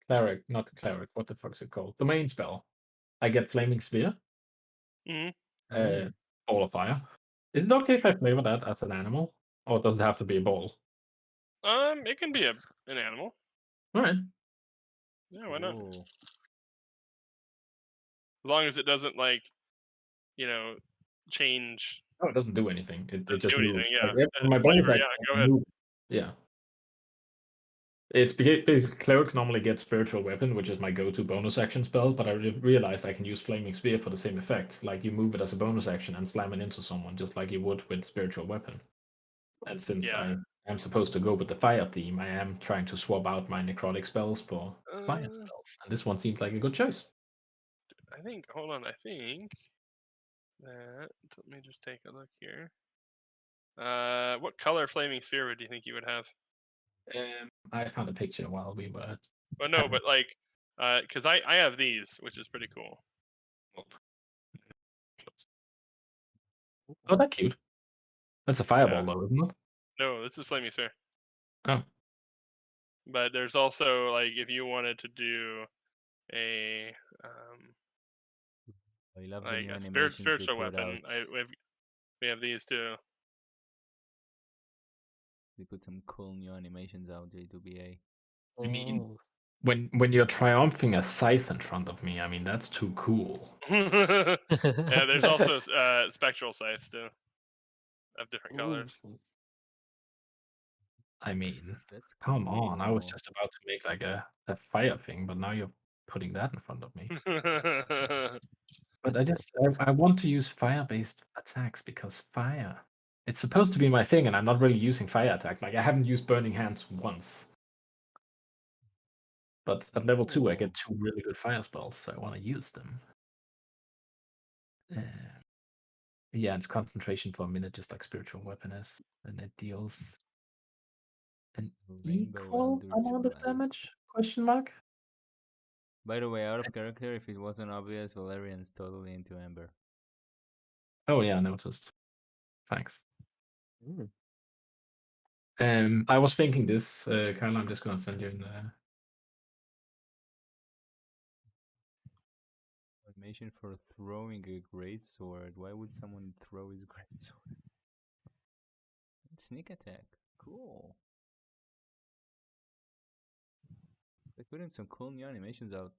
cleric, not cleric. What the fuck is it called? The main spell. I get flaming spear, Hmm. ball of fire. Is it okay if I flavor that as an animal, or does it have to be a ball? It can be an animal. All right. Yeah, why not? Ooh. As long as it doesn't change. No, it doesn't do anything. It Doesn't just do moves. anything. Like Yeah, my bonus flavor. action, Yeah, I go can ahead. move. Yeah. It's basically clerics normally get spiritual weapon, which is my go-to bonus action spell. But I realized I can use flaming spear for the same effect. Like you move it as a bonus action and slam it into someone, just like you would with spiritual weapon. And since Yeah. I am supposed to go with the fire theme, I am trying to swap out my necrotic spells for fire Uh, spells, and this one seems like a good choice. I think. Hold on. I think that. Let me just take a look here. What color flaming sphere do you think you would have? I found a picture while we were. Well, no, but like, because I have these, which is pretty cool. Oh, that's cute. That's a fireball, Yeah. though, isn't it? No, this is flaming sphere. Oh, But there's also like if you wanted to do a I love the like new a animations they spiritual put weapon, out. we have these too. They put some cool new animations out, J2BA. I mean, Oh. when you're triumphing a scythe in front of me, I mean that's too cool. Yeah, there's also spectral sights too, of different colors. Ooh. I mean, That's come on! I was cool. just about to make like a fire thing, but now you're putting that in front of me. But I want to use fire-based attacks because fire. It's supposed to be my thing, and I'm not really using fire attack. Like I haven't used burning hands once. But at level 2, I get 2 really good fire spells, so I want to use them. Yeah, it's concentration for a minute, just like spiritual weapon is, and it deals an Rainbow equal amount of Underclass. damage? Question mark. By the way, out of character, if it wasn't obvious, Valerian's totally into Ember. Oh yeah, I noticed. Thanks. Mm. I was thinking this, Kyle. I'm just gonna send you in the. Animation for throwing a great sword. Why would someone throw his great sword? Sneak attack. Cool. They put in some cool new animations out.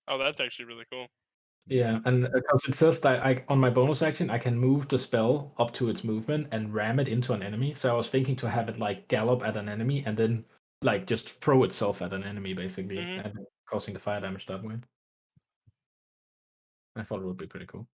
Oh, that's actually really cool. Yeah, and because it says that I on my bonus action I can move the spell up to its movement and ram it into an enemy. So I was thinking to have it like gallop at an enemy and then like just throw itself at an enemy basically, Mhm. and causing the fire damage that way. I thought it would be pretty cool.